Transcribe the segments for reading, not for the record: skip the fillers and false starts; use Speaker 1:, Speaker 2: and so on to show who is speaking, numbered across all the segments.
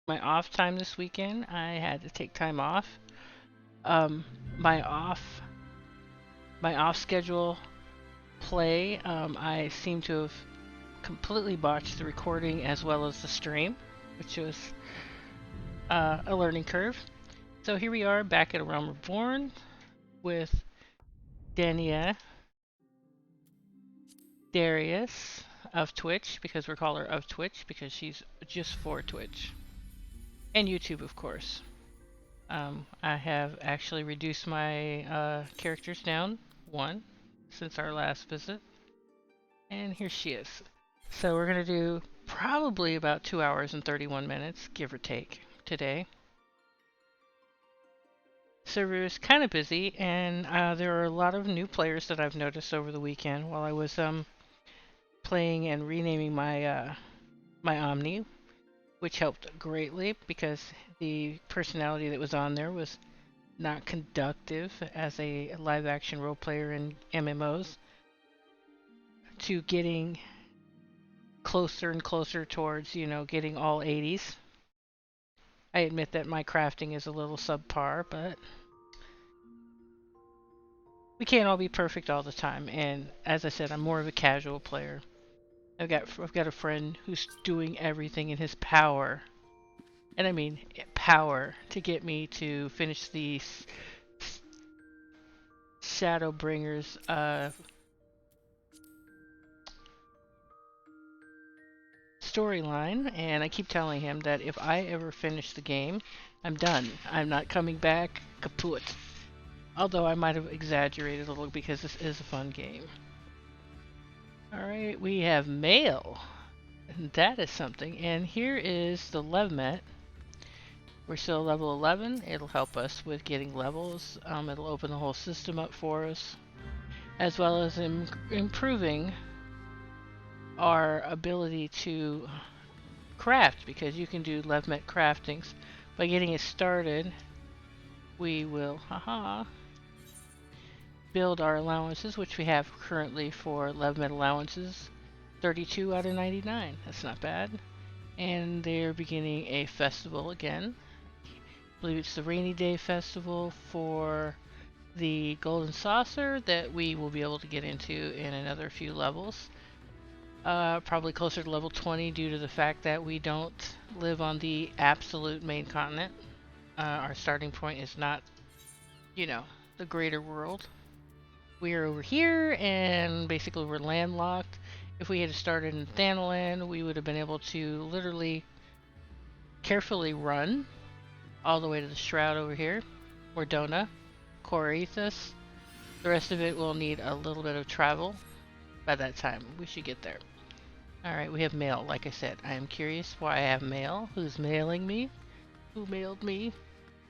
Speaker 1: my off time this weekend. I had to take time off. Um, my off my off schedule play. I seem to have completely botched the recording as well as the stream, which was a learning curve. So here we are back at A Realm Reborn with Dania Darius of Twitch, because we're calling her of Twitch because she's just for Twitch and YouTube, of course. I have actually reduced my characters down one since our last visit, and here she is. So we're gonna do probably about 2 hours and 31 minutes, give or take, today. Server is kind of busy, and there are a lot of new players that I've noticed over the weekend while I was playing and renaming my Omni, which helped greatly because the personality that was on there was not conductive as a live action role player in MMOs to getting closer and closer towards, getting all 80s. I admit that my crafting is a little subpar, but we can't all be perfect all the time. And as I said, I'm more of a casual player. I've got a friend who's doing everything in his power, and I mean power, to get me to finish the Shadowbringers storyline, and I keep telling him that if I ever finish the game, I'm done. I'm not coming back. Kaput. Although I might have exaggerated a little because this is a fun game. Alright, we have mail. And that is something. And here is the Levmet. We're still level 11. It'll help us with getting levels. It'll open the whole system up for us, as well as improving our ability to craft, because you can do Levmet craftings. By getting it started, we will, build our allowances, which we have currently for Levmet allowances, 32 out of 99. That's not bad. And they're beginning a festival again. I believe it's the Rainy Day Festival for the Golden Saucer that we will be able to get into in another few levels. Probably closer to level 20 due to the fact that we don't live on the absolute main continent. Our starting point is not, the greater world. We are over here, and basically we're landlocked. If we had started in Thanalan, we would have been able to literally carefully run all the way to the Shroud over here, Mordona, Corethus. The rest of it will need a little bit of travel. By that time, we should get there. Alright, we have mail, like I said. I am curious why I have mail. Who's mailing me? Who mailed me?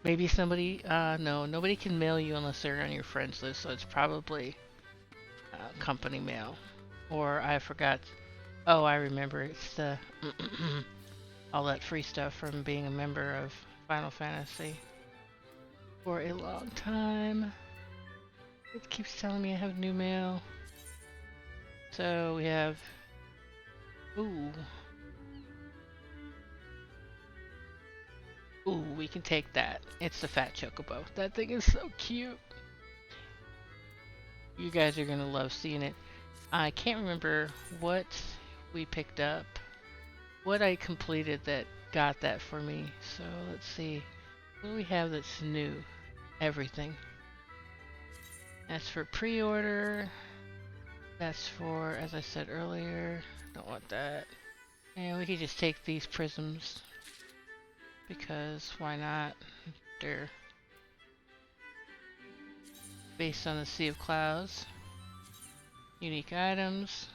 Speaker 1: Maybe somebody, no, nobody can mail you unless they're on your friends list, so it's probably company mail. Or I forgot, oh, I remember, it's the, all that free stuff from being a member of Final Fantasy for a long time. It keeps telling me I have new mail. So we have, ooh. Ooh, we can take that. It's the Fat Chocobo. That thing is so cute. You guys are gonna love seeing it. I can't remember what we picked up, what I completed that got that for me. So let's see. What do we have that's new? Everything. That's for pre-order. That's for, as I said earlier, don't want that. And we could just take these prisms, because why not? They're based on the Sea of Clouds. Unique items.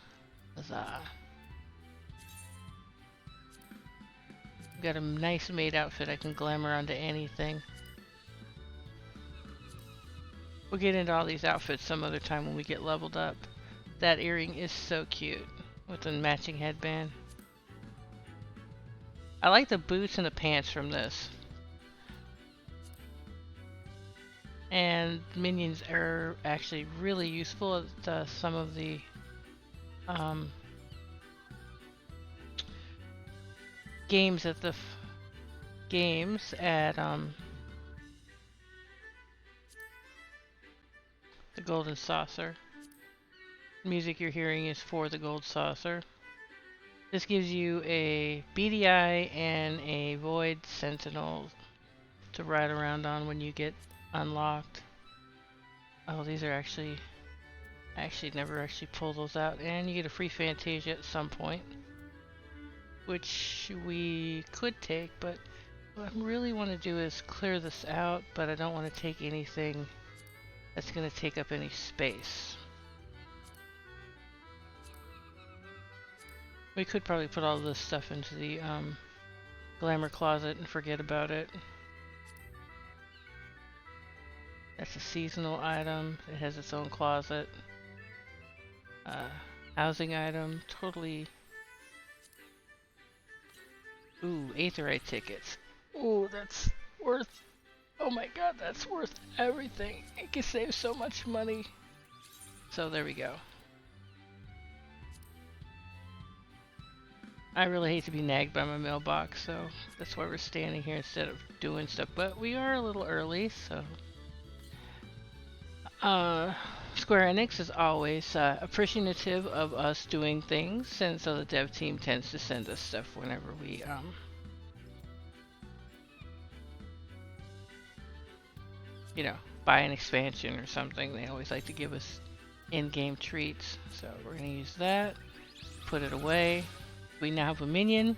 Speaker 1: Huzzah. Got a nice maid outfit I can glamour onto anything. We'll get into all these outfits some other time when we get leveled up. That earring is so cute with the matching headband. I like the boots and the pants from this. And minions are actually really useful at some of the games that the games at the Golden Saucer. Music you're hearing is for the Gold Saucer. This gives you a BDI and a Void Sentinel to ride around on when you get unlocked. Oh, these are actually... I actually never actually pull those out. And you get a free Fantasia at some point, which we could take, but what I really want to do is clear this out, but I don't want to take anything that's going to take up any space. We could probably put all this stuff into the glamour closet and forget about it. That's a seasonal item. It has its own closet. Housing item, totally. Ooh, Aetherite tickets. Ooh, that's worth... Oh my god, that's worth everything. It can save so much money. So there we go. I really hate to be nagged by my mailbox, so that's why we're standing here instead of doing stuff. But we are a little early, so... Square Enix is always appreciative of us doing things, and so the dev team tends to send us stuff whenever we, you know, buy an expansion or something. They always like to give us in-game treats. So we're going to use that, put it away. We now have a minion.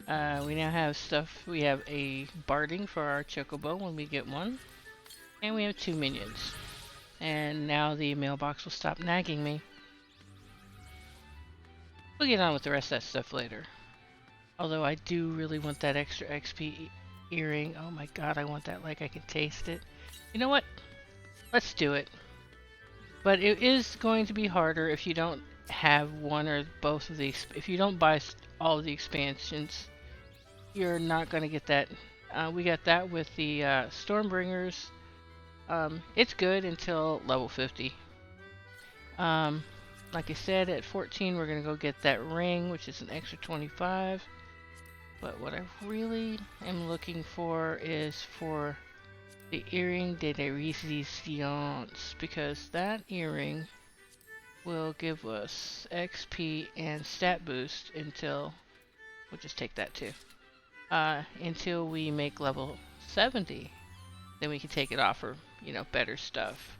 Speaker 1: We now have stuff. We have a barding for our chocobo when we get one. And we have 2 minions. And now the mailbox will stop nagging me. We'll get on with the rest of that stuff later. Although I do really want that extra XP earring. Oh my god, I want that like I can taste it. You know what? Let's do it. But it is going to be harder if you don't have one or both of these. If you don't buy all of the expansions, you're not going to get that. We got that with the Stormbringers. It's good until level 50. Like I said, at 14 we're going to go get that ring, which is an extra 25. But what I really am looking for is for the earring de la resistance, because that earring will give us XP and stat boost until, we'll just take that too, until we make level 70. Then we can take it off for, you know, better stuff.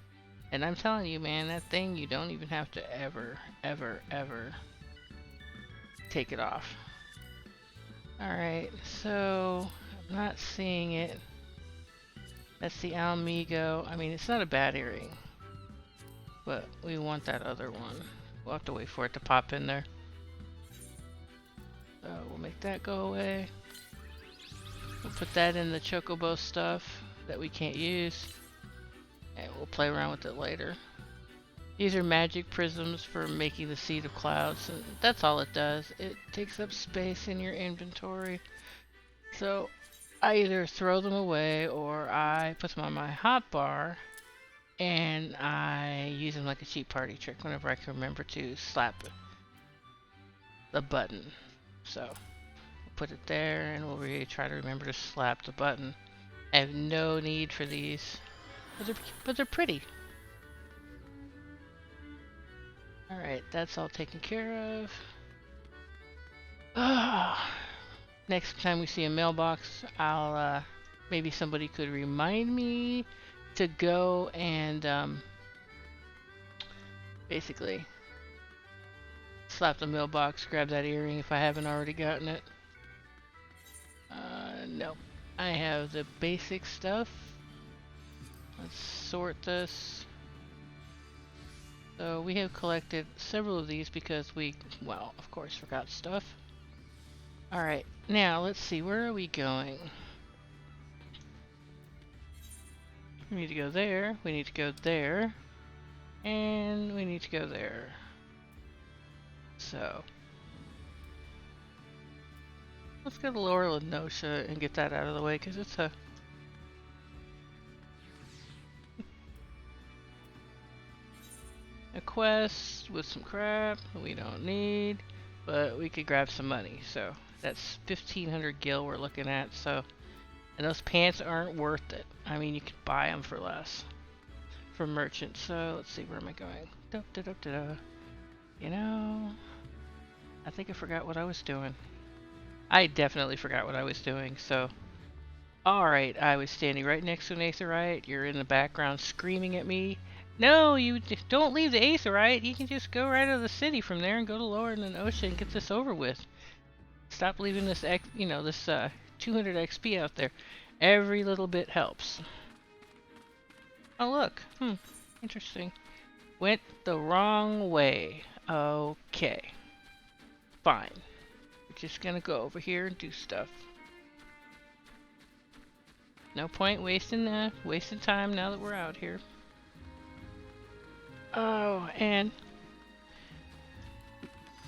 Speaker 1: And I'm telling you, man, that thing, you don't even have to ever take it off. Alright, so I'm not seeing it. That's the Almigo. I mean, it's not a bad earring, but we want that other one. We'll have to wait for it to pop in there. So we'll make that go away. We'll put that in the chocobo stuff that we can't use, and we'll play around with it later. These are magic prisms for making the Seed of Clouds, and that's all it does. It takes up space in your inventory. So I either throw them away or I put them on my hotbar and I use them like a cheap party trick whenever I can remember to slap the button. So we'll put it there and we'll really try to remember to slap the button. I have no need for these, but they're pretty. Alright, that's all taken care of. Next time we see a mailbox, I'll, maybe somebody could remind me to go and, basically slap the mailbox, grab that earring if I haven't already gotten it. No. I have the basic stuff. Let's sort this. So we have collected several of these because we, well, of course, forgot stuff. Alright, now let's see, where are we going? We need to go there, we need to go there, and we need to go there. So let's go to Lower Lenosha and get that out of the way, because it's a quest with some crap we don't need, but we could grab some money, so That's 1,500 gil we're looking at. So, and those pants aren't worth it. I mean, you could buy them for less from merchants. So let's see, where am I going? Da, da, da, da, da. You know, I think I forgot what I was doing. I definitely forgot what I was doing. So, all right, I was standing right next to an aetherite. You're in the background screaming at me. No, you don't leave the aetherite. You can just go right out of the city from there and go to lower in the ocean and get this over with. Stop leaving this, this 200 XP out there. Every little bit helps. Oh, look. Interesting. Went the wrong way. Okay. Fine. We're just gonna go over here and do stuff. No point wasting time now that we're out here. Oh, and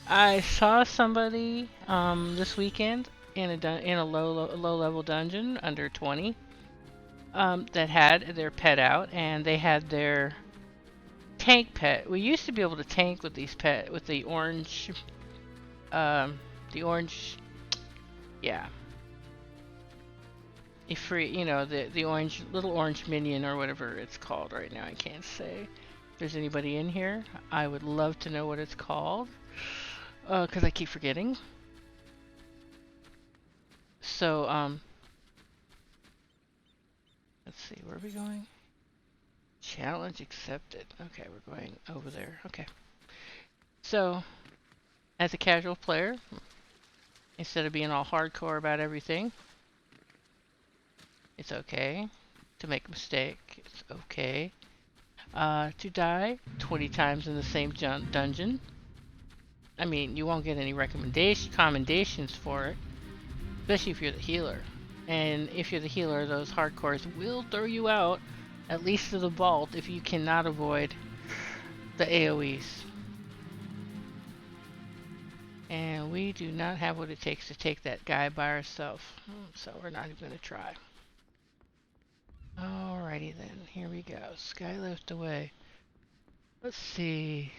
Speaker 1: I saw somebody this weekend in a low level dungeon under 20 that had their pet out, and they had their tank pet. We used to be able to tank with these with the orange yeah. The orange little orange minion or whatever it's called right now. I can't say. If there's anybody in here, I would love to know what it's called. Because I keep forgetting. So, let's see, where are we going? Challenge accepted. Okay, we're going over there. Okay. So, as a casual player, instead of being all hardcore about everything, it's okay to make a mistake. It's okay to die 20 times in the same dungeon. I mean, you won't get any commendations for it, especially if you're the healer. And if you're the healer, those hardcores will throw you out, at least to the vault, if you cannot avoid the AoEs. And we do not have what it takes to take that guy by ourselves, so we're not even going to try. Alrighty then, here we go. Skylift away. Let's see.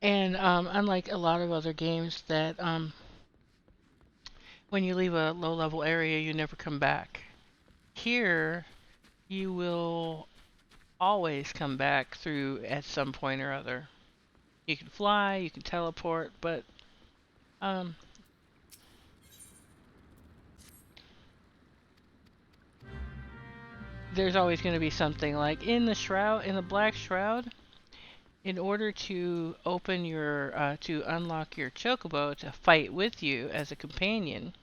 Speaker 1: And unlike a lot of other games that when you leave a low-level area, you never come back. Here, you will always come back through at some point or other. You can fly, you can teleport, but there's always going to be something like in the Black Shroud. In order to open your to unlock your chocobo to fight with you as a companion,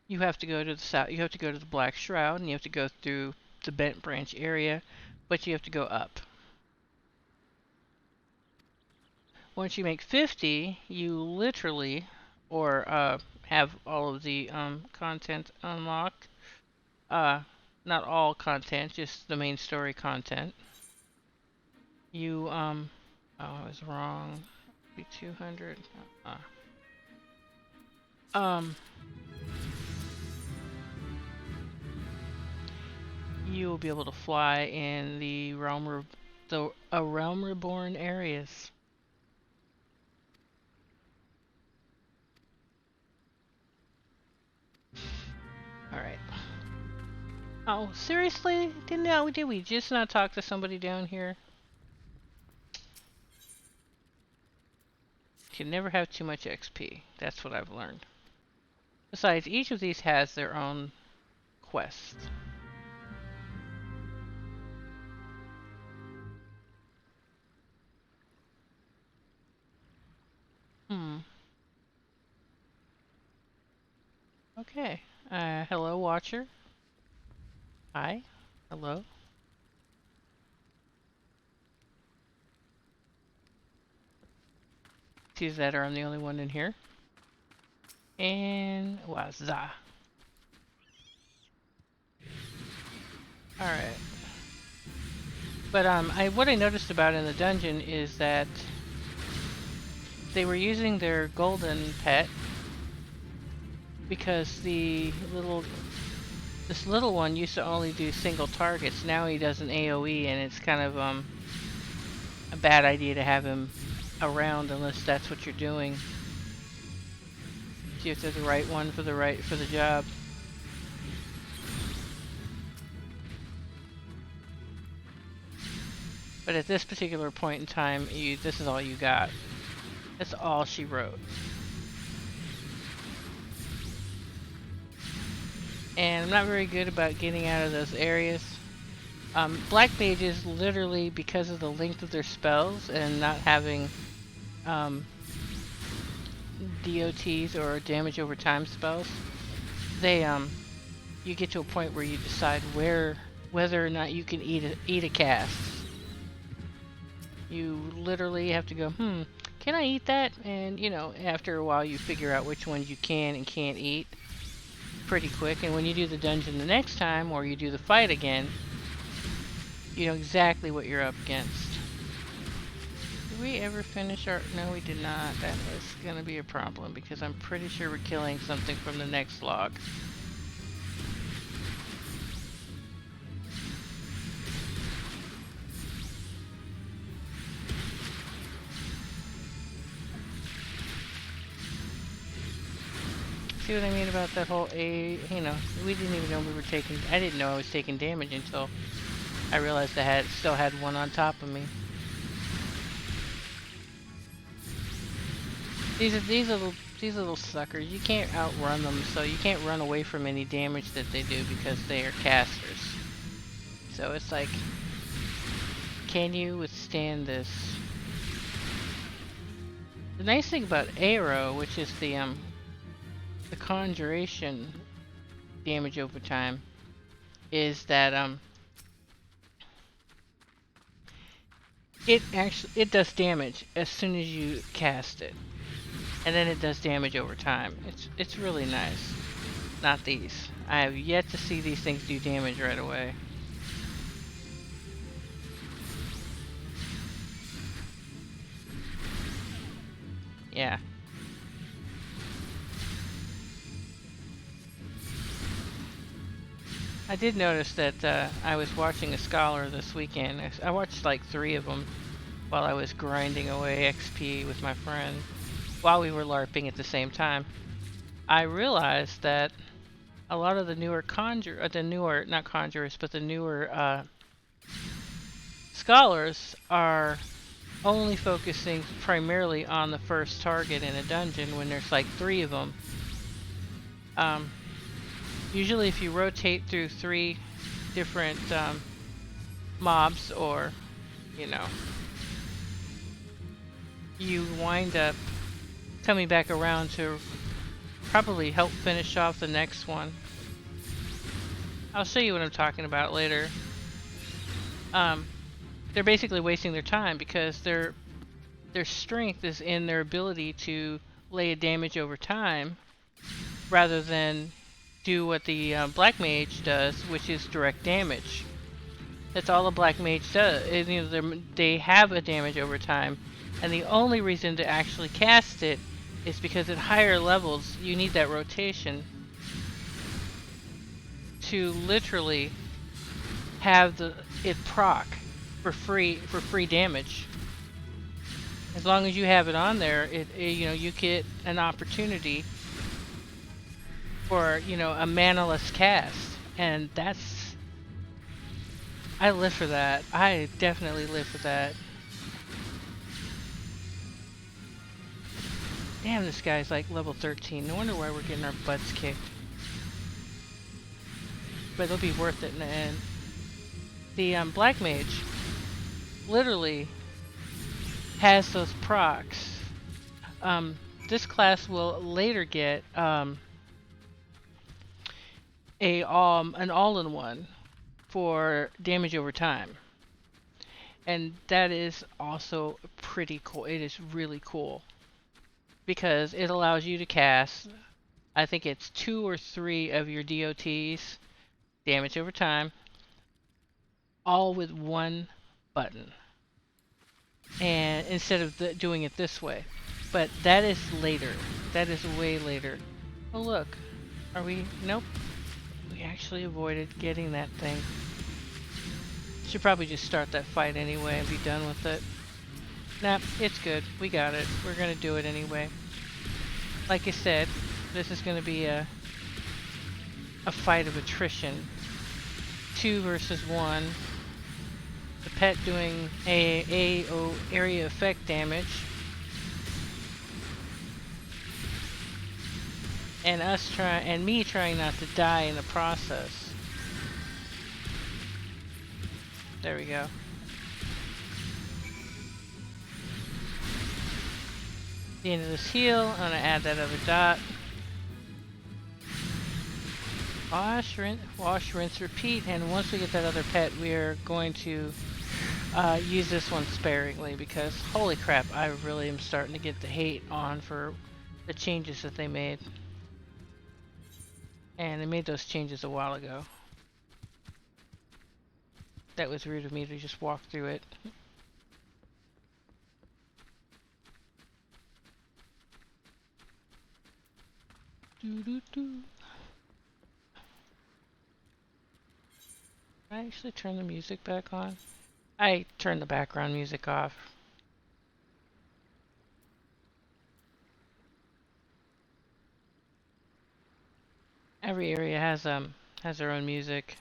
Speaker 1: you have to go to the south. You have to go to the Black Shroud, and you have to go through the Bent Branch area, but you have to go up. Once you make 50, you literally, or have all of the content unlocked. Not all content, just the main story content. You oh, I was wrong. Be 200. You will be able to fly in the Realm Reborn areas. Alright. Oh, seriously? Did we just not talk to somebody down here? You can never have too much XP. That's what I've learned. Besides, each of these has their own quest. Okay. Hello, Watcher. Hi. Hello. Sees that I'm the only one in here. And wazza. Alright. But what I noticed about in the dungeon is that they were using their golden pet because the little This little one used to only do single targets. Now he does an AoE, and it's kind of a bad idea to have him around unless that's what you're doing. See if they're the right one for the job. But at this particular point in time, this is all you got. That's all she wrote. And I'm not very good about getting out of those areas. Black mages, literally, because of the length of their spells and not having DOTs or damage over time spells, they you get to a point where you decide whether or not you can eat a cast. You literally have to go, can I eat that? And you know, after a while you figure out which ones you can and can't eat pretty quick, and when you do the dungeon the next time or you do the fight again, you know exactly what you're up against. Did we ever finish our... No, we did not. That is going to be a problem because I'm pretty sure we're killing something from the next log. See what I mean about that whole you know, we didn't even know we were taking... I didn't know I was taking damage until I realized I still had one on top of me. These little suckers, you can't outrun them, so you can't run away from any damage that they do because they are casters. So it's like, can you withstand this? The nice thing about Aero, which is the conjuration damage over time, is that it does damage as soon as you cast it, and then it does damage over time. It's really nice. Not these. I have yet to see these things do damage right away. Yeah. I did notice that I was watching a scholar this weekend. I watched like 3 of them while I was grinding away XP with my friend while we were LARPing at the same time. I realized that a lot of the newer not conjurers, but the newer scholars are only focusing primarily on the first target in a dungeon when there's like 3 of them. Usually if you rotate through 3 different mobs, or, you know, you wind up coming back around to probably help finish off the next one. I'll show you what I'm talking about later. They're basically wasting their time because their strength is in their ability to lay a damage over time rather than do what the black mage does, which is direct damage. That's all a black mage does. You know, they have a damage over time, and the only reason to actually cast it is because at higher levels you need that rotation to literally have it proc for free damage. As long as you have it on there, you know, you get an opportunity for, you know, a manaless cast, and I live for that. I definitely live for that. Damn, this guy's like level 13. No wonder why we're getting our butts kicked. But it'll be worth it in the end. The black mage literally has those procs. This class will later get an all-in-one for damage over time, and that is also pretty cool. It is really cool because it allows you to cast, I think it's 2 or 3 of your DOTs, damage over time, all with one button, and instead of doing it this way. But that is later. That is way later. Oh look, are we? Nope. actually avoided getting that thing. Should probably just start that fight anyway and be done with it. Nah, it's good. We got it. We're gonna do it anyway. Like I said, this is gonna be a fight of attrition. 2 versus 1. The pet doing area effect damage. And me trying not to die in the process. There we go. The end of this heal, I'm gonna add that other dot. Wash, rinse, repeat, and once we get that other pet, we're going to use this one sparingly because holy crap, I really am starting to get the hate on for the changes that they made. And they made those changes a while ago. That was rude of me to just walk through it. Did I actually turn the music back on? I turned the background music off. Every area has their own music.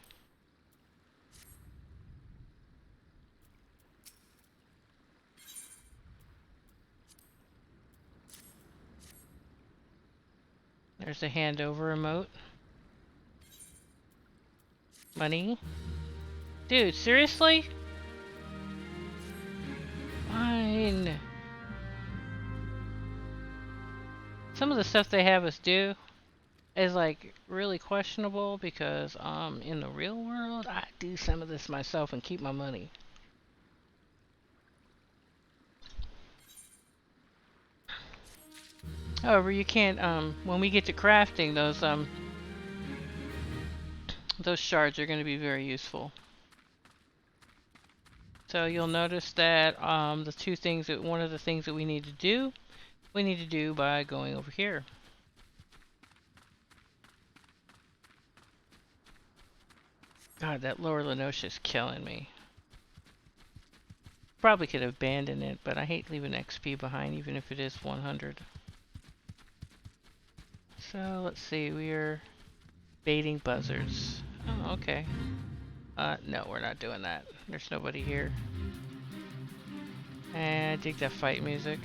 Speaker 1: There's a hand over emote. Money. Dude, seriously? Fine. Some of the stuff they have us do is like really questionable because in the real world I do some of this myself and keep my money. However, you can't when we get to crafting, those shards are going to be very useful. So you'll notice that one of the things that we need to do by going over here. God, that lower Lenosha is killing me. Probably could have abandoned it, but I hate leaving XP behind even if it is 100. So let's see, we are baiting buzzards. Oh, okay. No, we're not doing that. There's nobody here. And I dig that fight music.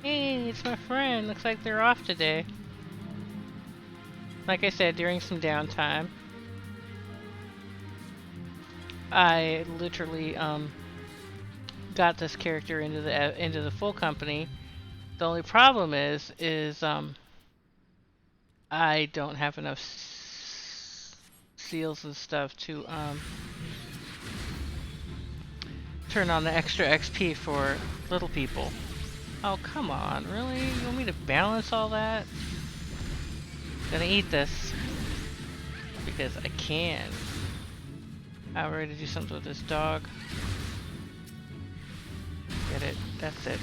Speaker 1: Hey, it's my friend. Looks like they're off today. Like I said, during some downtime, I literally got this character into the full company. The only problem is I don't have enough seals and stuff to turn on the extra XP for little people. Oh, come on, really? You want me to balance all that? I'm gonna eat this because I can. I'm ready to do something with this dog. Get it? That's it.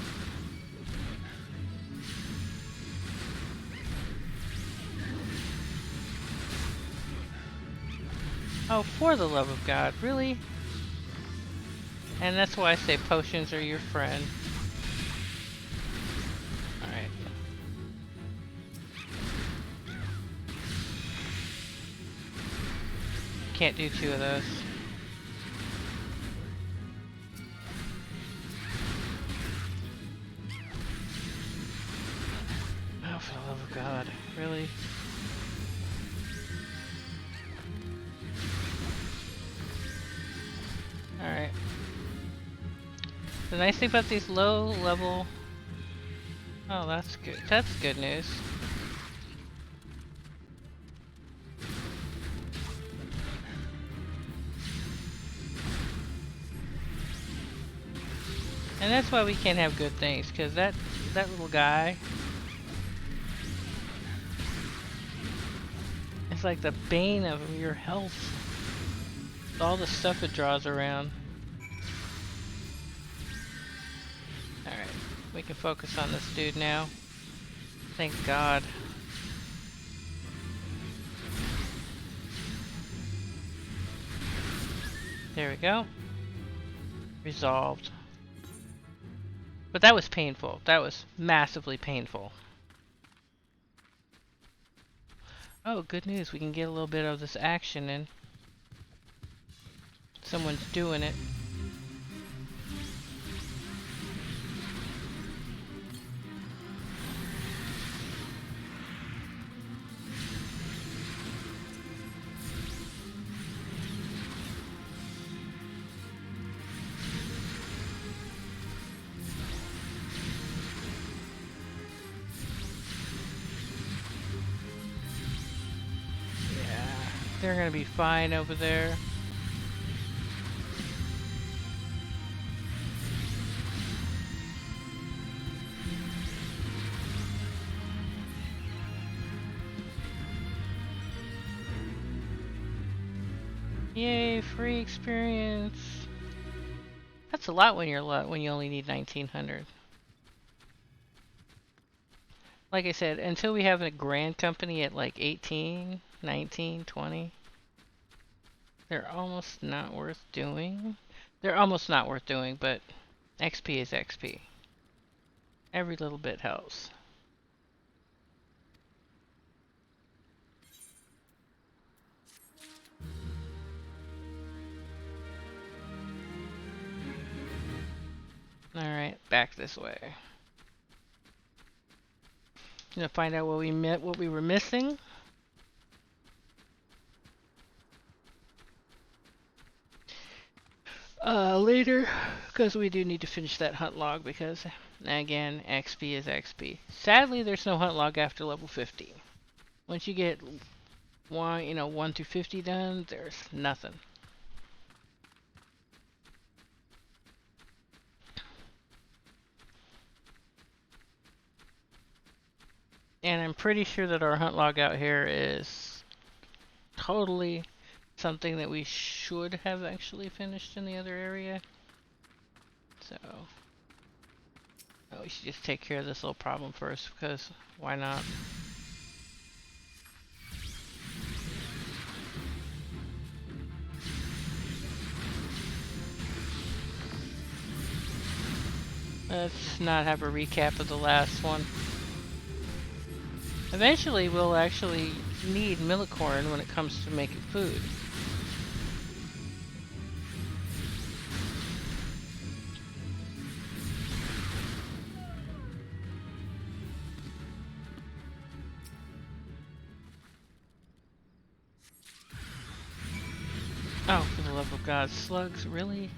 Speaker 1: Oh, for the love of God, really? And that's why I say potions are your friend. Alright. Can't do 2 of those. Oh, for the love of God, really? Alright. The nice thing about these low level... Oh, that's good. That's good news. And that's why we can't have good things, because that little guy is like the bane of your health. All the stuff it draws around. Alright, we can focus on this dude now. Thank God. There we go. Resolved. But that was painful. That was massively painful. Oh, good news. We can get a little bit of this action in. Someone's doing it. They're gonna be fine over there. Yay, free experience. That's a lot when you only need 1900. Like I said, until we have a grand company at like 18, 19, 20, they're almost not worth doing. They're almost not worth doing, but XP is XP. Every little bit helps. Alright, back this way. Gonna find out what we were missing. Later, because we do need to finish that hunt log because, again, XP is XP. Sadly, there's no hunt log after level 50. Once you get 1 through 50 done, there's nothing. And I'm pretty sure that our hunt log out here is totally something that we should have actually finished in the other area. So, we should just take care of this little problem first, because why not? Let's not have a recap of the last one. Eventually, we'll actually need millicorn when it comes to making food. Oh, for the love of God, slugs, really?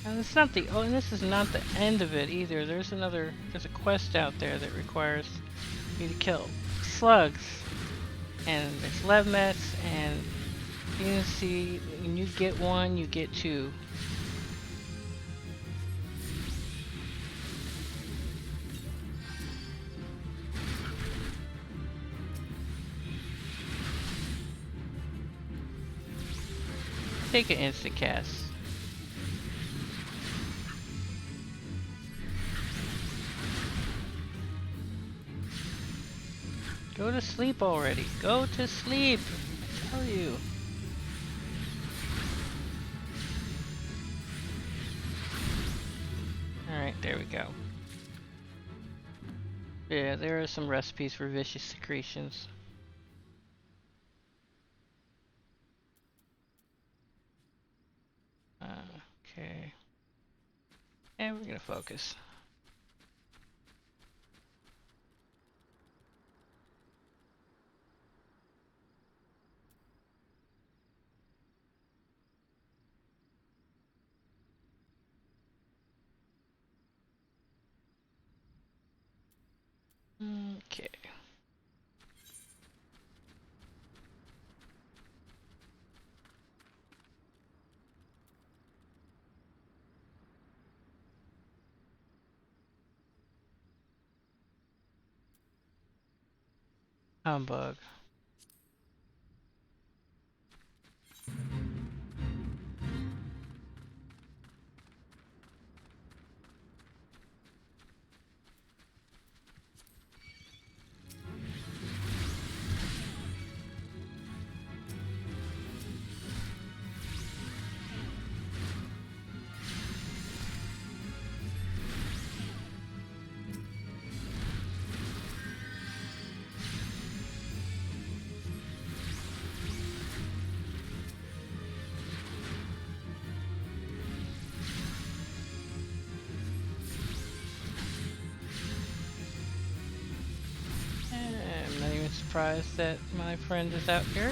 Speaker 1: And it's not the and this is not the end of it either. There's a quest out there that requires you to kill slugs. And there's Levs, and you can see when you get one, you get two. Take an instant cast. Go to sleep already. Go to sleep. I tell you. Alright, there we go. Yeah, there are some recipes for vicious secretions. Okay. And we're gonna focus. Okay. Humbug. I'm not even surprised that my friend is out here.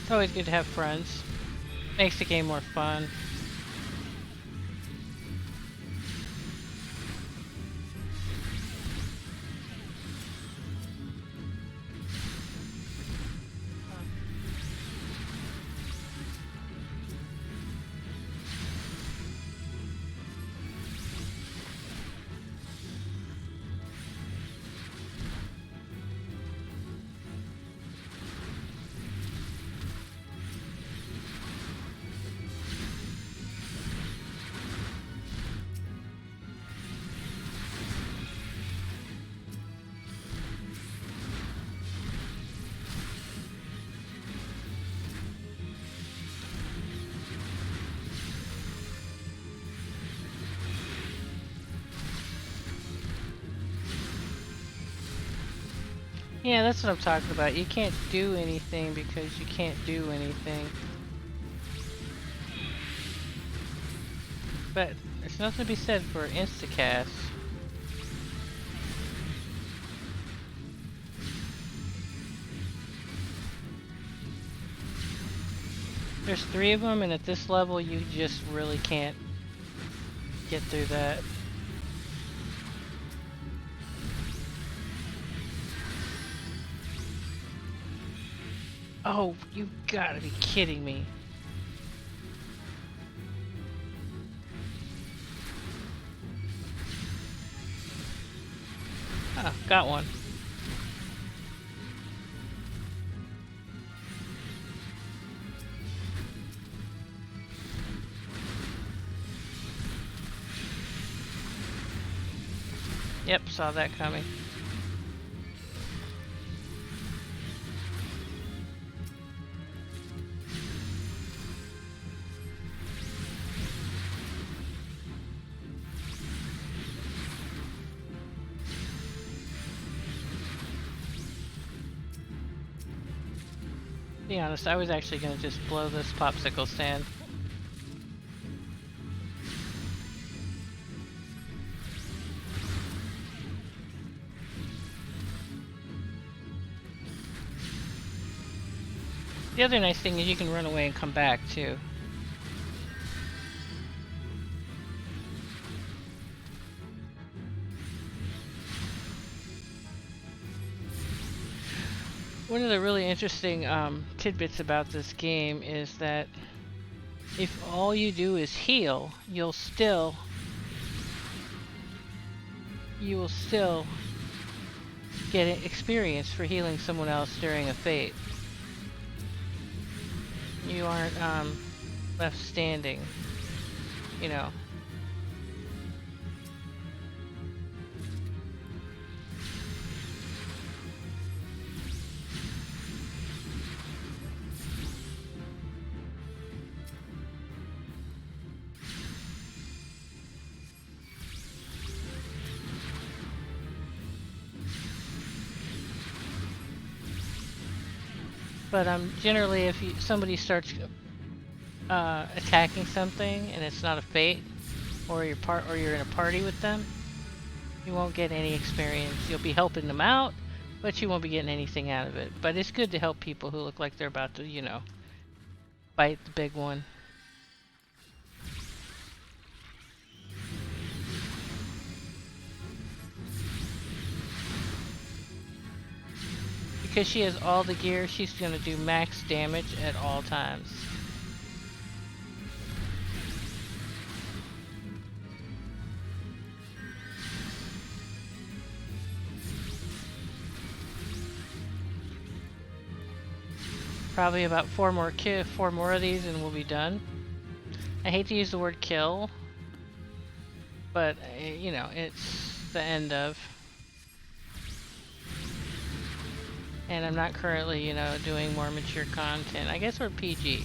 Speaker 1: It's always good to have friends. Makes the game more fun. Yeah, that's what I'm talking about. You can't do anything because you can't do anything. But there's nothing to be said for instacast. There's 3 of them, and at this level you just really can't get through that. Oh, you gotta be kidding me. Ah, got one. Yep, saw that coming. To be honest, I was actually going to just blow this popsicle stand. The other nice thing is you can run away and come back too. One of the really interesting tidbits about this game is that if all you do is heal, you will still get an experience for healing someone else during a fate. You aren't left standing, you know. But generally, if somebody starts attacking something and it's not a fate, or you're in a party with them, you won't get any experience. You'll be helping them out, but you won't be getting anything out of it. But it's good to help people who look like they're about to, you know, fight the big one. Because she has all the gear, she's going to do max damage at all times. Probably about four more of these and we'll be done. I hate to use the word kill, but you know, it's the end of. And I'm not currently, you know, doing more mature content. I guess we're PG.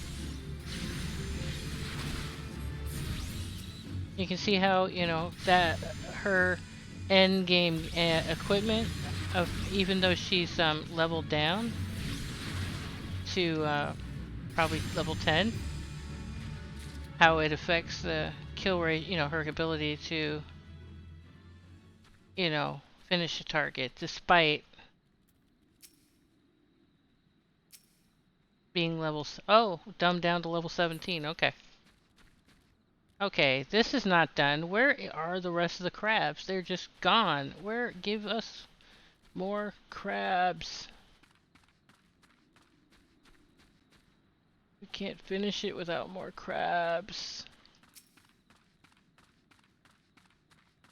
Speaker 1: You can see how, you know, that her end game equipment of, even though she's leveled down to probably level 10, how it affects the kill rate, you know, her ability to, you know, finish a target despite being dumbed down to level 17. Okay. Okay, this is not done. Where are the rest of the crabs? They're just gone. Give us more crabs. We can't finish it without more crabs.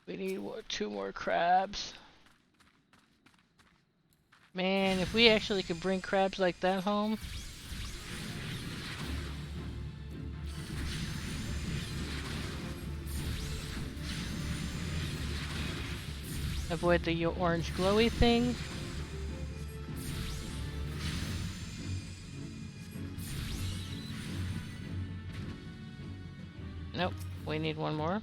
Speaker 1: We need two more crabs. Man, if we actually could bring crabs like that home. Avoid the orange glowy thing. Nope, we need one more.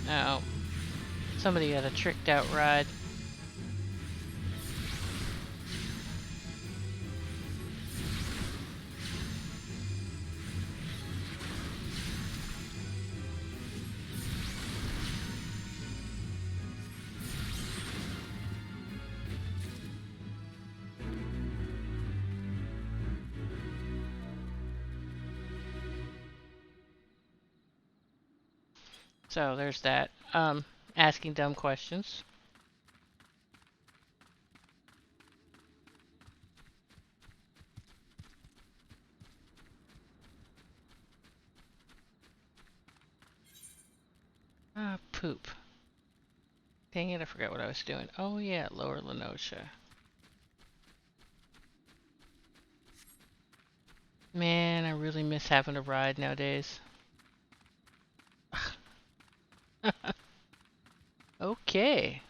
Speaker 1: Oh, somebody got a tricked out ride. So there's that. Asking dumb questions. Ah, poop. Dang it, I forgot what I was doing. Oh yeah, Lower Lenosha. Man, I really miss having a ride nowadays. Okay.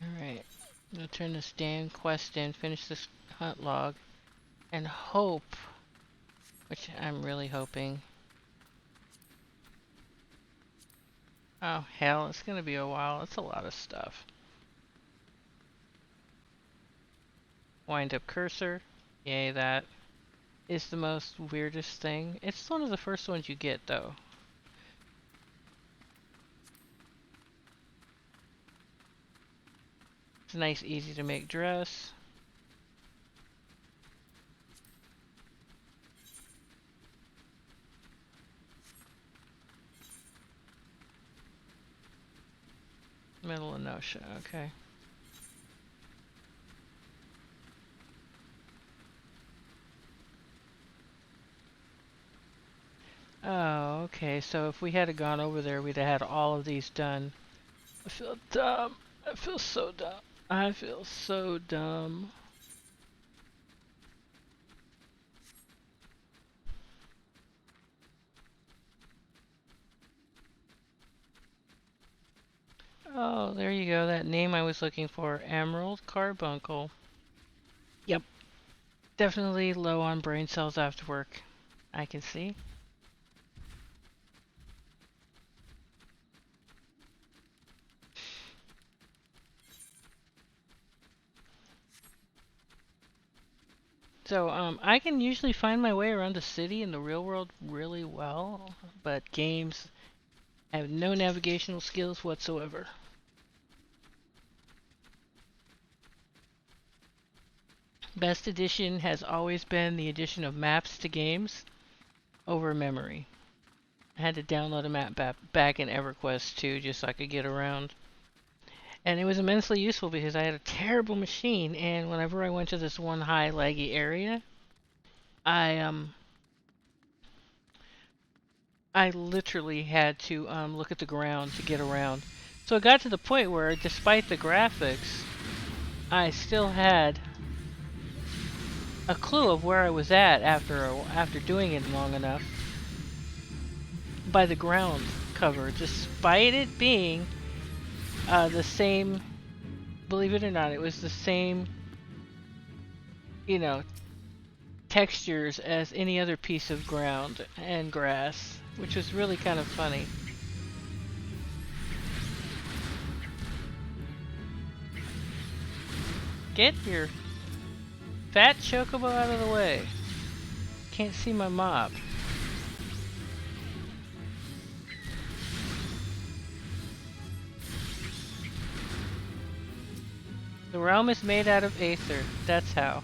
Speaker 1: Alright. I'm gonna turn this damn quest in, finish this hunt log, and hope, which I'm really hoping. Oh hell, it's gonna be a while. It's a lot of stuff. Wind up cursor. Yay, that is the most weirdest thing. It's one of the first ones you get though. It's a nice, easy to make dress. Middle of Nosha, okay. Oh, okay, so if we had gone over there, we'd have had all of these done. I feel dumb. I feel so dumb. I feel so dumb. Oh, there you go, that name I was looking for. Emerald Carbuncle. Yep. Definitely low on brain cells after work. I can see. So I can usually find my way around the city in the real world really well, but games have no navigational skills whatsoever. Best addition has always been the addition of maps to games over memory. I had to download a map back in EverQuest 2 just so I could get around. And it was immensely useful because I had a terrible machine, and whenever I went to this one high laggy area, I literally had to look at the ground to get around. So it got to the point where, despite the graphics, I still had a clue of where I was at after doing it long enough by the ground cover, despite it being the same. Believe it or not, it was the same, you know, textures as any other piece of ground and grass, which was really kind of funny. Get your fat chocobo out of the way. Can't see my mob. The realm is made out of aether. That's how.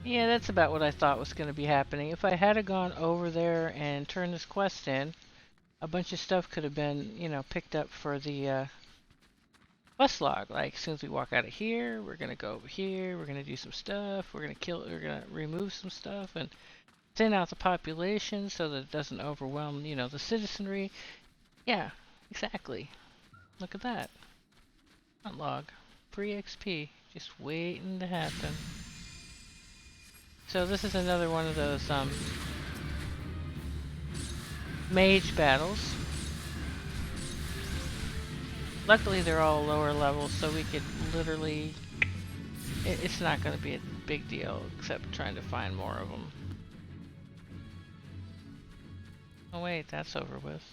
Speaker 1: Yeah, that's about what I thought was going to be happening. If I had gone over there and turned this quest in, a bunch of stuff could have been, you know, picked up for the quest log. Like, as soon as we walk out of here, we're going to go over here, we're going to do some stuff, we're going to remove some stuff and thin out the population so that it doesn't overwhelm, you know, the citizenry. Yeah, exactly. Look at that. Not log. Free XP. Just waiting to happen. So this is another one of those mage battles. Luckily they're all lower levels, so we could literally... It's not going to be a big deal, except trying to find more of them. Oh wait, that's over with.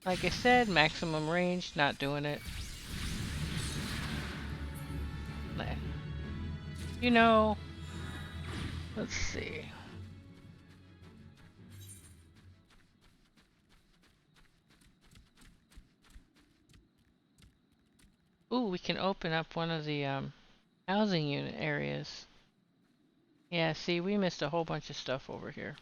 Speaker 1: Like I said, maximum range, not doing it. Nah. You know, let's see. Ooh, we can open up one of the housing unit areas. Yeah, see, we missed a whole bunch of stuff over here.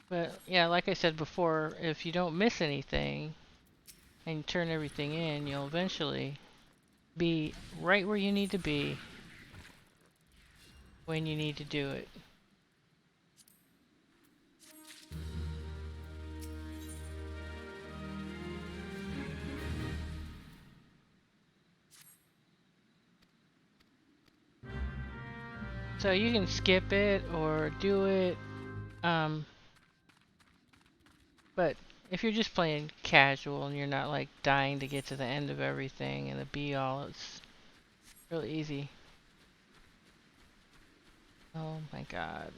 Speaker 1: But yeah, like I said before, if you don't miss anything and you turn everything in, you'll eventually be right where you need to be when you need to do it. So you can skip it or do it, but if you're just playing casual and you're not like dying to get to the end of everything and the be-all, it's really easy. Oh my god.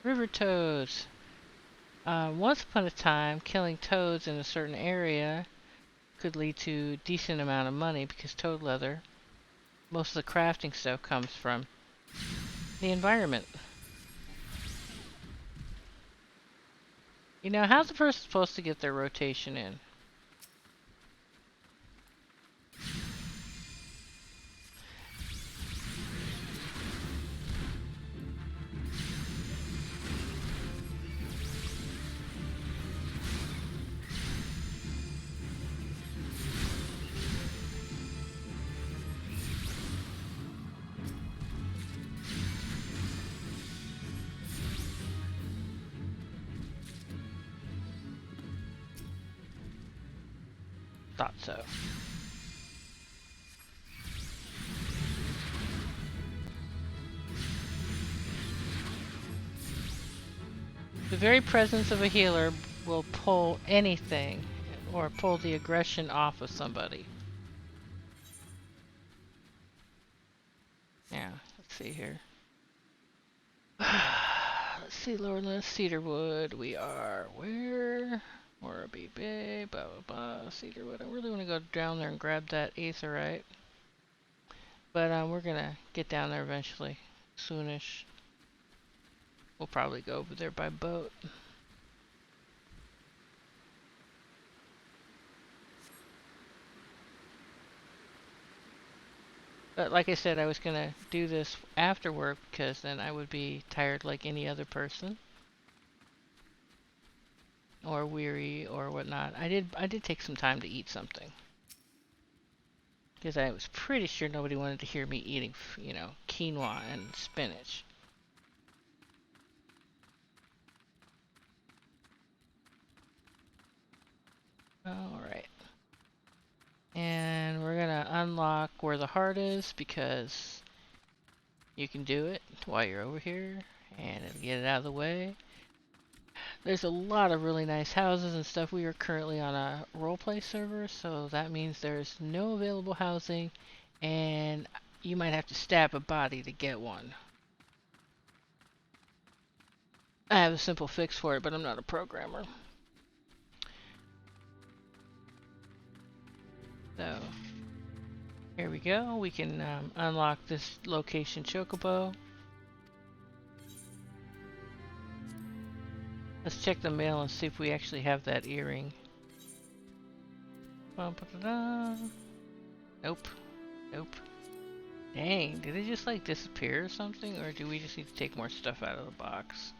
Speaker 1: River toads. Once upon a time, killing toads in a certain area could lead to a decent amount of money because toad leather, most of the crafting stuff comes from the environment. You know, how's the person supposed to get their rotation in? Thought so. The very presence of a healer will pull anything, or pull the aggression off of somebody. Yeah, let's see here. Let's see, Lord, Cedarwood. We are where? Or BB, blah blah blah. Cedarwood. I really want to go down there and grab that aetherite. But we're gonna get down there eventually. Soonish. We'll probably go over there by boat. But like I said, I was gonna do this after work because then I would be tired like any other person. Or weary or whatnot. I did take some time to eat something. Because I was pretty sure nobody wanted to hear me eating, you know, quinoa and spinach. Alright. And we're gonna unlock where the heart is because you can do it while you're over here and it'll get it out of the way. There's a lot of really nice houses and stuff. We are currently on a roleplay server, so that means there's no available housing and you might have to stab a body to get one. I have a simple fix for it, but I'm not a programmer. So, here we go. We can unlock this location chocobo. Let's check the mail and see if we actually have that earring. Nope. Nope. Dang, did it just like disappear or something? Or do we just need to take more stuff out of the box?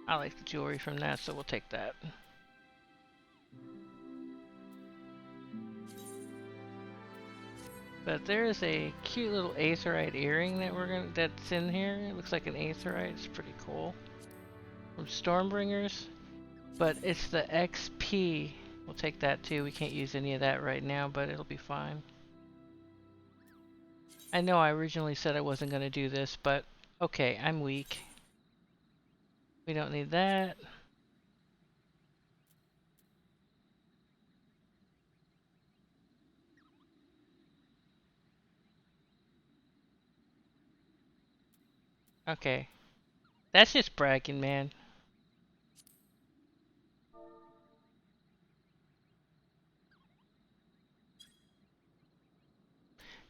Speaker 1: I like the jewelry from that, so we'll take that. But there is a cute little aetherite earring that's in here. It looks like an aetherite. It's pretty cool. From Stormbringers. But it's the XP. We'll take that too. We can't use any of that right now, but it'll be fine. I know I originally said I wasn't going to do this, but okay, I'm weak. We don't need that. Okay. That's just bragging, man.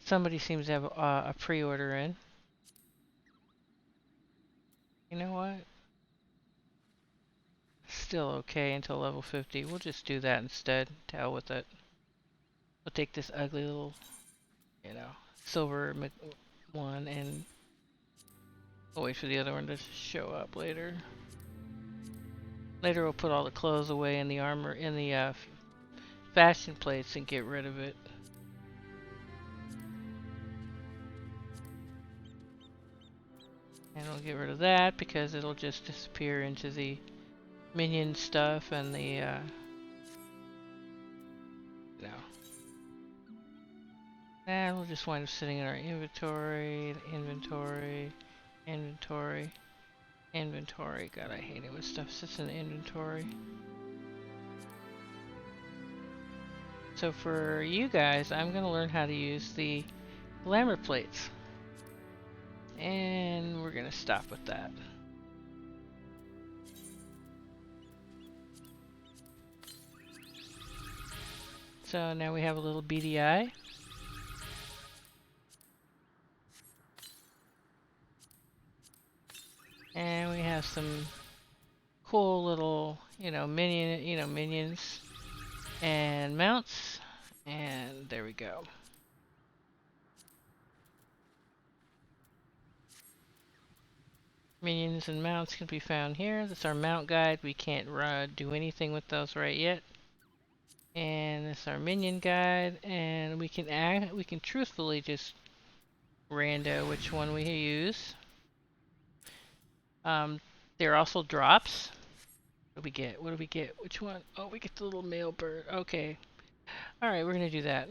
Speaker 1: Somebody seems to have a pre-order in. You know what? Still okay until level 50. We'll just do that instead. To hell with it. We'll take this ugly little, you know, silver one and we'll wait for the other one to show up later. Later we'll put all the clothes away in the armor, in the fashion plates and get rid of it. And we'll get rid of that because it'll just disappear into the minion stuff and the, you know. And we'll just wind up sitting in our inventory, inventory. God, I hate it when stuff sits in the inventory. So for you guys, I'm going to learn how to use the glamour plates. And we're going to stop with that. So now we have a little BDI. And we have some cool little, minions and mounts. And there we go. Minions and mounts can be found here. That's our mount guide. We can't do anything with those right yet. And this is our minion guide, and we can truthfully just rando which one we use. There are also drops. What do we get? What do we get? Which one? Oh, we get the little male bird. Okay. Alright, we're gonna do that.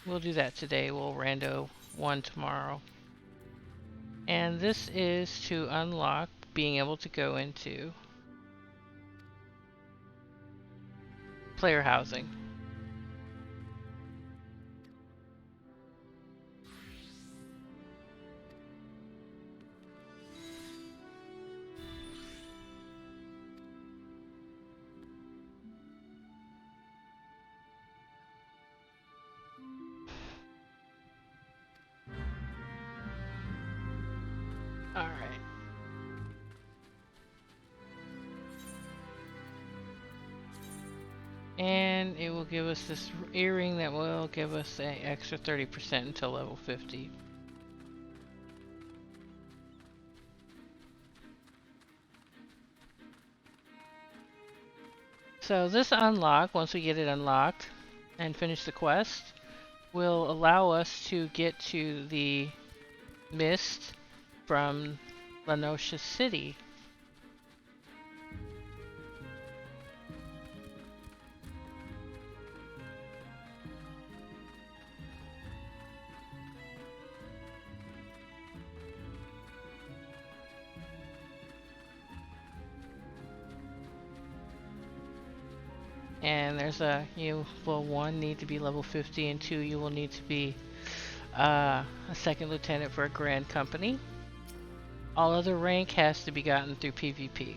Speaker 1: We'll do that today. We'll rando one tomorrow. And this is to unlock being able to go into player housing. Alright. And it will give us this earring that will give us an extra 30% until level 50. So this unlock, once we get it unlocked and finish the quest, will allow us to get to the mist from Lenosha City. And there's you will 1 need to be level 50, and 2 you will need to be a second lieutenant for a grand company. All other rank has to be gotten through PvP.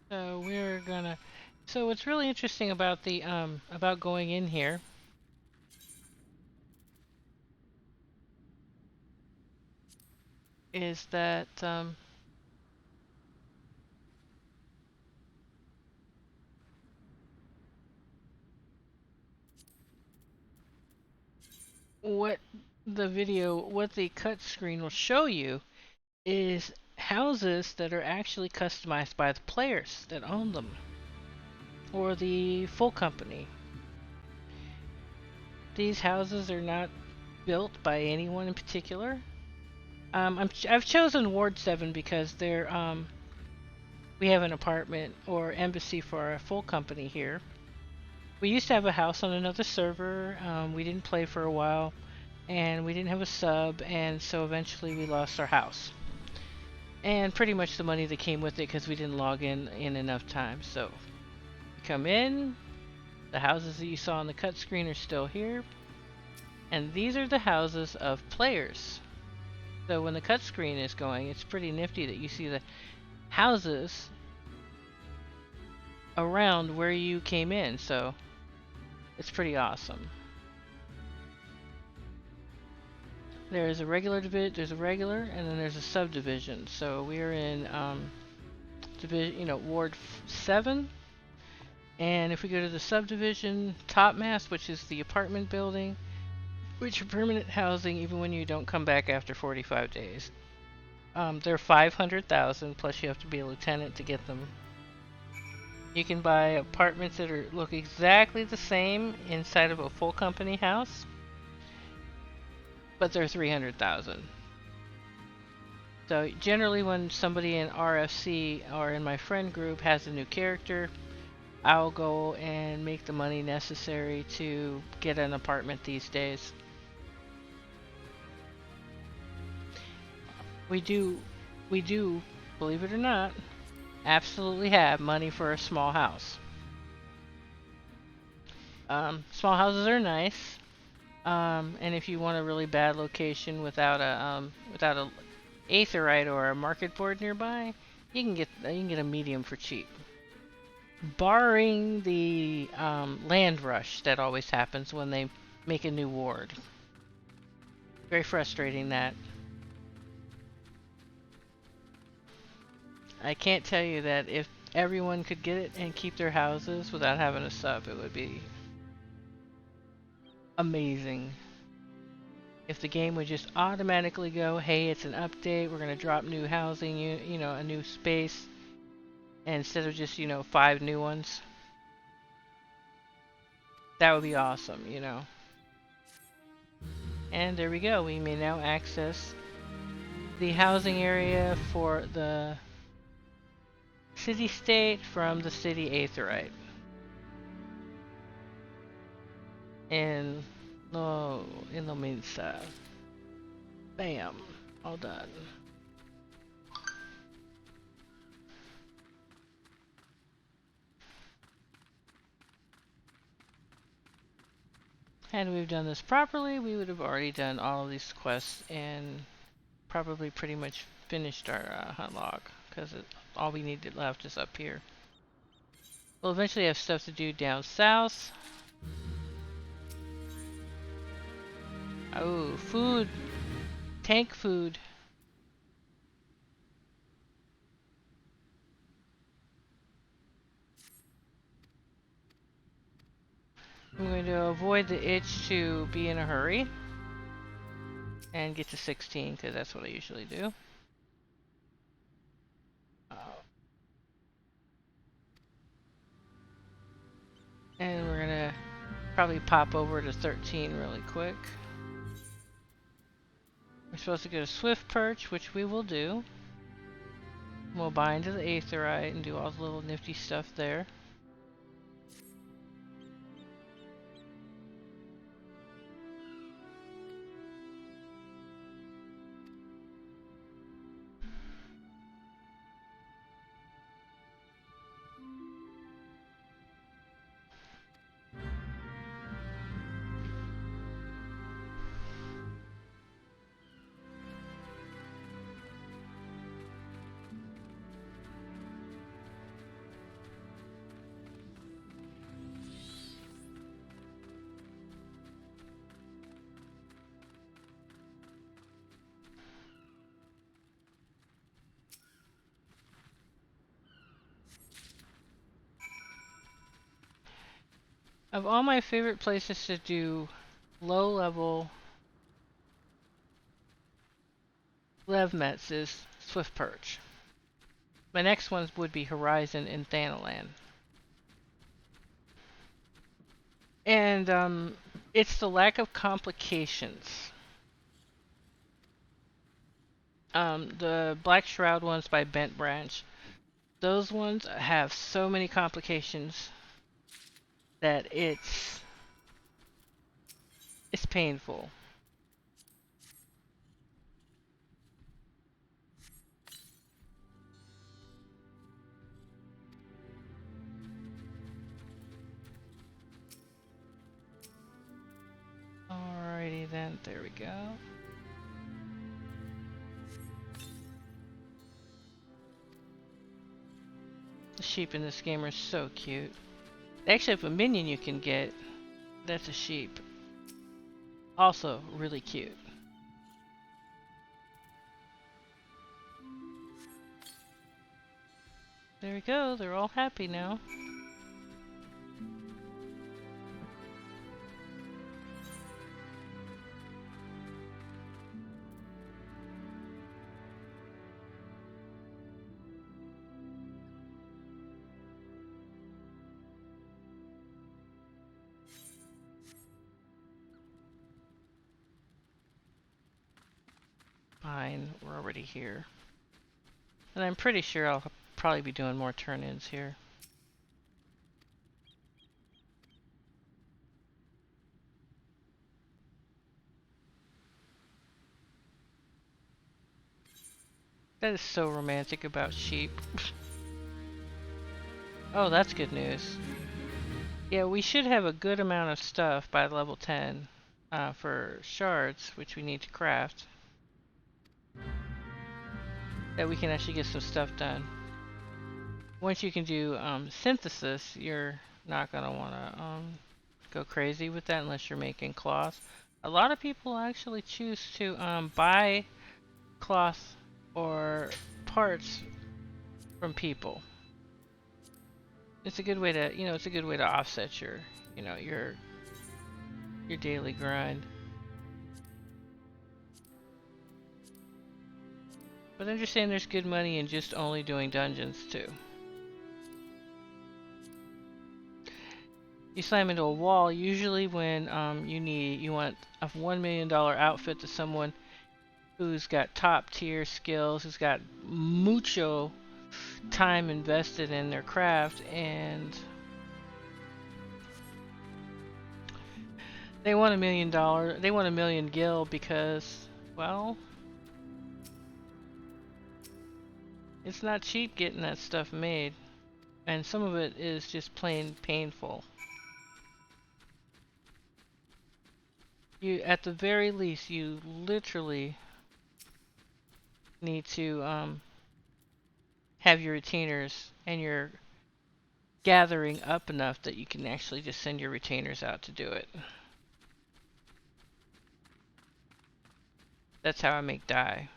Speaker 1: So we're gonna. So what's really interesting about the about going in here is that what the cut screen will show you is houses that are actually customized by the players that own them, or the full company. These houses are not built by anyone in particular. I've chosen Ward 7 because they're we have an apartment or embassy for our full company here. We used to have a house on another server. We didn't play for a while, and we didn't have a sub, and so eventually we lost our house. And pretty much the money that came with it because we didn't log in enough time. So you come in, the houses that you saw on the cut screen are still here. And these are the houses of players. So when the cut screen is going, it's pretty nifty that you see the houses around where you came in. So it's pretty awesome. There's a regular and then there's a subdivision. So we're in Ward 7. And if we go to the subdivision, Topmast, which is the apartment building, which are permanent housing even when you don't come back after 45 days. They're 500,000, plus you have to be a lieutenant to get them. You can buy apartments that look exactly the same inside of a full company house, but they're 300,000. So generally when somebody in RFC or in my friend group has a new character, I'll go and make the money necessary to get an apartment these days. We do, believe it or not, absolutely have money for a small house. Small houses are nice, and if you want a really bad location without a aetheryte or a market board nearby, you can get a medium for cheap. Barring the land rush that always happens when they make a new ward. Very frustrating that. I can't tell you that if everyone could get it and keep their houses without having a sub, it would be amazing. If the game would just automatically go, hey, it's an update, we're going to drop new housing, you know, a new space, and instead of just, you know, 5 new ones. That would be awesome, you know. And there we go. We may now access the housing area for the city-state from the city aetheryte. And in the meantime, bam, all done. Had we done this properly, we would have already done all of these quests and probably pretty much finished our hunt log, because all we needed left is up here. We'll eventually have stuff to do down south. Oh, food! Tank food! I'm going to avoid the itch to be in a hurry and get to 16, because that's what I usually do. And we're gonna probably pop over to 13 really quick. We're supposed to go to Swift Perch, which we will do. We'll bind to the aetheryte and do all the little nifty stuff there. Of all my favorite places to do low-level Levmets is Swift Perch. My next ones would be Horizon and Thanalan. And it's the lack of complications. The Black Shroud ones by Bent Branch, those ones have so many complications that it's painful. Alrighty then, there we go. The sheep in this game are so cute. They actually have a minion you can get. That's a sheep. Also really cute. There we go, they're all happy now. Fine, we're already here. And I'm pretty sure I'll probably be doing more turn-ins here. That is so romantic about sheep. Oh, that's good news. Yeah, we should have a good amount of stuff by level 10 for shards, which we need to craft. That we can actually get some stuff done. Once you can do synthesis, you're not going to want to go crazy with that unless you're making cloth. A lot of people actually choose to buy cloth or parts from people. It's a good way to, you know, it's a good way to offset your, you know, your daily grind. But understand there's good money in just only doing dungeons too. You slam into a wall usually when you want a $1 million outfit to someone who's got top tier skills, who's got mucho time invested in their craft, and they want $1 million. They want 1,000,000 gil because, well, it's not cheap getting that stuff made, and some of it is just plain painful. You, at the very least, you literally need to have your retainers and your gathering up enough that you can actually just send your retainers out to do it. That's how I make dye.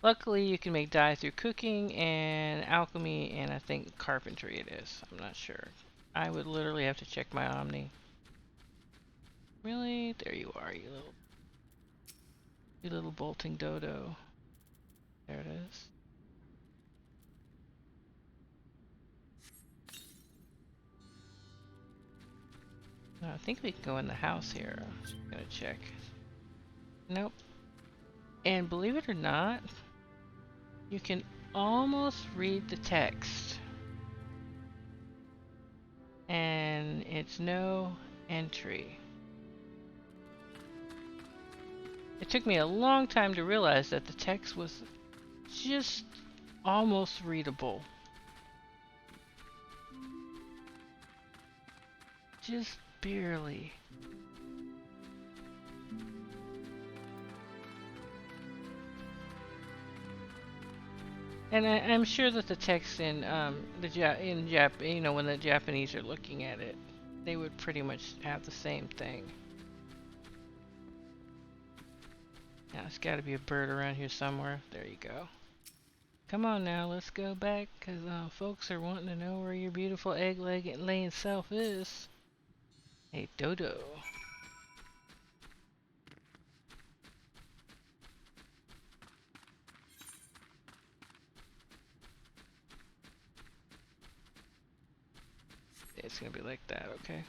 Speaker 1: Luckily, you can make dye through cooking and alchemy, and I think carpentry it is. I'm not sure. I would literally have to check my Omni. Really? There you are, you little bolting dodo. There it is. I think we can go in the house here. I'm just gonna check. Nope. And believe it or not, you can almost read the text. And it's no entry. It took me a long time to realize that the text was just almost readable. Just barely. And I'm sure that the text in you know, when the Japanese are looking at it, they would pretty much have the same thing. Now, there's got to be a bird around here somewhere. There you go. Come on now, let's go back, because folks are wanting to know where your beautiful egg-laying self is. Hey, Dodo. It's gonna be like that, okay?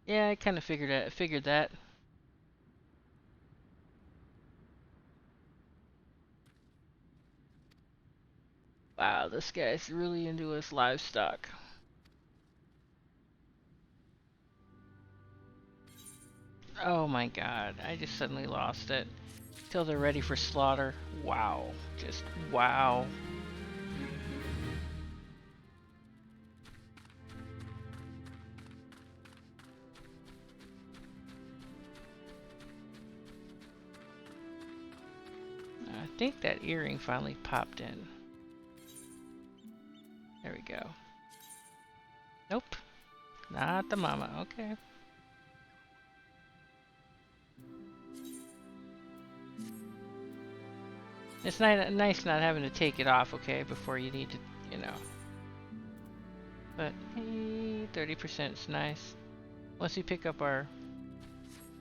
Speaker 1: Yeah, I kind of figured that. Wow, this guy's really into his livestock. Oh my god, I just suddenly lost it. Till they're ready for slaughter. Wow. Just wow. I think that earring finally popped in. There we go. Nope. Not the mama. Okay. It's nice not having to take it off, okay, before you need to, you know. But, hey, 30% is nice. Once we pick up our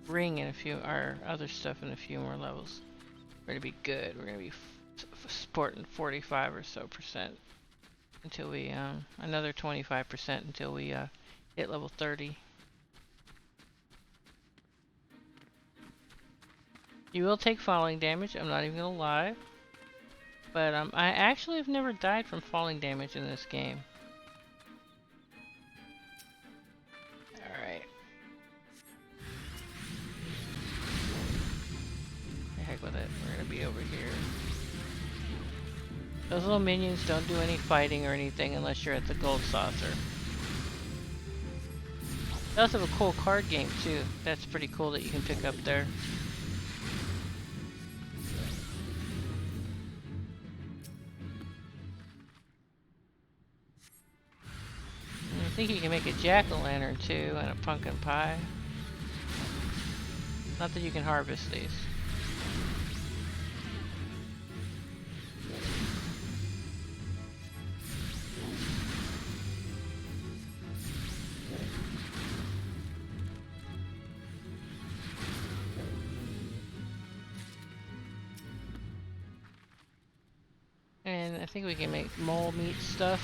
Speaker 1: ring and our other stuff in a few more levels, we're gonna be good. We're gonna be sporting 45 or so percent until we, another 25% until we, hit level 30. You will take falling damage, I'm not even gonna lie. But I actually have never died from falling damage in this game. Alright. The heck with it, we're gonna be over here. Those little minions don't do any fighting or anything unless you're at the gold saucer. They also have a cool card game too. That's pretty cool that you can pick up there. think you can make a jack-o'-lantern too, and a pumpkin pie. Not that you can harvest these. And I think we can make mole meat stuff.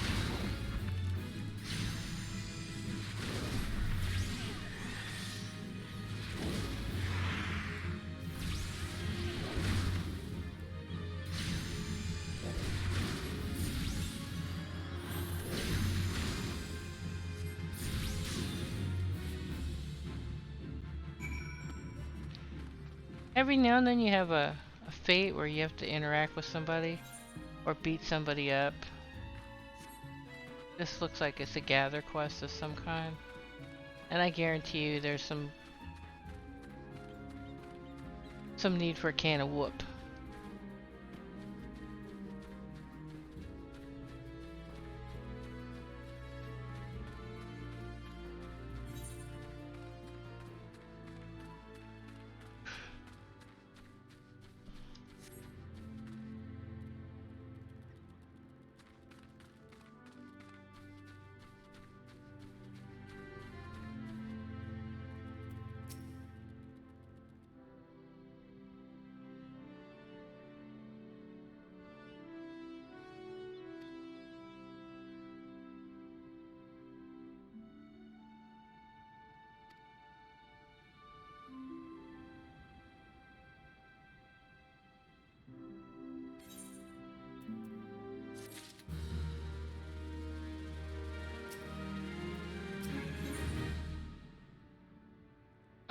Speaker 1: Every now and then you have a fate where you have to interact with somebody or beat somebody up. This looks like it's a gather quest of some kind. And I guarantee you there's some need for a can of whoop.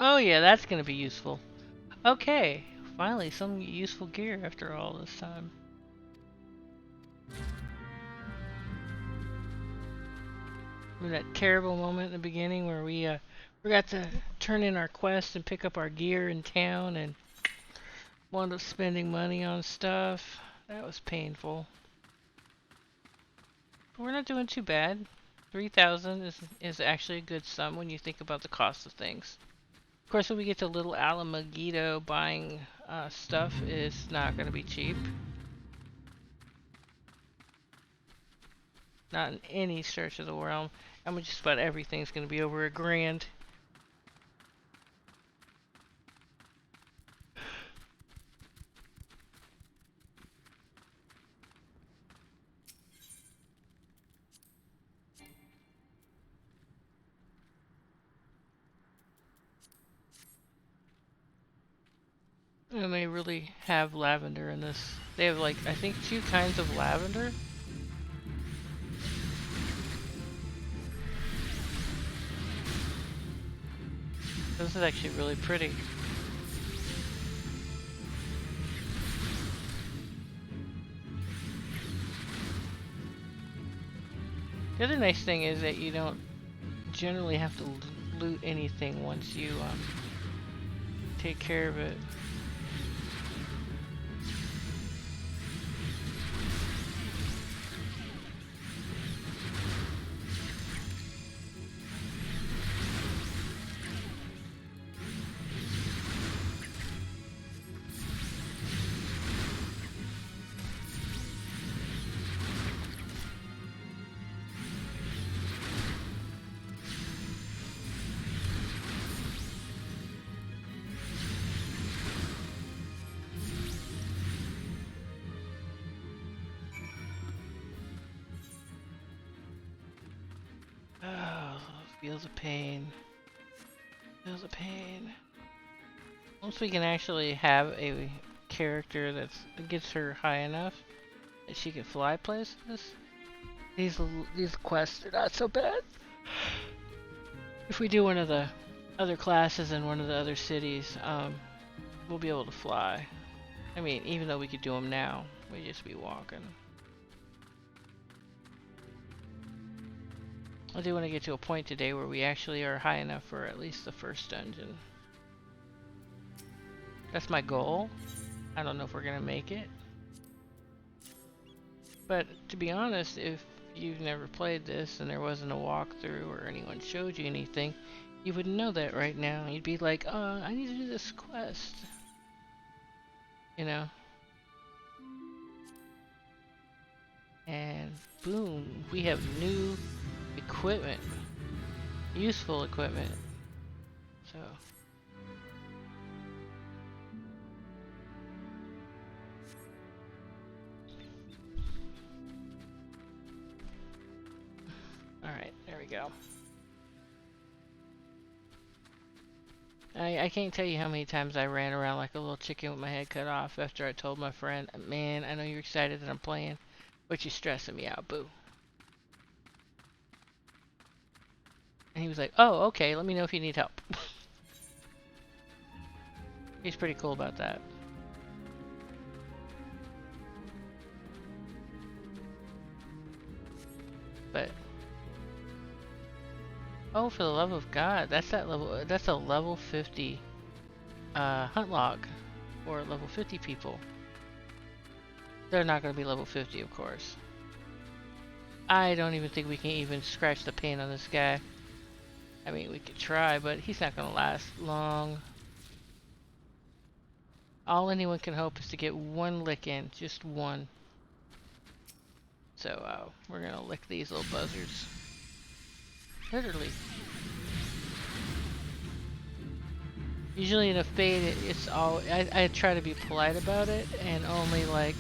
Speaker 1: Oh yeah, that's gonna be useful. Okay, finally some useful gear after all this time. Remember that terrible moment in the beginning where we forgot to turn in our quest and pick up our gear in town and wound up spending money on stuff? That was painful. But we're not doing too bad. 3,000 is actually a good sum when you think about the cost of things. Of course, when we get to Little Alamogito, buying stuff is not going to be cheap. Not in any stretch of the realm. I mean, just about everything's going to be over $1,000. And they really have lavender in this. They have like, I think 2 kinds of lavender. This is actually really pretty. The other nice thing is that you don't generally have to loot anything once you take care of it. Feels a pain. Feels a pain. Once we can actually have a character that gets her high enough that she can fly places, these quests are not so bad. If we do one of the other classes in one of the other cities, we'll be able to fly. I mean, even though we could do them now, we'd just be walking. I do want to get to a point today where we actually are high enough for at least the first dungeon. That's my goal. I don't know if we're gonna make it. But to be honest, if you've never played this and there wasn't a walkthrough or anyone showed you anything, you wouldn't know that right now. You'd be like, I need to do this quest. You know? And boom, we have new equipment. Useful equipment. So. Alright, there we go. I can't tell you how many times I ran around like a little chicken with my head cut off after I told my friend, man, I know you're excited that I'm playing, but you're stressing me out, boo. And he was like, oh, okay, let me know if you need help. He's pretty cool about that. But oh, for the love of God, that's a level 50 hunt log for level 50 people. They're not going to be level 50, of course. I don't even think we can even scratch the paint on this guy. I mean, we could try, but he's not going to last long. All anyone can hope is to get one lick in, just one. So we're going to lick these little buzzards. Literally. Usually in a fade, it's all. I try to be polite about it and only like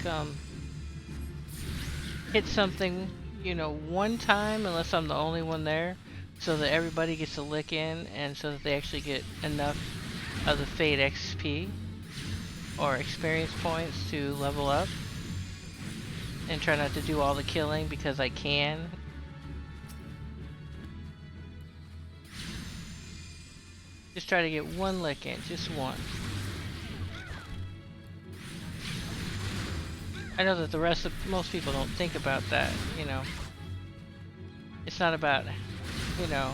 Speaker 1: hit something, you know, one time unless I'm the only one there, so that everybody gets a lick in, and so that they actually get enough of the fade XP or experience points to level up. And try not to do all the killing because I can. Just try to get one lick in, just one. I know that most people don't think about that, you know. It's not about, you know,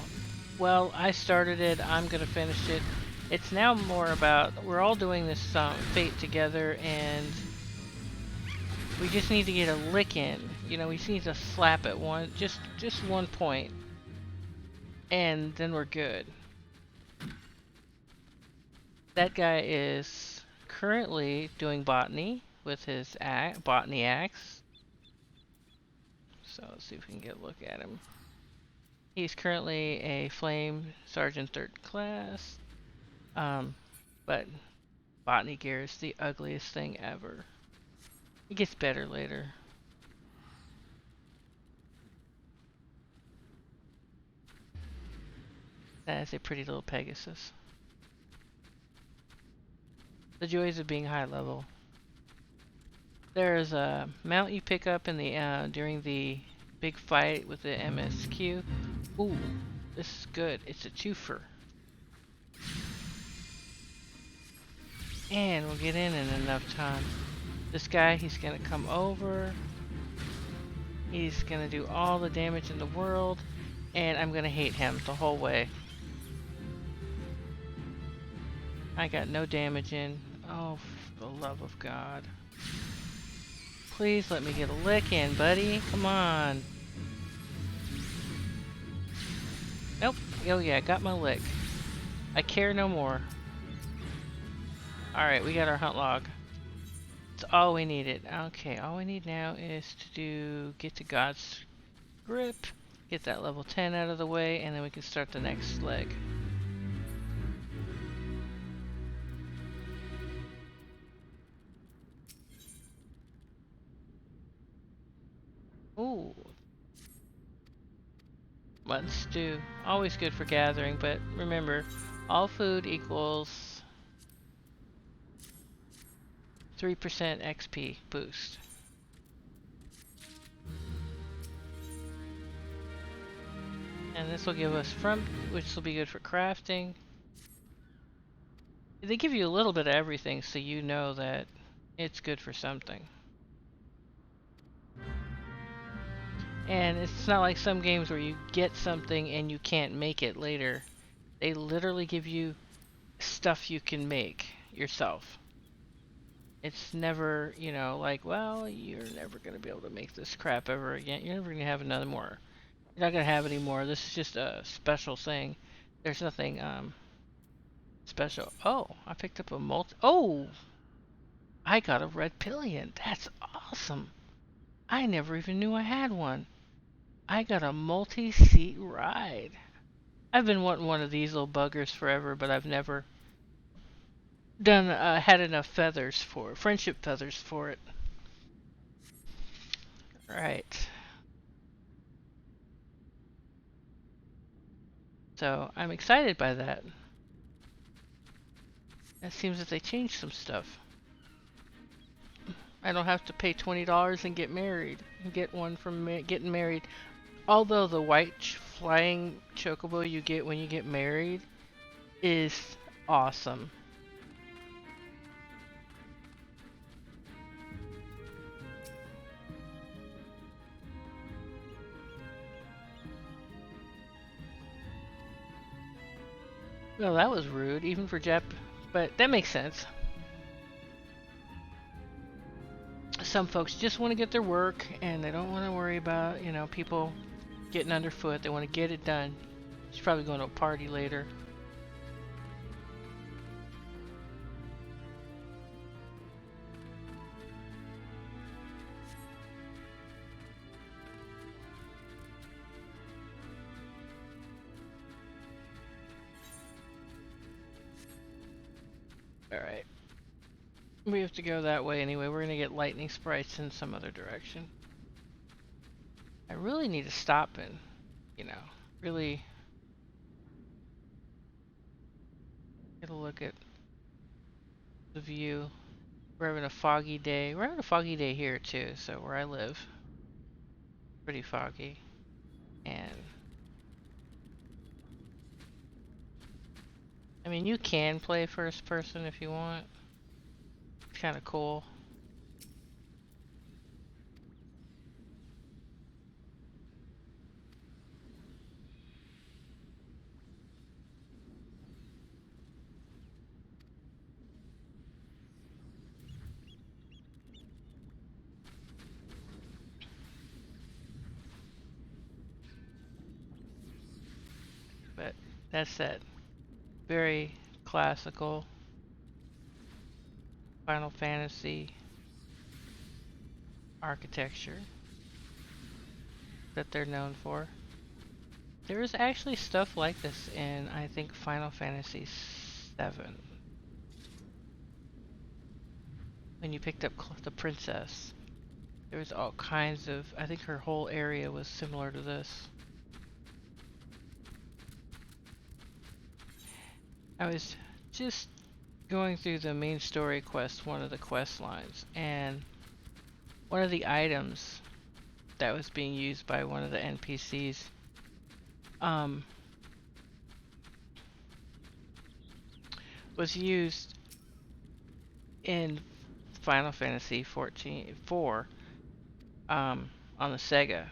Speaker 1: well, I started it, I'm gonna finish it. It's now more about, we're all doing this fate together, and we just need to get a lick in. You know, we just need to slap at one, just 1 point. And then we're good. That guy is currently doing botany with his botany axe. So let's see if we can get a look at him. He's currently a flame sergeant 3rd class. But botany gear is the ugliest thing ever. It gets better later. That is a pretty little Pegasus. The joys of being high level. There is a mount you pick up in the during the big fight with the MSQ. Ooh, this is good. It's a twofer. And we'll get in enough time. This guy, he's gonna come over. He's gonna do all the damage in the world, and I'm gonna hate him the whole way. I got no damage in. Oh, for the love of God. Please let me get a lick in, buddy. Come on. Nope. Oh yeah, got my lick. I care no more. Alright, we got our hunt log. That's all we needed. Okay, all we need now is to get to God's grip, get that level 10 out of the way, and then we can start the next leg. Ooh. Mutton stew. Always good for gathering, but remember, all food equals 3% XP boost. And this will give us front, which will be good for crafting. They give you a little bit of everything, so you know that it's good for something. And it's not like some games where you get something and you can't make it later. They literally give you stuff you can make yourself. It's never, you know, like, well, you're never going to be able to make this crap ever again. You're never going to have another more. You're not going to have any more. This is just a special thing. There's nothing special. Oh, I picked up a multi. Oh, I got a red pillion. That's awesome. I never even knew I had one. I got a multi-seat ride. I've been wanting one of these little buggers forever, but I've never done had enough feathers for it, friendship feathers for it. Right. So I'm excited by that. It seems that they changed some stuff. I don't have to pay $20 and get married. And get one from getting married. Although the white flying chocobo you get when you get married is awesome. Well, that was rude, even for Jap, but that makes sense. Some folks just want to get their work and they don't want to worry about, you know, people getting underfoot. They want to get it done. She's probably going to a party later. Alright. We have to go that way anyway. We're going to get lightning sprites in some other direction. I really need to stop and, you know, really get a look at the view. We're having a foggy day. We're having a foggy day here too, so where I live. Pretty foggy. And I mean, you can play first person if you want. It's kind of cool. But that's that very classical Final Fantasy architecture that they're known for. There is actually stuff like this in, I think, Final Fantasy VII. When you picked up the princess, there was all kinds of, I think her whole area was similar to this. I was just going through the main story quest, one of the quest lines, and one of the items that was being used by one of the NPCs was used in Final Fantasy 4 on the Sega.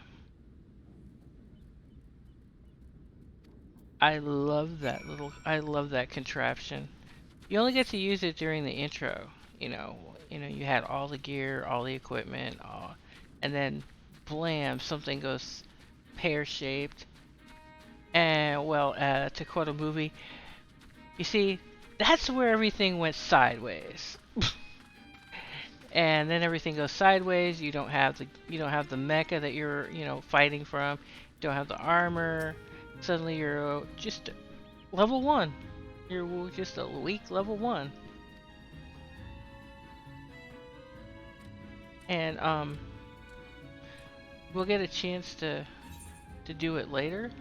Speaker 1: I love that contraption. You only get to use it during the intro. You know, you had all the gear, all the equipment, and then blam, something goes pear-shaped. And well, to quote a movie, you see, that's where everything went sideways. And then everything goes sideways. You don't have the mecha that you're, fighting from. You don't have the armor. Suddenly you're just level 1. You're just a weak level 1. And we'll get a chance to do it later.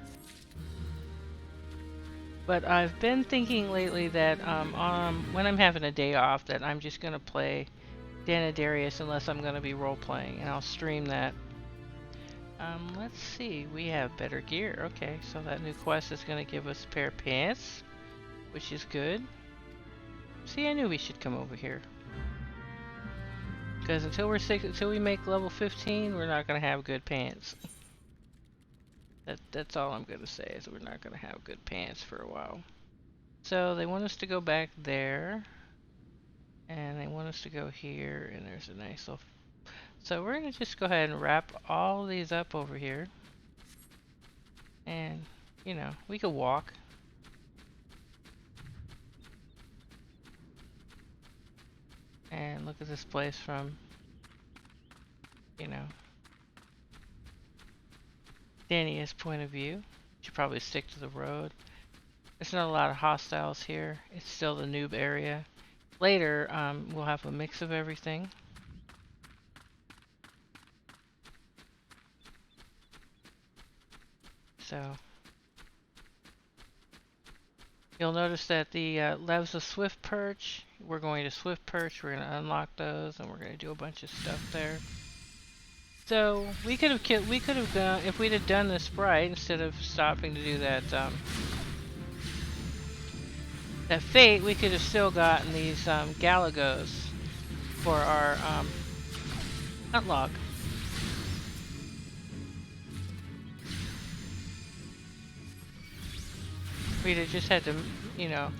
Speaker 1: But I've been thinking lately that when I'm having a day off, that I'm just gonna play Danadarius unless I'm gonna be role playing, and I'll stream that. Let's see, we have better gear. Okay, so that new quest is gonna give us a pair of pants, which is good. See, I knew we should come over here. Because until we make level 15, we're not gonna have good pants. That's all I'm gonna say, is we're not gonna have good pants for a while. So they want us to go back there, And they want us to go here, and there's a nice little... So we're going to just go ahead and wrap all these up over here. And, you know, we could walk. And look at this place from, you know, Danny's point of view. Should probably stick to the road. There's not a lot of hostiles here. It's still the noob area. Later, we'll have a mix of everything. So, you'll notice that the Levs of Swift Perch, we're going to Swift Perch, we're going to unlock those, and we're going to do a bunch of stuff there. So, we could have gone, if we'd have done this right, instead of stopping to do that, that fate, we could have still gotten these Galagos for our hunt log. We'd have just had to, you know,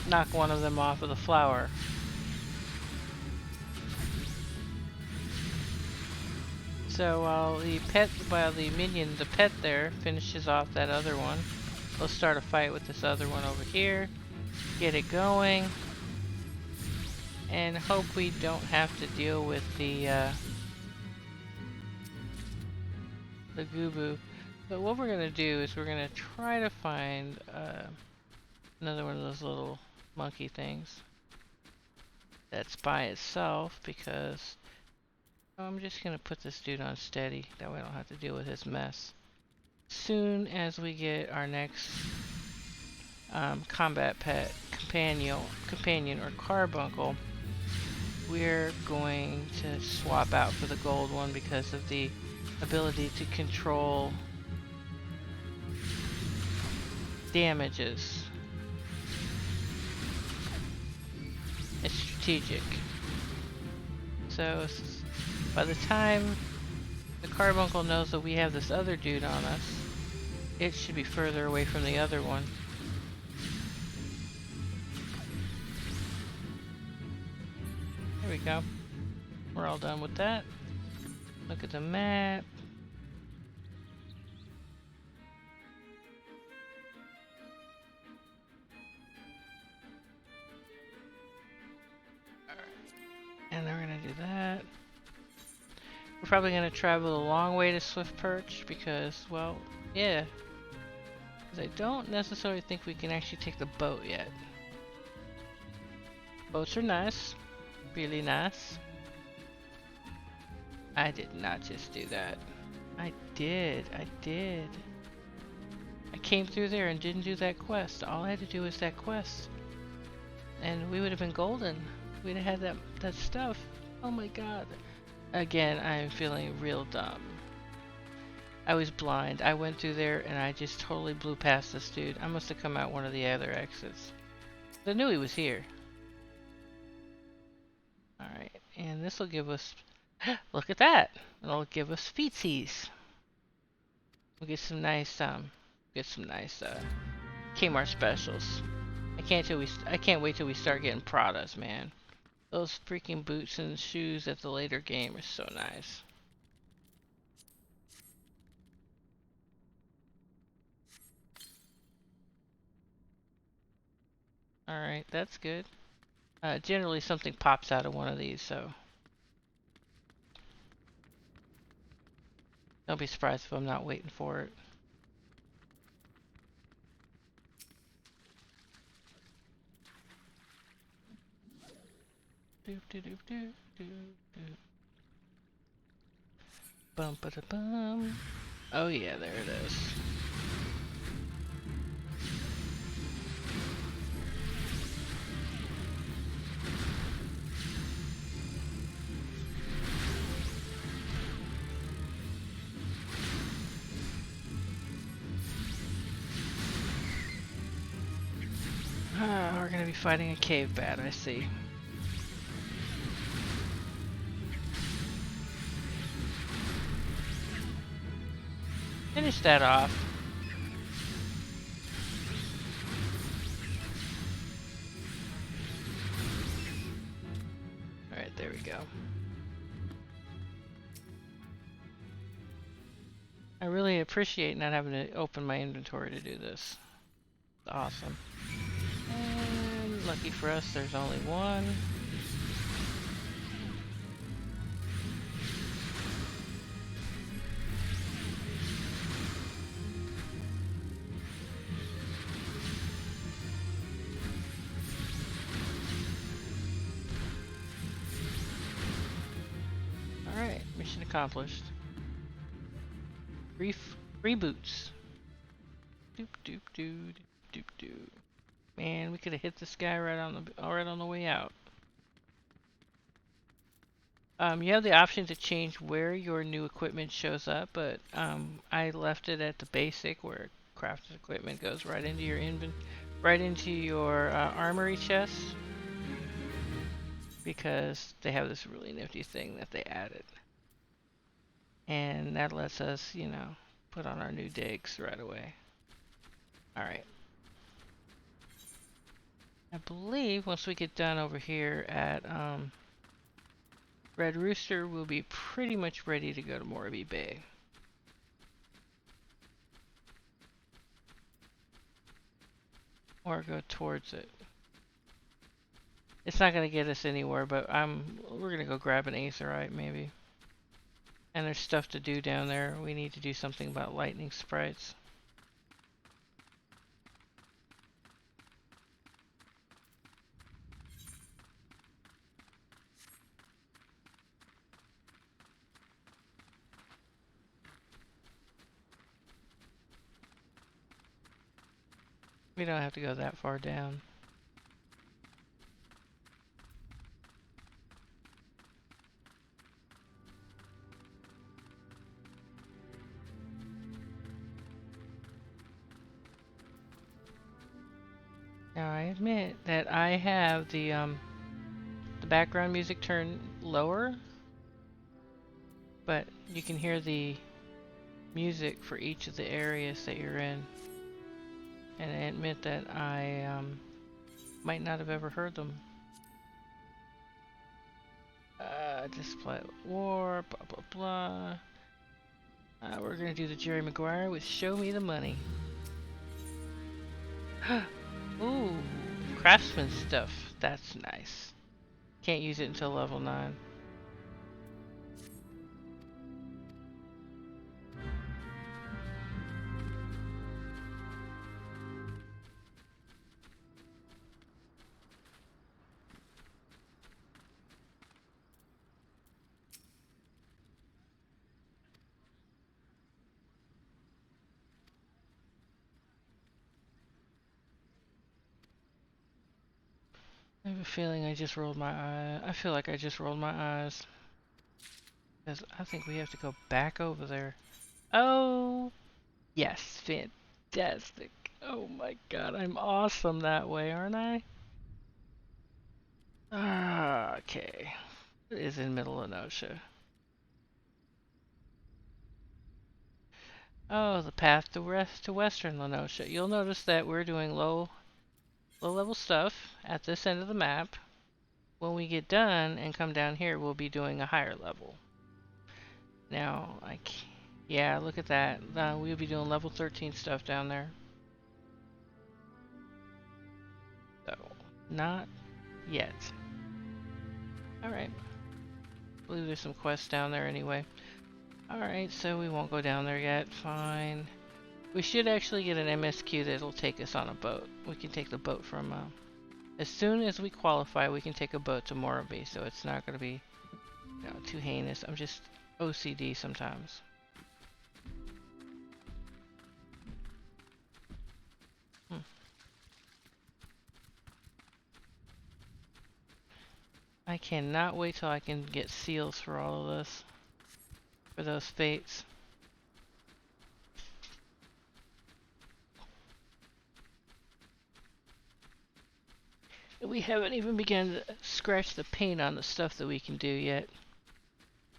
Speaker 1: knock one of them off with a flower. So while the minion, the pet there, finishes off that other one, we'll start a fight with this other one over here, get it going, and hope we don't have to deal with the Goobu. But what we're going to do is we're going to try to find another one of those little monkey things that's by itself, because I'm just going to put this dude on steady. That way I don't have to deal with his mess. Soon as we get our next combat pet, companion or carbuncle, we're going to swap out for the gold one because of the ability to control damages. It's strategic. So by the time the carbuncle knows that we have this other dude on us, it should be further away from the other one. There we go. We're all done with that. Look at the map. And then we're gonna do that. We're probably gonna travel a long way to Swift Perch because, well, yeah. Because I don't necessarily think we can actually take the boat yet. Boats are nice. Really nice. I did not just do that. I did. I came through there and didn't do that quest. All I had to do was that quest. And we would have been golden. We'd have had that stuff. Oh my god. Again, I'm feeling real dumb. I was blind. I went through there and I just totally blew past this dude. I must have come out one of the other exits. I knew he was here. Alright, and this will give us... Look at that! It'll give us feetsies. We'll get some nice, Kmart specials. I can't wait till we start getting Pradas, man. Those freaking boots and shoes at the later game are so nice. Alright, that's good. Generally something pops out of one of these, so... Don't be surprised if I'm not waiting for it. Bum ba da bum. Oh yeah, there it is. We're gonna be fighting a cave bat, I see. Finish that off. There we go. I really appreciate not having to open my inventory to do this. It's awesome. And lucky for us, there's only one. Alright, mission accomplished. Reboots. Doop doop doo doop doo. Man, we could have hit this guy right on the way out. You have the option to change where your new equipment shows up, but I left it at the basic where crafted equipment goes right into your armory chest, because they have this really nifty thing that they added. And that lets us, you know, put on our new digs right away. Alright. I believe once we get done over here at Red Rooster, we'll be pretty much ready to go to Morby Bay. Or go towards it. It's not going to get us anywhere, but we're going to go grab an Aetherite maybe. And there's stuff to do down there. We need to do something about lightning sprites. We don't have to go that far down. Now I admit that I have the background music turned lower, but you can hear the music for each of the areas that you're in. And I admit that I might not have ever heard them. Display war, blah blah blah. We're gonna do the Jerry Maguire with "Show Me the Money." Ooh, craftsman stuff. That's nice. Can't use it until level 9. I have a feeling I just rolled my eye. I feel like I just rolled my eyes. Because I think we have to go back over there. Oh, yes, fantastic. Oh my god, I'm awesome that way, aren't I? Okay. It is in Middle Lenosha. Oh, the path to Western Lenosha. You'll notice that we're doing low level stuff at this end of the map. When we get done and come down here, we'll be doing a higher level. Now, yeah, look at that. We'll be doing level 13 stuff down there. So, not yet. Alright. I believe there's some quests down there anyway. Alright, so we won't go down there yet. Fine. We should actually get an MSQ that'll take us on a boat. We can take the boat from, as soon as we qualify, we can take a boat to Morby, so it's not going to be, you know, too heinous. I'm just OCD sometimes. I cannot wait till I can get seals for all of this. For those fates. We haven't even begun to scratch the paint on the stuff that we can do yet.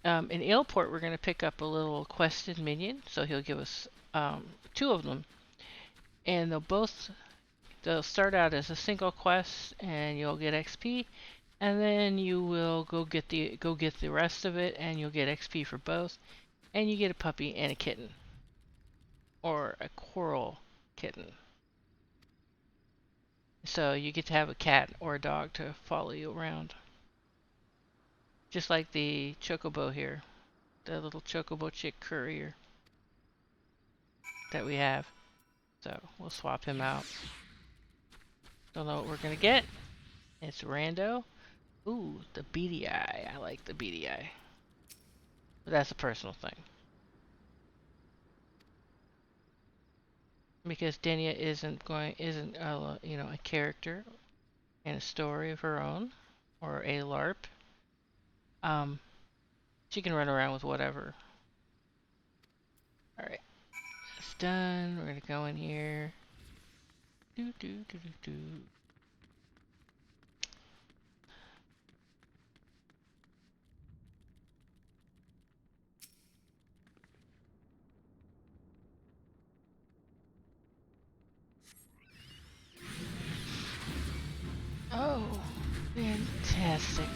Speaker 1: In Ailport, we're going to pick up a little quested minion, so he'll give us 2 of them. And they'll start out as a single quest, and you'll get XP. and then you will go get the rest of it, and you'll get XP for both, and you get a puppy and a kitten, or a coral kitten. So you get to have a cat or a dog to follow you around, just like the chocobo here, the little chocobo chick courier that we have. So we'll swap him out. Don't know what we're gonna get. It's rando. Ooh, the beady eye. I like the beady eye. But that's a personal thing. Because Denia isn't you know, a character and a story of her own, or a LARP. She can run around with whatever. All right, that's done. We're gonna go in here. Do do do do do. Oh, fantastic.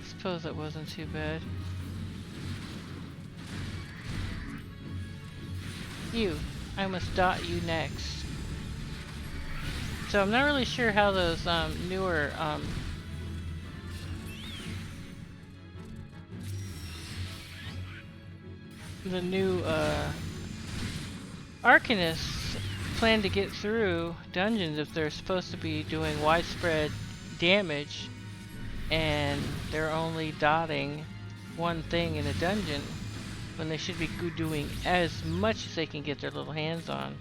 Speaker 1: Suppose that wasn't too bad. You, I must dot you next. So I'm not really sure how those newer the new Arcanists plan to get through dungeons if they're supposed to be doing widespread damage and they're only dotting one thing in a dungeon when they should be doing as much as they can get their little hands on.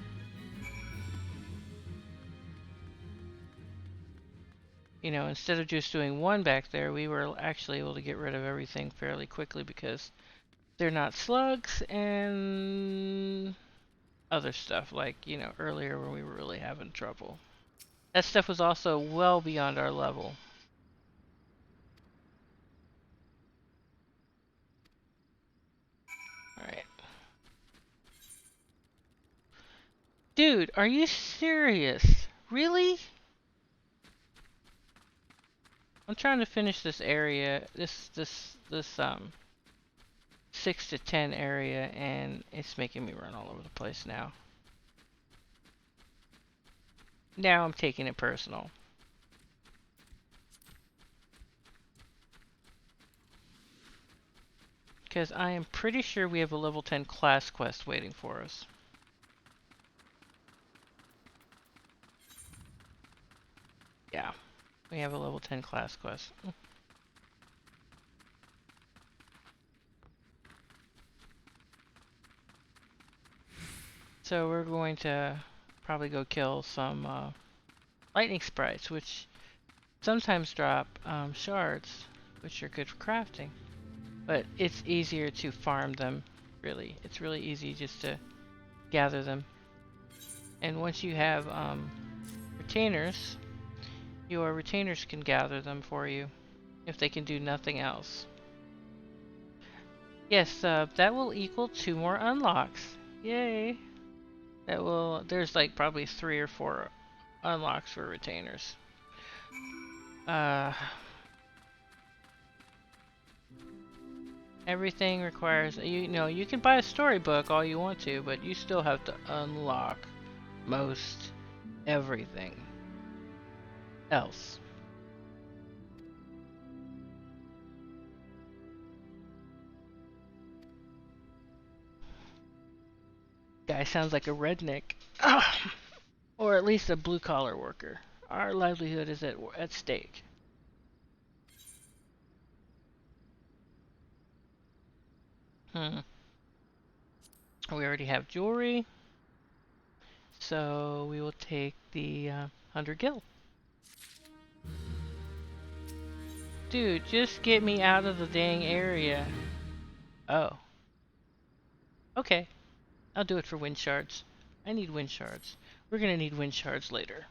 Speaker 1: You know, instead of just doing one back there, we were actually able to get rid of everything fairly quickly because they're not slugs and other stuff, like, you know, earlier when we were really having trouble. That stuff was also well beyond our level. Alright. Dude, are you serious? Really? I'm trying to finish this area, this 6 to 10 area, and it's making me run all over the place now. Now I'm taking it personal. Because I am pretty sure we have a level 10 class quest waiting for us. Yeah, we have a level 10 class quest. So we're going to probably go kill some lightning sprites, which sometimes drop shards, which are good for crafting. But it's easier to farm them, really. It's really easy just to gather them. And once you have retainers, your retainers can gather them for you if they can do nothing else. Yes, that will equal 2 more unlocks. Yay! That will, there's like probably 3 or 4 unlocks for retainers. Everything requires, you know, you can buy a storybook all you want to, but you still have to unlock most everything else. Guy sounds like a redneck. Or at least a blue-collar worker. Our livelihood is at stake. We already have jewelry. So we will take the 100 gil. Dude, just get me out of the dang area. Oh. Okay. I'll do it for wind shards. I need wind shards. We're gonna need wind shards later.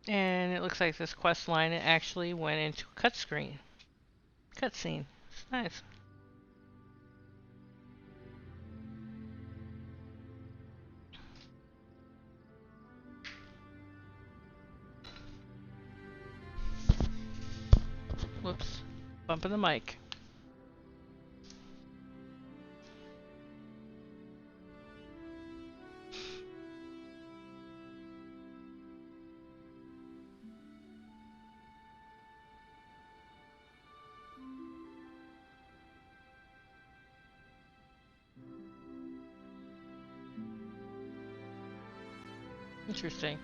Speaker 1: And it looks like this quest line actually went into a cutscene. It's nice. Whoops. Bumping the mic. Interesting.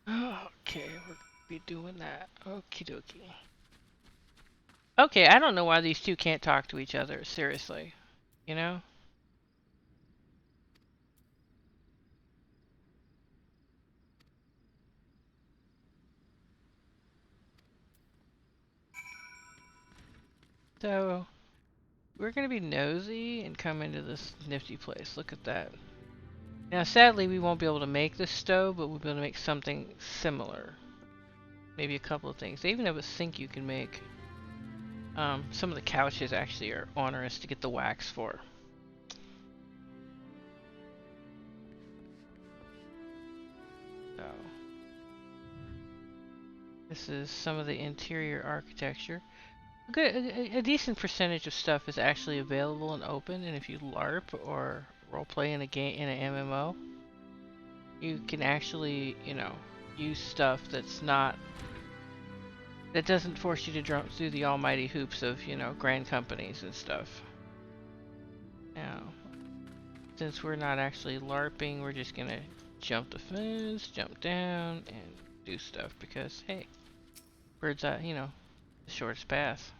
Speaker 1: Okay, we're gonna be doing that. Okie dokie. Okay, I don't know why these two can't talk to each other, seriously. You know? So, we're gonna be nosy and come into this nifty place. Look at that. Now, sadly, we won't be able to make this stove, but we'll be able to make something similar. Maybe a couple of things. They even have a sink you can make. Some of the couches actually are onerous to get the wax for. So, this is some of the interior architecture. A decent percentage of stuff is actually available and open, and if you LARP or roleplay in a game in an MMO, you can actually, you know, use stuff that doesn't force you to jump through the almighty hoops of, you know, grand companies and stuff. Now, since we're not actually LARPing, we're just gonna jump the fence, jump down, and do stuff because, hey, bird's eye, you know, the shortest path.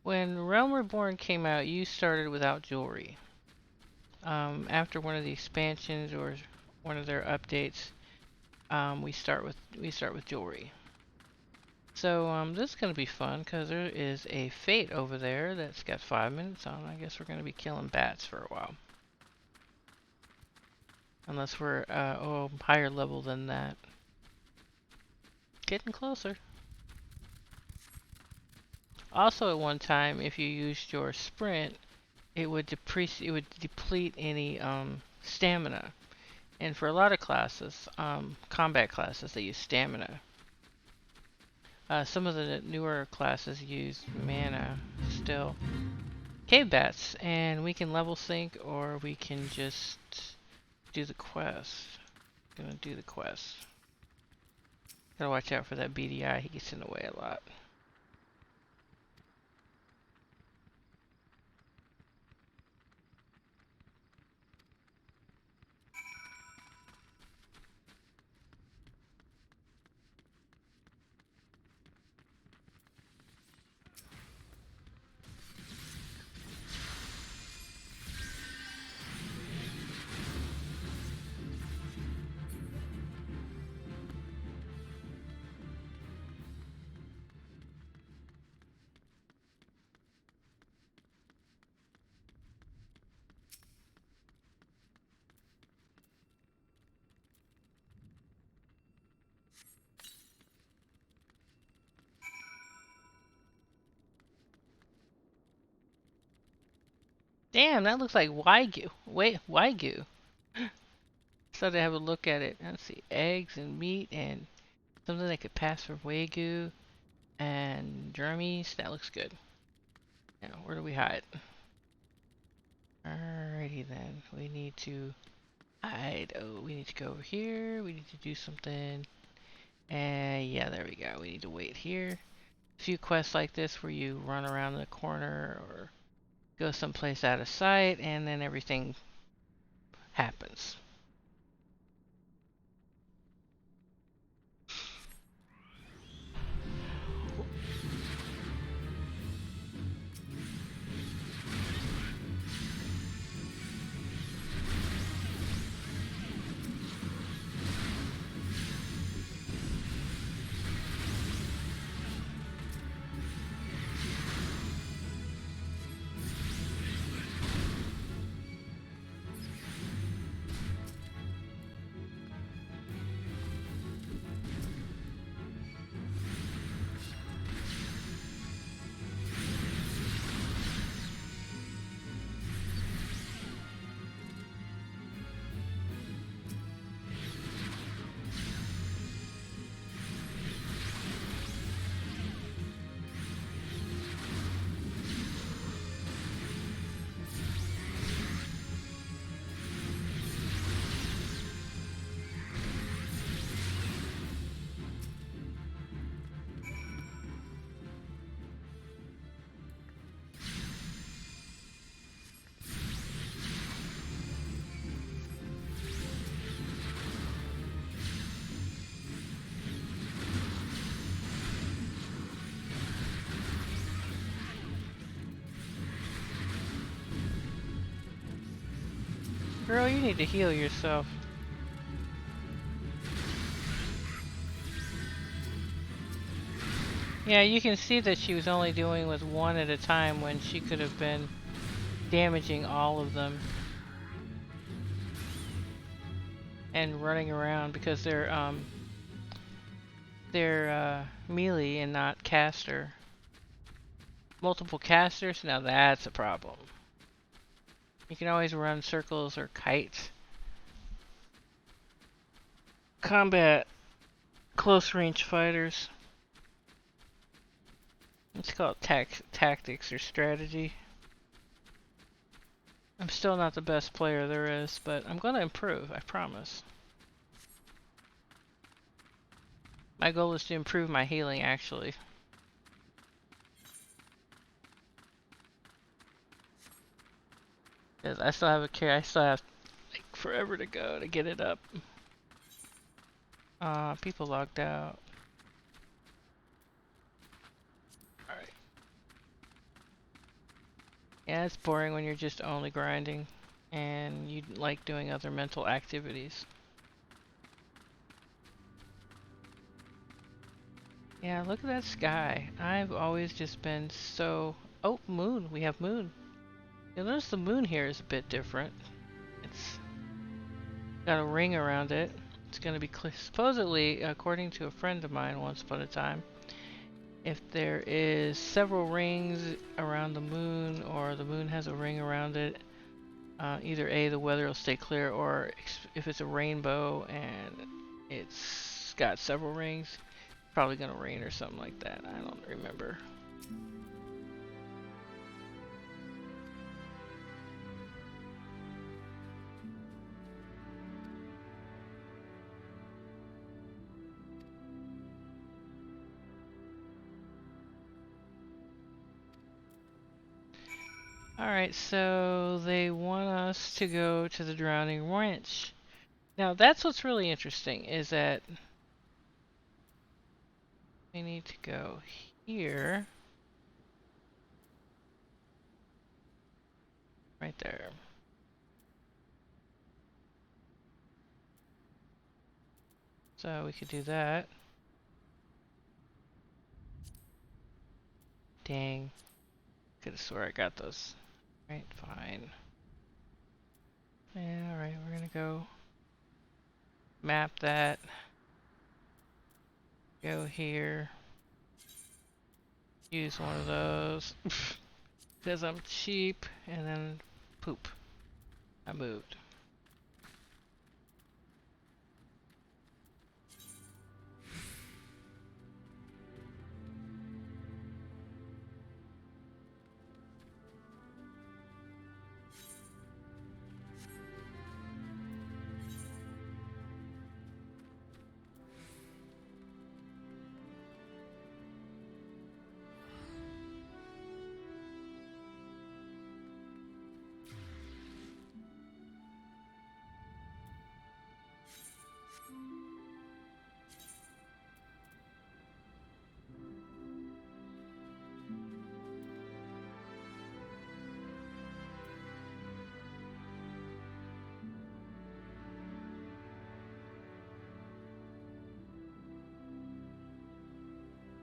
Speaker 1: When Realm Reborn came out, you started without jewelry. After one of the expansions or one of their updates, we start with jewelry. So this is gonna be fun because there is a fate over there that's got 5 minutes on. I guess we're gonna be killing bats for a while, unless we're higher level than that. Getting closer. Also, at one time, if you used your sprint, it would deplete any stamina. And for a lot of classes, combat classes, they use stamina. Some of the newer classes use mana still. Cave bats, and we can level sync or we can just do the quest. Gonna do the quest. Gotta watch out for that BDI, he gets in the way a lot. Damn, that looks like Wagyu. Wait, Wagyu. So to have a look at it. Let's see, eggs and meat and Something that could pass for Wagyu and Jeremy's. That looks good. Now, where do we hide? Alrighty then. We need to hide. Oh, we need to go over here. We need to do something. And yeah, there we go. We need to wait here. A few quests like this where you run around the corner or go someplace out of sight and then everything happens. Girl, you need to heal yourself. Yeah, you can see that she was only doing with one at a time when she could have been damaging all of them. And running around because they're melee and not caster. Multiple casters? Now that's a problem. You can always run circles or kites. Combat close range fighters. It's called tactics or strategy. I'm still not the best player there is, but I'm going to improve, I promise. My goal is to improve my healing, actually. Because I still have I still have like forever to go to get it up. People logged out. Alright. Yeah, it's boring when you're just only grinding and you like doing other mental activities. Yeah, look at that sky. I've always just been so... Oh, moon. We have moon. You'll notice the moon here is a bit different. It's got a ring around it. It's going to be supposedly, according to a friend of mine once upon a time, if there is several rings around the moon or the moon has a ring around it, either A, the weather will stay clear, or if it's a rainbow and it's got several rings, it's probably going to rain or something like that. I don't remember. Alright, so they want us to go to the Drowning Ranch. Now that's what's really interesting, is that we need to go here. Right there. So we could do that. Dang. Could have swore I got those. Right, fine. Yeah, alright, we're gonna go map that. Go here. Use one of those. Because I'm cheap, and then poop. I moved.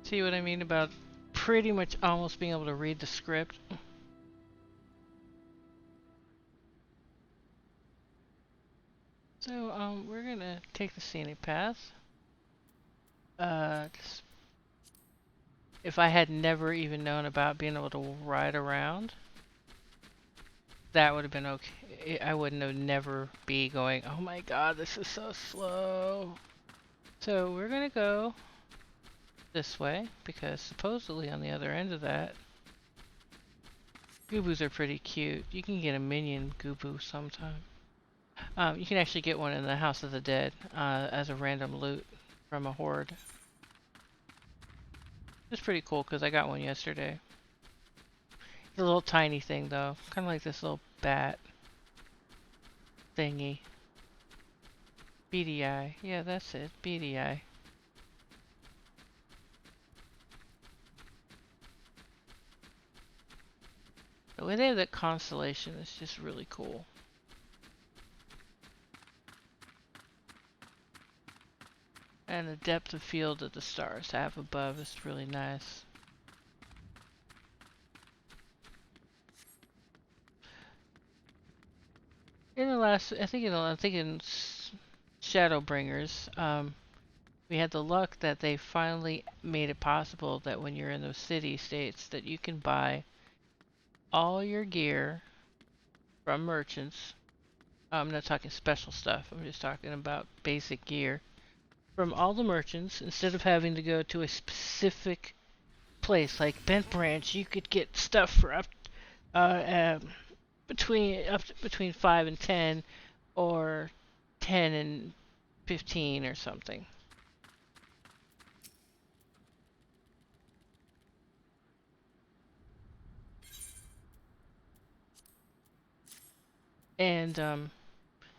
Speaker 1: See what I mean about pretty much almost being able to read the script? So, we're gonna take the scenic path. If I had never even known about being able to ride around, that would have been okay. I wouldn't have never be going, oh my god, this is so slow. So we're gonna go this way, because supposedly on the other end of that, Goobos are pretty cute. You can get a minion Gooboo sometime. You can actually get one in the House of the Dead as a random loot from a horde. It's pretty cool because I got one yesterday. It's a little tiny thing though, kind of like this little bat thingy. BDI, yeah, that's it, BDI. The way they have that constellation is just really cool. And the depth of field that the stars have above is really nice. In the last, I think in Shadowbringers, we had the luck that they finally made it possible that when you're in those city states that you can buy all your gear from merchants. I'm not talking special stuff, I'm just talking about basic gear. From all the merchants, instead of having to go to a specific place like Bent Branch, you could get stuff for up between 5 and 10, or 10 and 15 or something. And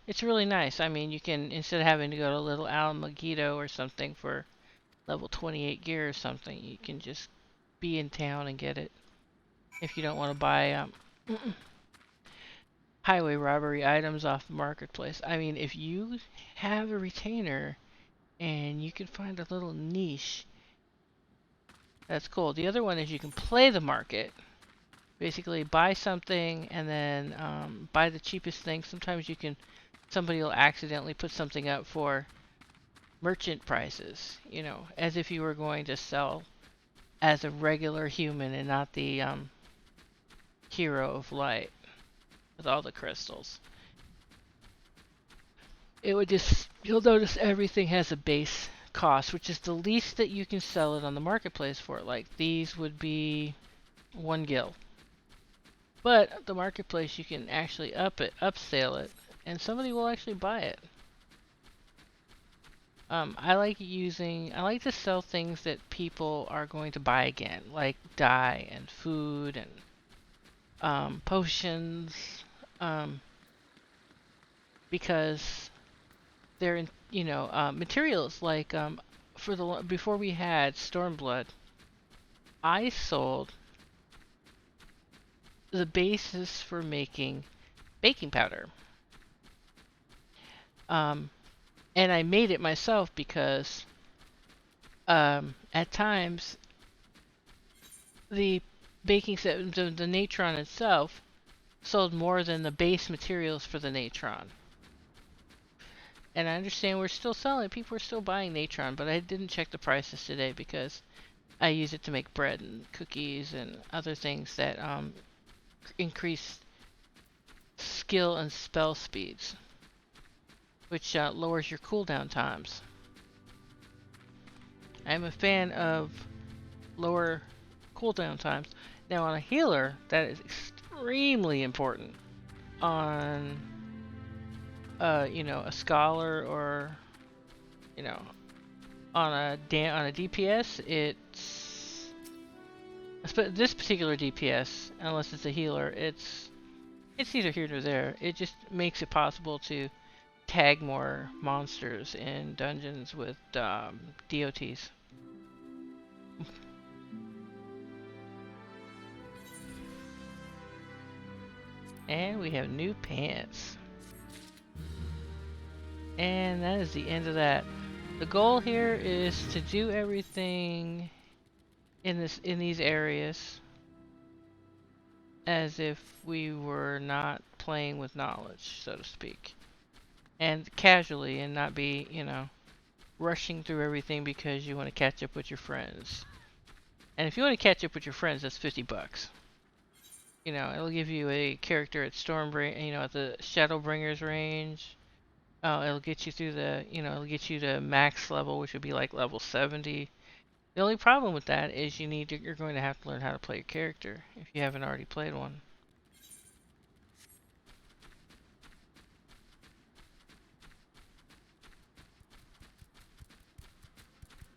Speaker 1: it's really nice. I mean, you can, instead of having to go to Little Alamogito or something for level 28 gear or something, you can just be in town and get it. If you don't want to buy highway robbery items off the marketplace. I mean, if you have a retainer and you can find a little niche, that's cool. The other one is you can play the market. Basically, buy something and then buy the cheapest thing. Sometimes somebody will accidentally put something up for merchant prices, you know, as if you were going to sell as a regular human and not the hero of light with all the crystals. It would just, you'll notice everything has a base cost, which is the least that you can sell it on the marketplace for. Like these would be 1 gil. But at the marketplace you can actually upsell it, and somebody will actually buy it. I like to sell things that people are going to buy again, like dye and food and potions, because they're in, materials like before we had Stormblood, I sold the basis for making baking powder. And I made it myself because at times the baking set, the natron itself, sold more than the base materials for the natron. And I understand we're still selling, people are still buying natron, but I didn't check the prices today because I use it to make bread and cookies and other things that increase skill and spell speeds, which lowers your cooldown times. I'm a fan of lower cooldown times. Now on a healer, that is extremely important. On a scholar, or on a DPS, it's this particular DPS, unless it's a healer, it's neither here nor there. It just makes it possible to tag more monsters in dungeons with DOTs. And we have new pants. And that is the end of that. The goal here is to do everything in these areas as if we were not playing with knowledge, so to speak, and casually, and not be, you know, rushing through everything because you want to catch up with your friends. And if you want to catch up with your friends, that's $50. You know, it'll give you a character at Stormbringer, you know, at the Shadowbringers range. It'll get you through the, you know, it'll get you to max level, which would be like level 70. The only problem with that is you're going to have to learn how to play your character if you haven't already played one.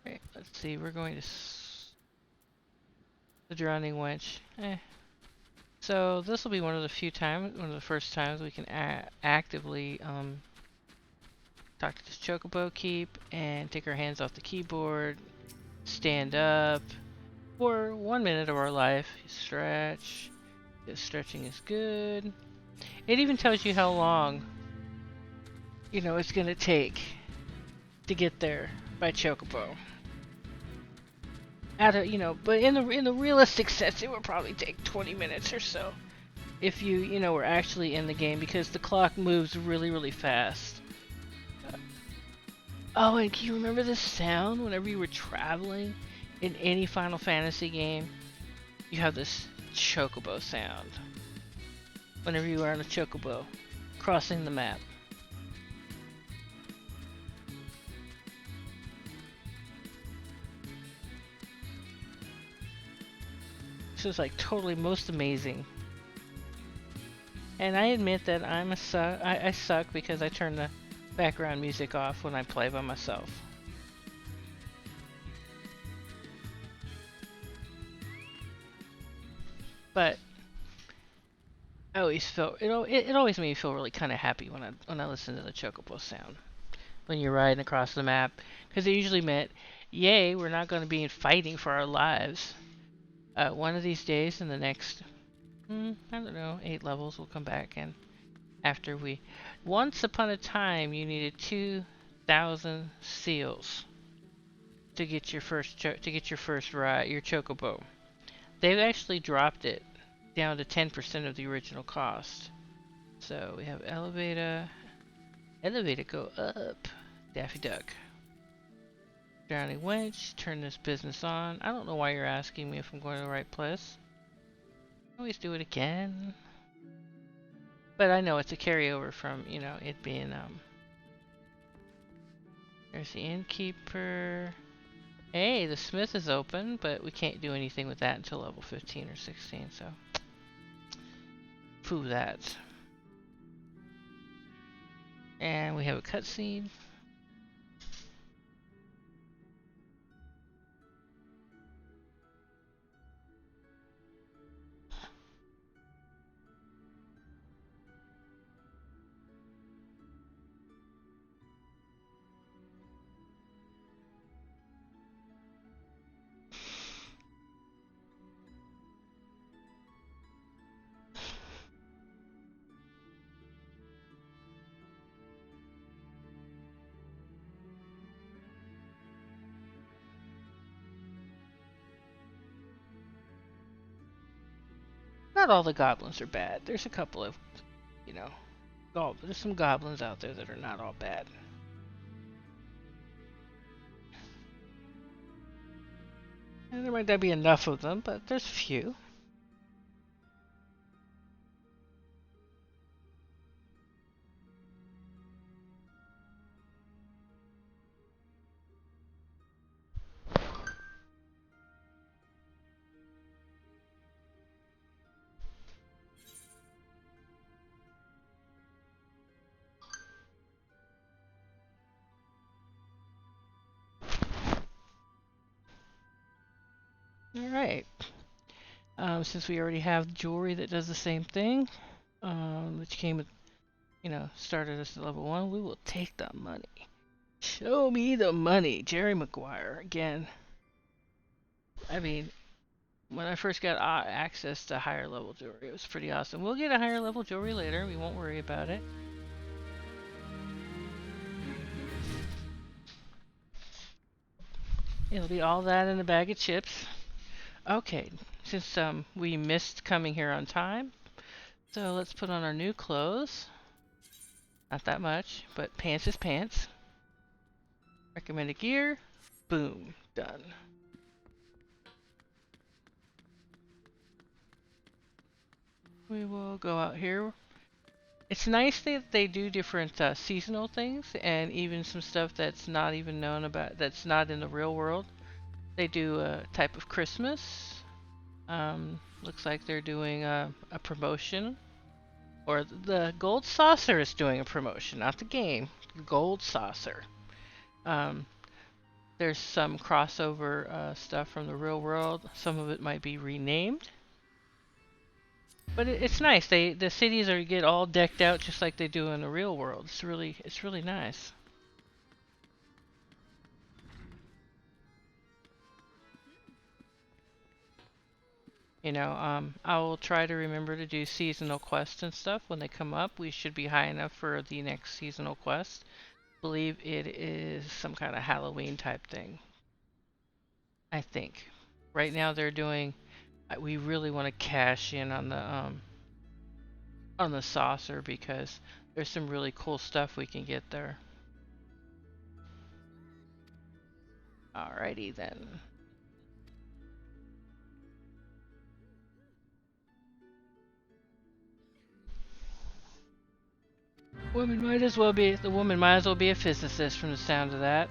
Speaker 1: Right, let's see, we're going to the Drowning Wench. So this will be one of the first times we can actively talk to this Chocobo Keep and take our hands off the keyboard, stand up for 1 minute of our life, stretch. This stretching is good. It even tells you how long, you know, it's gonna take to get there by Chocobo. You know, but in the realistic sense, it would probably take 20 minutes or so if you know, were actually in the game, because the clock moves really, really fast. Oh, and can you remember this sound whenever you were traveling in any Final Fantasy game? You have this Chocobo sound whenever you are on a Chocobo crossing the map. This is like totally most amazing. And I admit that I suck because I turn the background music off when I play by myself. But I always felt it always made me feel really kind of happy when I listen to the Chocobo sound when you're riding across the map, because it usually meant, yay, we're not going to be fighting for our lives. One of these days, in the next, I don't know, 8 levels, we'll come back, and after once upon a time, you needed 2,000 seals to get your first ride, your Chocobo. They've actually dropped it down to 10% of the original cost. So we have elevator go up, Daffy Duck. Drowning Wench, turn this business on. I don't know why you're asking me if I'm going to the right place. Always do it again. But I know it's a carryover from, you know, it being, there's the innkeeper. Hey, the smith is open, but we can't do anything with that until level 15 or 16, so. Pooh that. And we have a cutscene. Not all the goblins are bad. There's a couple of, you know, there's some goblins out there that are not all bad. And there might not be enough of them, but there's a few. Alright. Since we already have jewelry that does the same thing, which came with, you know, started us at level 1, we will take the money. Show me the money. Jerry Maguire again. I mean, when I first got access to higher level jewelry, it was pretty awesome. We'll get a higher level jewelry later. We won't worry about it. It'll be all that in a bag of chips. Okay, since we missed coming here on time, so let's put on our new clothes. Not that much, but pants is pants. Recommended gear. Boom. Done. We will go out here. It's nice that they do different seasonal things and even some stuff that's not even known about, that's not in the real world. They do a type of Christmas. Looks like they're doing a promotion. Or the Gold Saucer is doing a promotion, not the game. The Gold Saucer. There's some crossover stuff from the real world. Some of it might be renamed. But it's nice. The cities get all decked out just like they do in the real world. It's really nice. You know, I will try to remember to do seasonal quests and stuff when they come up. We should be high enough for the next seasonal quest. I believe it is some kind of Halloween type thing. I think. Right now they're doing. We really want to cash in on the saucer because there's some really cool stuff we can get there. Alrighty then. The woman might as well be a physicist from the sound of that.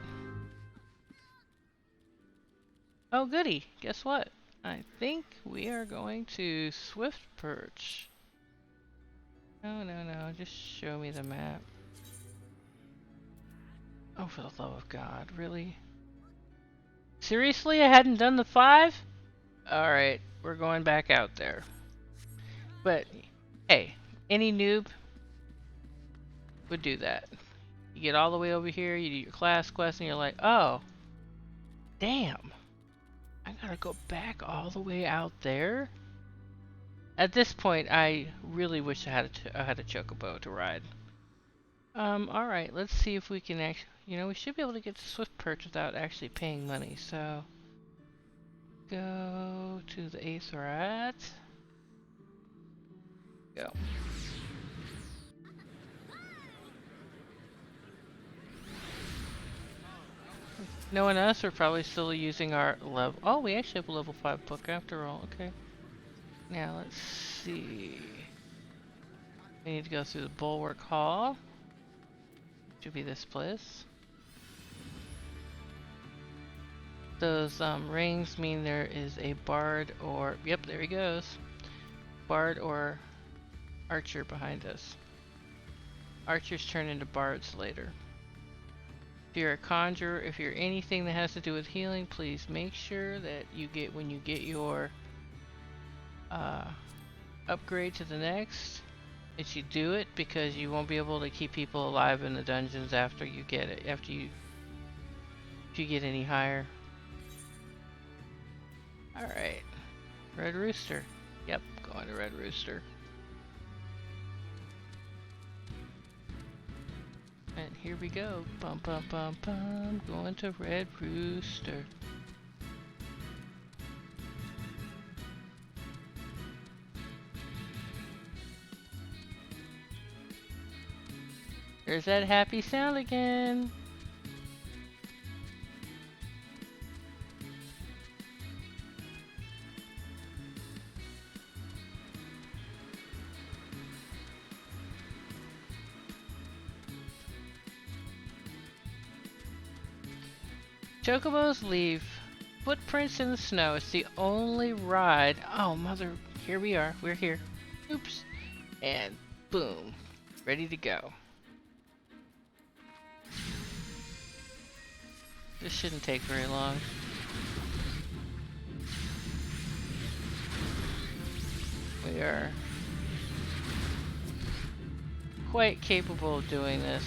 Speaker 1: Oh goody, guess what? I think we are going to Swift Perch. No, just show me the map. Oh, for the love of God, really? Seriously, I hadn't done the 5? Alright, we're going back out there. But, hey, any noob would do that. You get all the way over here, you do your class quest, and you're like, oh, damn. I gotta go back all the way out there? At this point, I really wish I had a chocobo to ride. Alright, let's see if we can actually... You know, we should be able to get to Swift Perch without actually paying money, so... Go to the Aetherat. Go. Knowing us, we're probably still using our level... Oh, we actually have a level 5 book after all, okay. Now, let's see... We need to go through the Bulwark Hall. Should be this place. Those rings mean there is a bard or... Yep, there he goes. Bard or archer behind us. Archers turn into bards later. If you're a conjurer, if you're anything that has to do with healing, please make sure that you get, when you get your upgrade to the next, that you do it, because you won't be able to keep people alive in the dungeons after you get it, if you get any higher. Alright. Red Rooster. Yep, going to Red Rooster. And here we go. Bum bum bum bum. Going to Red Rooster. There's that happy sound again. Chocobos leave footprints in the snow. It's the only ride. Oh, mother. Here we are. We're here. Oops. And boom. Ready to go. This shouldn't take very long. We are quite capable of doing this.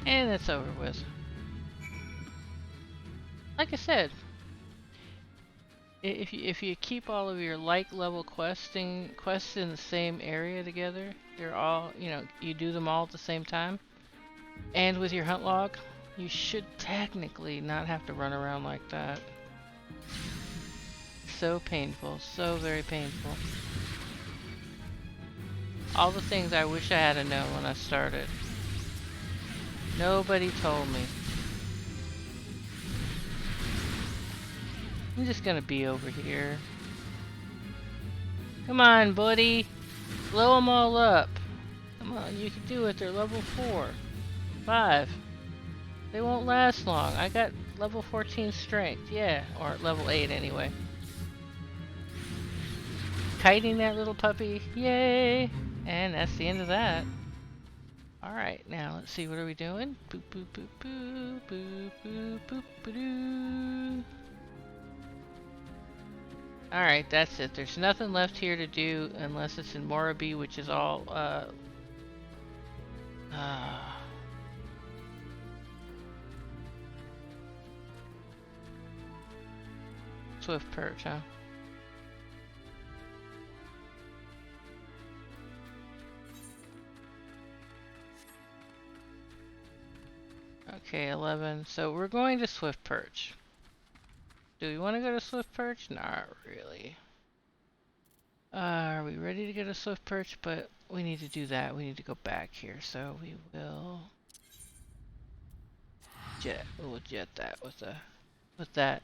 Speaker 1: And it's over with. Like I said, If you keep all of your like level quests in the same area together, they're all, you know, you do them all at the same time, and with your hunt log, you should technically not have to run around like that. So painful, so very painful. All the things I wish I had known when I started. Nobody told me. I'm just gonna be over here. Come on, buddy. Blow them all up. Come on, you can do it. They're level 4. 5. They won't last long. I got level 14 strength. Yeah, or level 8 anyway. Kiting that little puppy. Yay! And that's the end of that. Alright, now let's see, what are we doing? Boop boop boop boop boop boop boop boop doo. Alright, that's it. There's nothing left here to do unless it's in Moraby, which is all Swift Perch, huh? Okay, 11. So we're going to Swift Perch. Do we want to go to Swift Perch? Not really. Are we ready to go to Swift Perch? But we need to do that. We need to go back here. So we will jet. We'll jet that with that.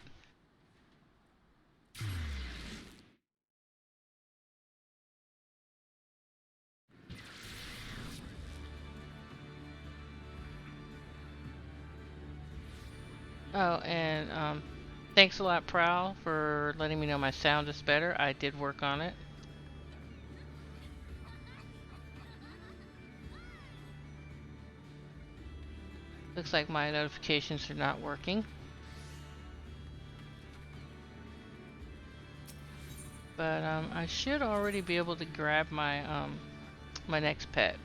Speaker 1: Oh, and thanks a lot, Prowl, for letting me know my sound is better. I did work on it. Looks like my notifications are not working. But I should already be able to grab my my next pet.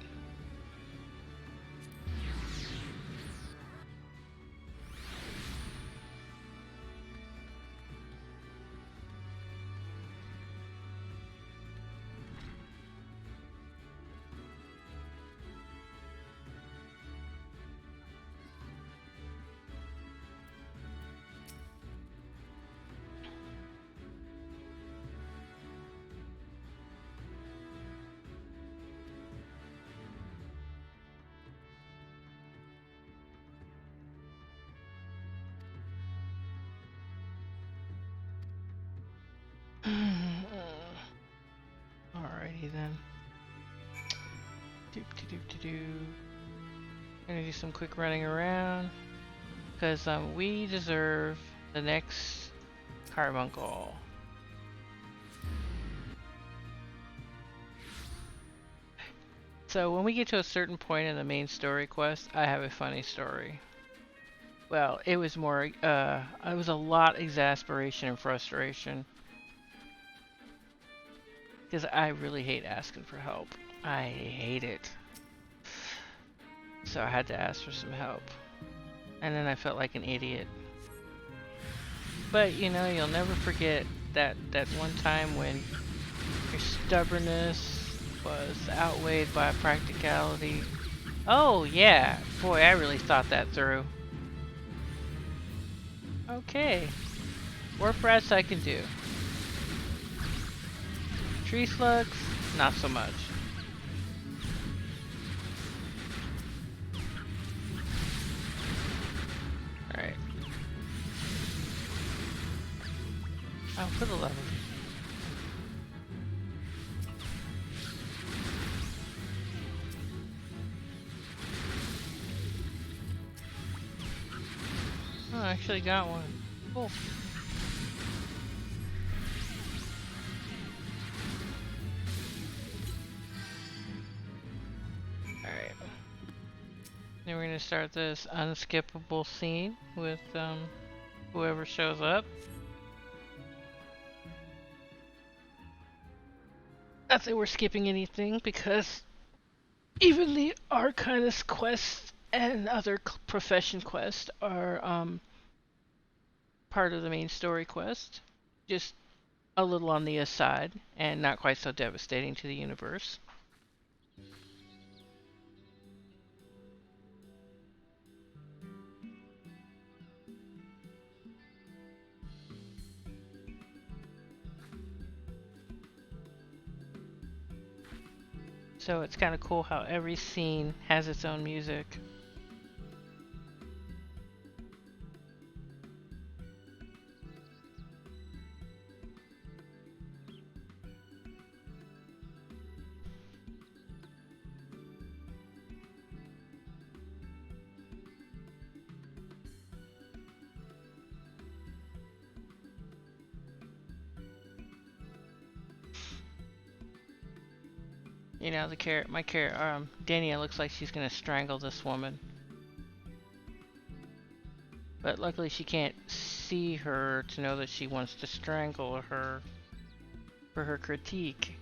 Speaker 1: Alrighty then. Gonna do some quick running around because we deserve the next carbuncle. So when we get to a certain point in the main story quest, I have a funny story. Well, it was more, it was a lot exasperation and frustration. Because I really hate asking for help. I hate it. So I had to ask for some help. And then I felt like an idiot. But, you know, you'll never forget that one time when your stubbornness was outweighed by practicality. Oh, yeah. Boy, I really thought that through. Okay. Warp rats I can do. Tree slugs, not so much. Alright. Oh, for the love of it. Oh, I actually got one. Cool. Alright. Then we're gonna start this unskippable scene with whoever shows up. Not that we're skipping anything because even the Arcanist quests and other profession quests are part of the main story quest. Just a little on the aside and not quite so devastating to the universe. So it's kind of cool how every scene has its own music. You know, Dania looks like she's gonna strangle this woman. But luckily she can't see her to know that she wants to strangle her for her critique.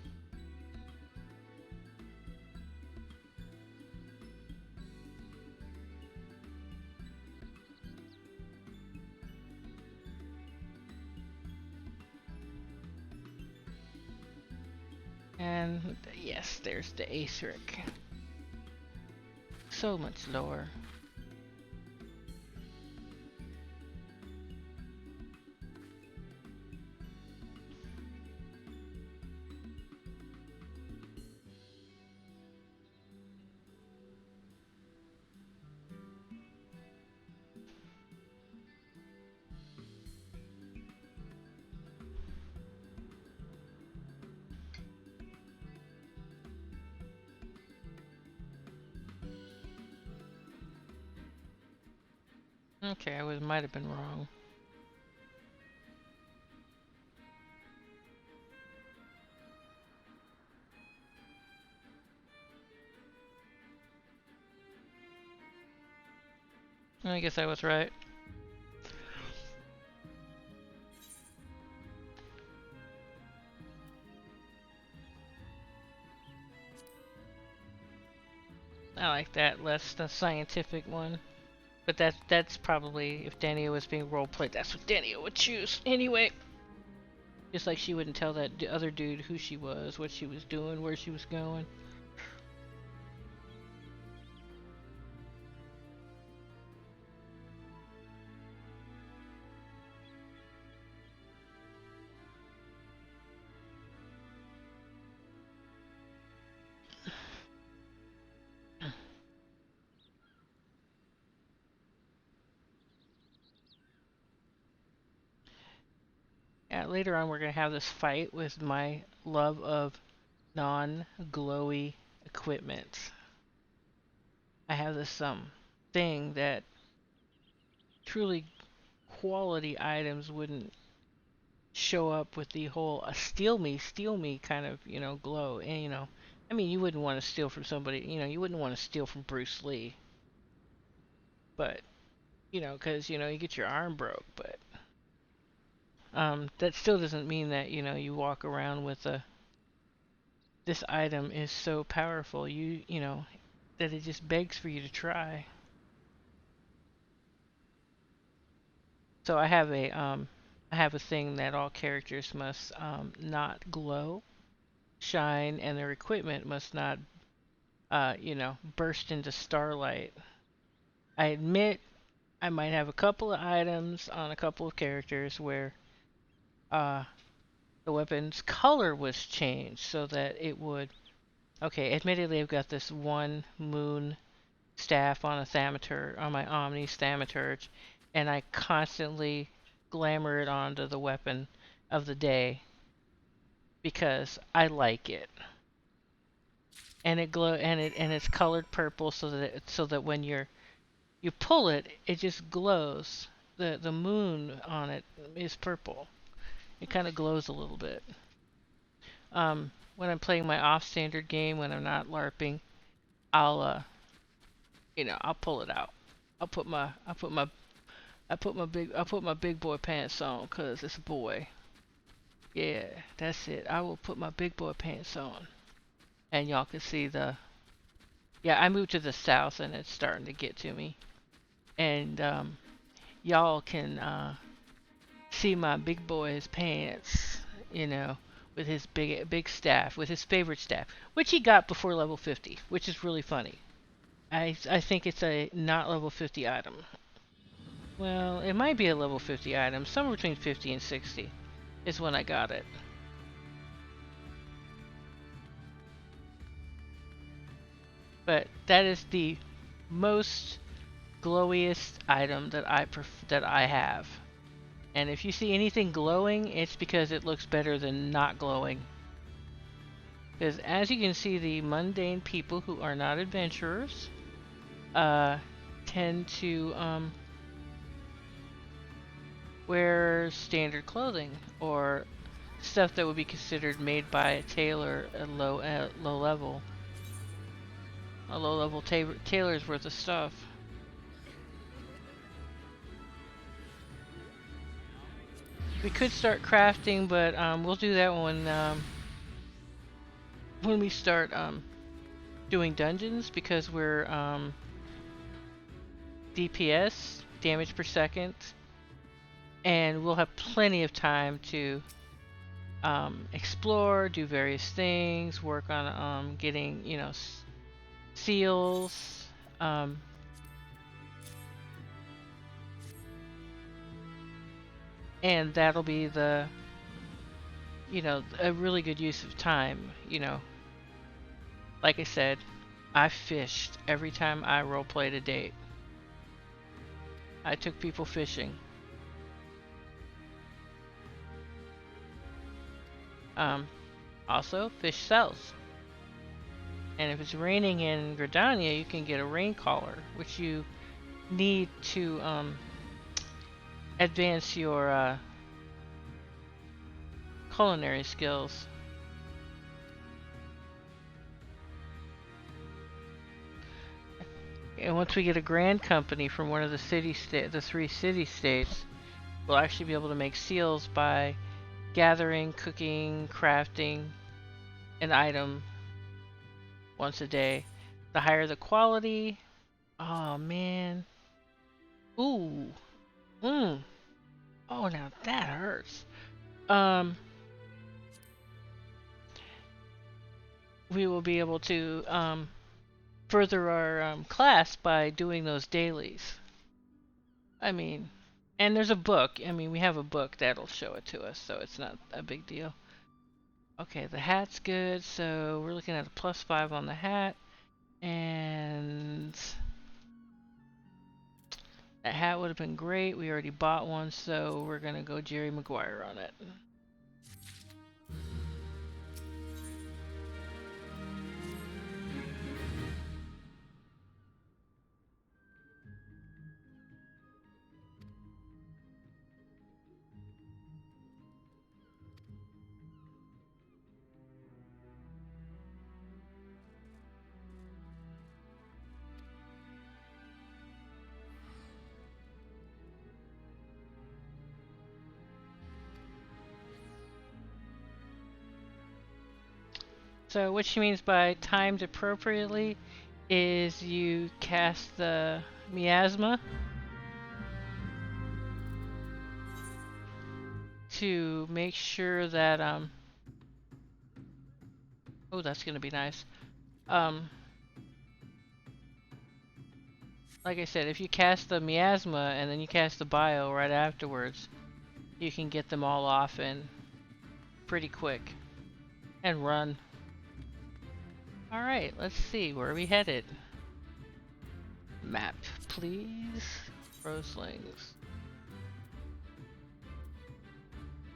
Speaker 1: And yes, there's the Aetheric. So much lower. Okay, might have been wrong. I guess I was right. I like that less the scientific one. But that's probably, if Dania was being roleplayed, that's what Dania would choose anyway. Just like she wouldn't tell that other dude who she was, what she was doing, where she was going. Yeah, later on we're going to have this fight with my love of non-glowy equipment. I have this thing that truly quality items wouldn't show up with the whole steal me kind of, glow. And, I mean, you wouldn't want to steal from somebody, you wouldn't want to steal from Bruce Lee. But, because, you get your arm broke, but that still doesn't mean that, you walk around with this item is so powerful, that it just begs for you to try. So I have a thing that all characters must not glow, shine, and their equipment must not, burst into starlight. I admit I might have a couple of items on a couple of characters where the weapon's color was changed so that it would. Okay, admittedly, I've got this one moon staff on my Omni's Thaumaturge, and I constantly glamour it onto the weapon of the day because I like it. And it's colored purple so that when you pull it, it just glows. The moon on it is purple. It kind of glows a little bit. When I'm playing my off-standard game, when I'm not LARPing, I'll pull it out. I'll put my big boy pants on, 'cause it's a boy. Yeah, that's it. I will put my big boy pants on. And y'all can see yeah, I moved to the south and it's starting to get to me. And y'all can see my big boy's pants. you know, with his big staff, with his favorite staff, which he got before level 50, which is really funny. I think it's a not level 50 item. Well, it might be a level 50 item, somewhere between 50 and 60 is when I got it. But that is the most glowiest item that I have. And if you see anything glowing, it's because it looks better than not glowing. Because as you can see, the mundane people who are not adventurers tend to wear standard clothing or stuff that would be considered made by a tailor at low level. A low level tailor's worth of stuff. We could start crafting, but we'll do that when we start doing dungeons, because we're DPS, damage per second, and we'll have plenty of time to explore, do various things, work on getting, you know, seals. And that'll be the, you know, a really good use of time, you know. Like I said, I fished every time I roleplayed a date. I took people fishing. Also, fish sells. And if it's raining in Gridania, you can get a rain collar, which you need to advance your culinary skills. And once we get a grand company from one of the the 3 city states, we'll actually be able to make seals by gathering, cooking, crafting an item once a day. The higher the quality, oh man. Ooh. Oh, now that hurts. We will be able to further our class by doing those dailies. I mean, and there's a book. I mean, we have a book that'll show it to us, so it's not a big deal. Okay, the hat's good, so we're looking at a +5 on the hat, and that hat would have been great. We already bought one, so we're gonna go Jerry Maguire on it. So what she means by timed appropriately is you cast the miasma to make sure that oh, that's gonna be nice. Like I said, if you cast the miasma and then you cast the bio right afterwards, you can get them all off in pretty quick and run. Alright, let's see, where are we headed? Map, please. Roslings.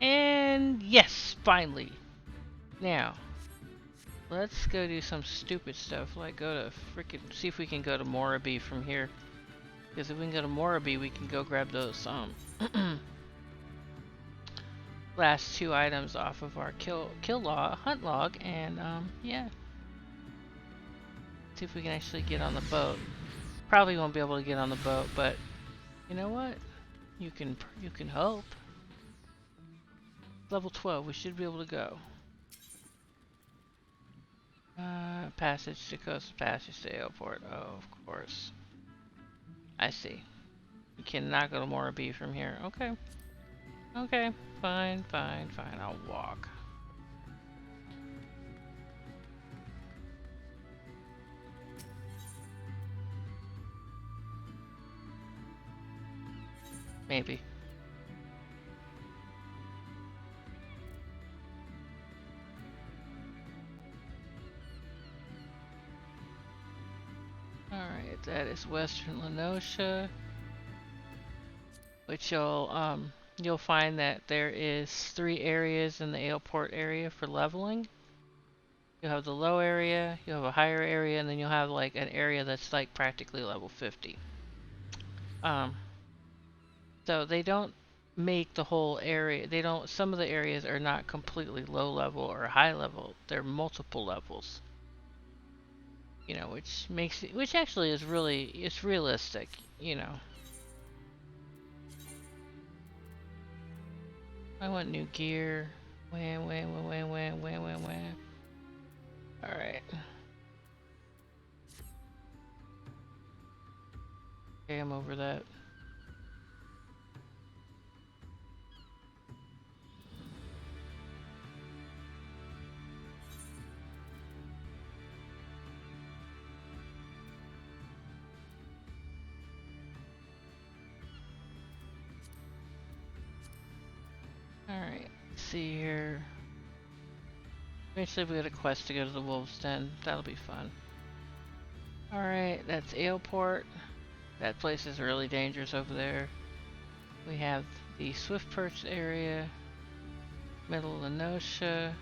Speaker 1: And yes, finally. Now, let's go do some stupid stuff, like go to frickin' see if we can go to Morabee from here. Because if we can go to Morabee, we can go grab those last 2 items off of our kill log, hunt log, and yeah. See if we can actually get on the boat. Probably won't be able to get on the boat, but you know what? You can hope. Level 12, we should be able to go. Passage to coast, passage to airport. Oh, of course. I see. You cannot go to Morabee from here. Okay. Okay. fine, fine, fine. I'll walk. Maybe. Alright, that is Western Lenosha. Which you'll find that there is 3 areas in the Aleport area for leveling. You'll have the low area, you'll have a higher area, and then you'll have like an area that's like practically level 50. So they don't make the whole area, some of the areas are not completely low level or high level, they're multiple levels. You know, which actually is really, it's realistic, you know. I want new gear. Wham, wham, wham, wham, wham, wham, wham. Alright. Okay, I'm over that. Alright, let's see here. Eventually we got a quest to go to the Wolves Den. That'll be fun. Alright, that's Aleport. That place is really dangerous over there. We have the Swift Perch area. Middle Lenosha.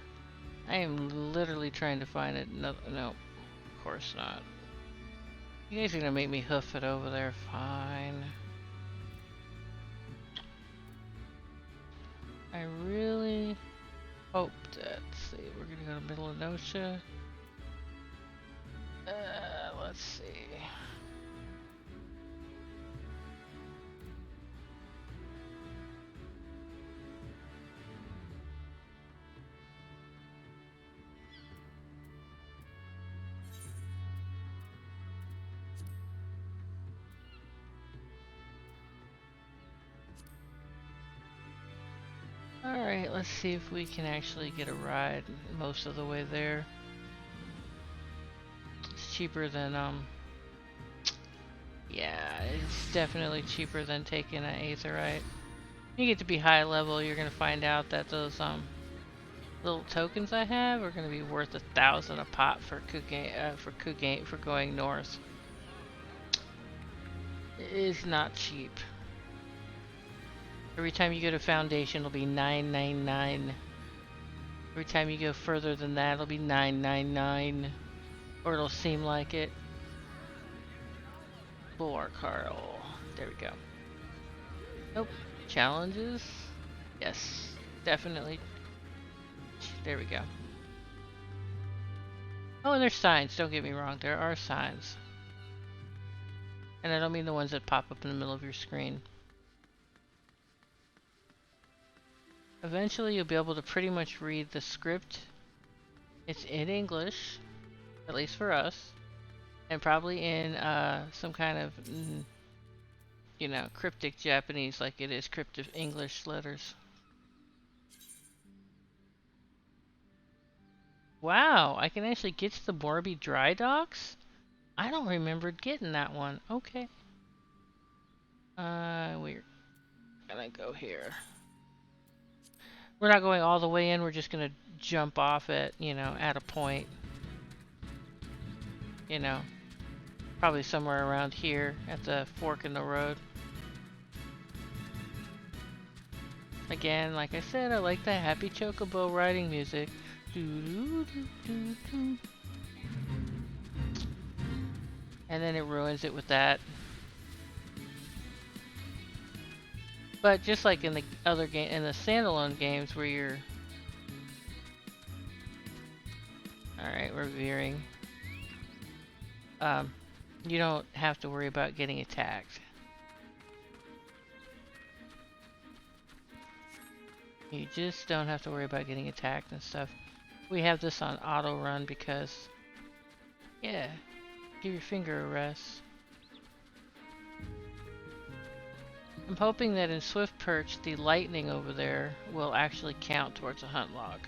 Speaker 1: I am literally trying to find it. No, of course not. You guys are gonna make me hoof it over there. Fine. I really hope that, let's see, we're gonna go to Middle Lenosha. Let's see. Alright, let's see if we can actually get a ride most of the way there. It's cheaper than, yeah, it's definitely cheaper than taking an Aetherite. You get to be high level, you're gonna find out that those, little tokens I have are gonna be worth 1,000 a pop for going north. It is not cheap. Every time you go to Foundation, it'll be $9.99. Every time you go further than that, it'll be $9.99. Or it'll seem like it. Bulwark Carl. There we go. Nope. Challenges? Yes. Definitely. There we go. Oh, and there's signs. Don't get me wrong. There are signs. And I don't mean the ones that pop up in the middle of your screen. Eventually you'll be able to pretty much read the script. It's in English, at least for us, and probably in some kind of, you know, cryptic Japanese like it is cryptic English letters. Wow, I can actually get to the Morby dry docks? I don't remember getting that one. Okay. We're gonna go here. We're not going all the way in, we're just gonna jump off it, you know, at a point. You know, probably somewhere around here at the fork in the road. Again, like I said, I like the happy chocobo riding music. And then it ruins it with that. But just like in the other game, in the standalone games where you're... Alright, we're veering. You don't have to worry about getting attacked. You just don't have to worry about getting attacked and stuff. We have this on auto run because, yeah, give your finger a rest. I'm hoping that in Swift Perch, the lightning over there will actually count towards a hunt log.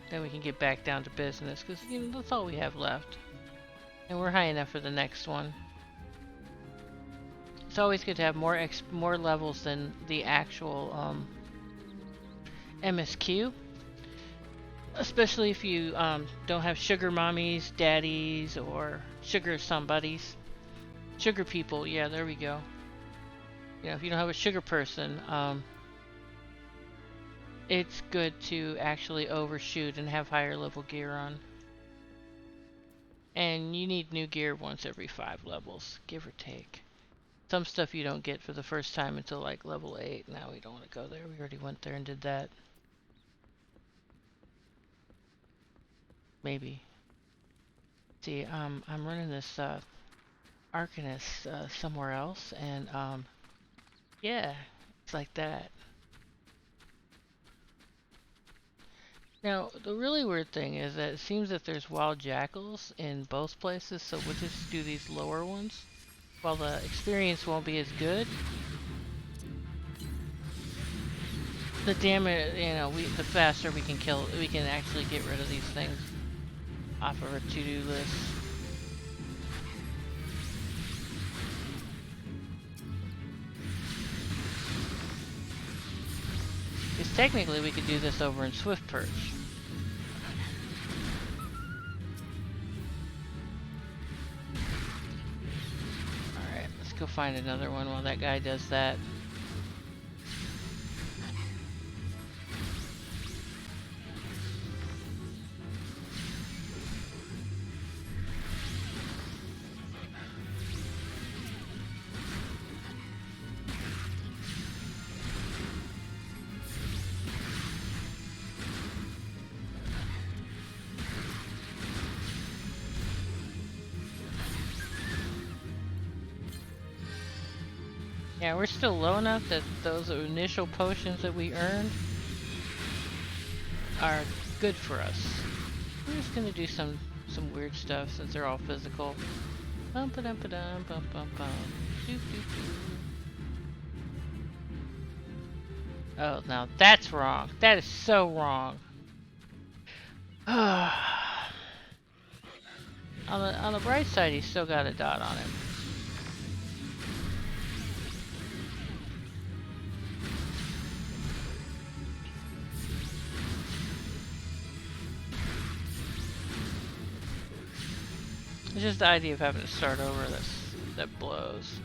Speaker 1: Then we can get back down to business, because you know, that's all we have left. And we're high enough for the next one. It's always good to have more levels than the actual MSQ. Especially if you don't have sugar mommies, daddies, or sugar somebodies. Sugar people, yeah, there we go. You know, if you don't have a sugar person, it's good to actually overshoot and have higher level gear on. And you need new gear once every 5 levels, give or take. Some stuff you don't get for the first time until like level 8. Now we don't want to go there. We already went there and did that. Maybe. See, I'm running this Arcanist somewhere else, and yeah, it's like that. Now, the really weird thing is that it seems that there's wild jackals in both places, so we'll just do these lower ones. While the experience won't be as good, the damage, you know, the faster we can actually get rid of these things off of our to-do list. Because technically we could do this over in Swift Perch. Alright, let's go find another one while that guy does that. Yeah, we're still low enough that those initial potions that we earned are good for us. We're just gonna do some weird stuff since they're all physical. Bum ba dum ba dum bum bum bum. Doo doo doo. Oh, now that's wrong. That is so wrong. on the bright side, he's still got a dot on him. It's just the idea of having to start over that blows.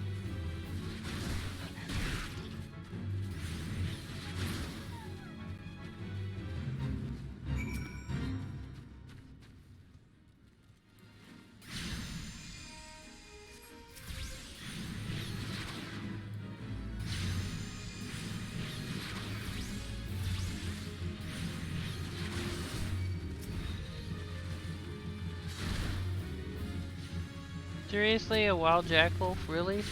Speaker 1: Seriously, a wild jackal? Really?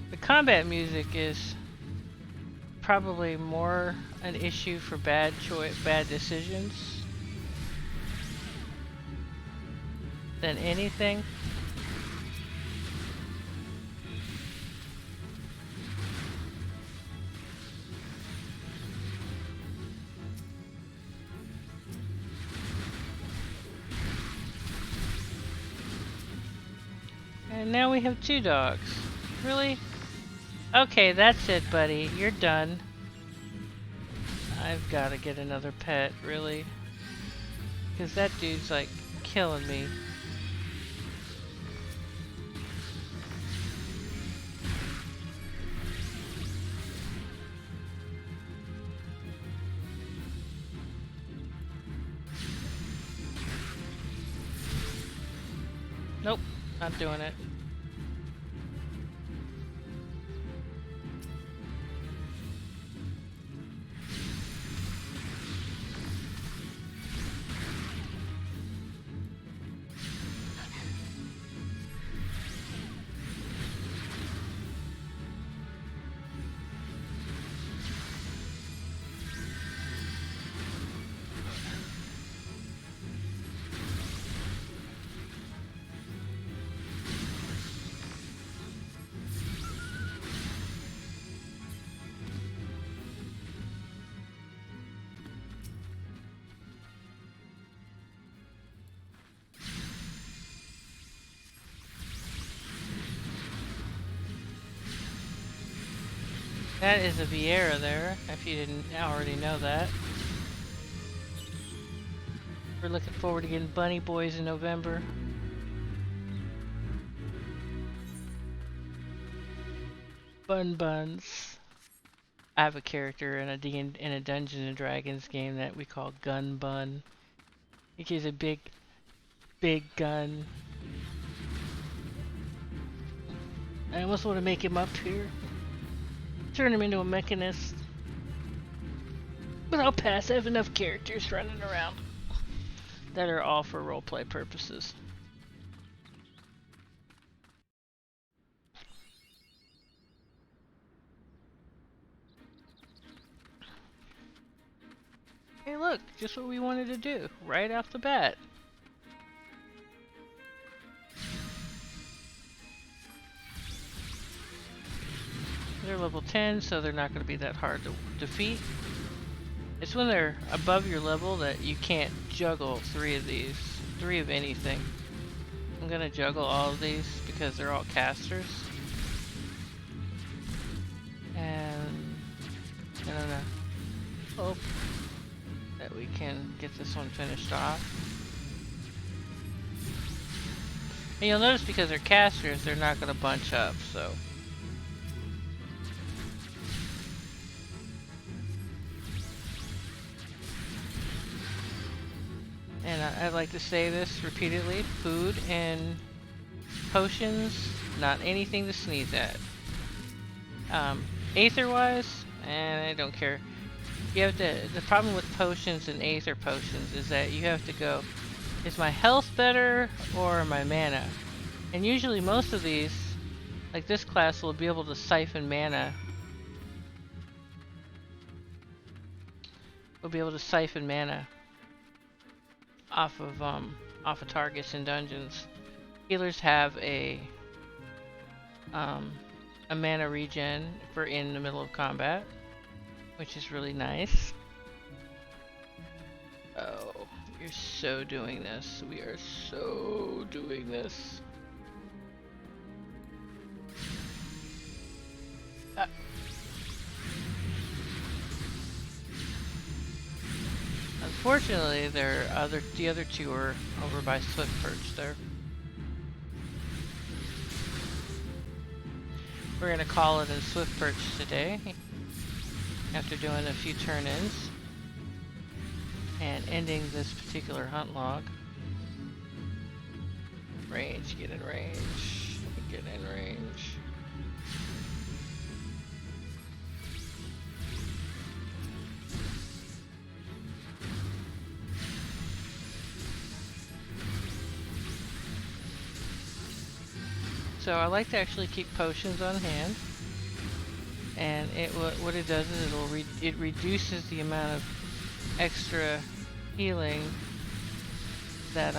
Speaker 1: The combat music is probably more an issue for bad decisions than anything. And now we have 2 dogs. Really? Okay, that's it, buddy. You're done. I've got to get another pet, really. Because that dude's like killing me. Nope, not doing it. That is a Vieira there, if you didn't already know that. We're looking forward to getting bunny boys in November. Bun buns. I have a character in a Dungeons and Dragons game that we call Gun Bun. He gives a big gun. I almost want to make him up here. Turn him into a mechanist. But I'll pass. I have enough characters running around that are all for roleplay purposes. Hey look, just what we wanted to do, right off the bat. They're level 10, so they're not going to be that hard to defeat. It's when they're above your level that you can't juggle 3 of these. 3 of anything. I'm going to juggle all of these because they're all casters. And I'm going to hope that we can get this one finished off. And you'll notice because they're casters, they're not going to bunch up, so. And I'd like to say this repeatedly, food and potions, not anything to sneeze at. Aether-wise, I don't care. You have to, the problem with potions and Aether potions is that you have to go, is my health better or my mana? And usually most of these, like this class, will be able to siphon mana. We'll be able to siphon mana off of targets in dungeons. Healers have a mana regen for in the middle of combat, which is really nice. Oh, you're so doing this. We are so doing this. Unfortunately, the other 2 are over by Swift Perch there. We're gonna call it in Swift Perch today, after doing a few turn-ins and ending this particular hunt log. Range, get in range, get in range. So I like to actually keep potions on hand, and what it does is it reduces the amount of extra healing that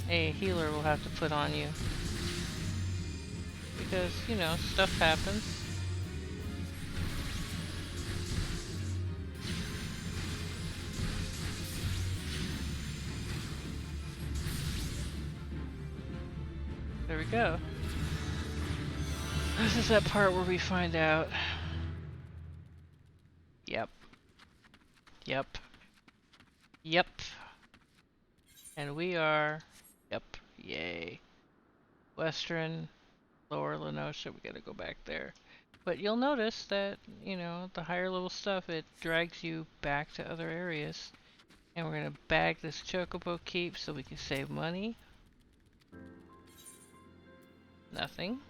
Speaker 1: a healer will have to put on you, because you know stuff happens. There we go. This is that part where we find out. Yep. Yep. Yep. And we are... Yep. Yay. Western, Lower Lenosha, we gotta go back there. But you'll notice that, you know, the higher level stuff, it drags you back to other areas. And we're gonna bag this Chocobo Keep so we can save money. Nothing.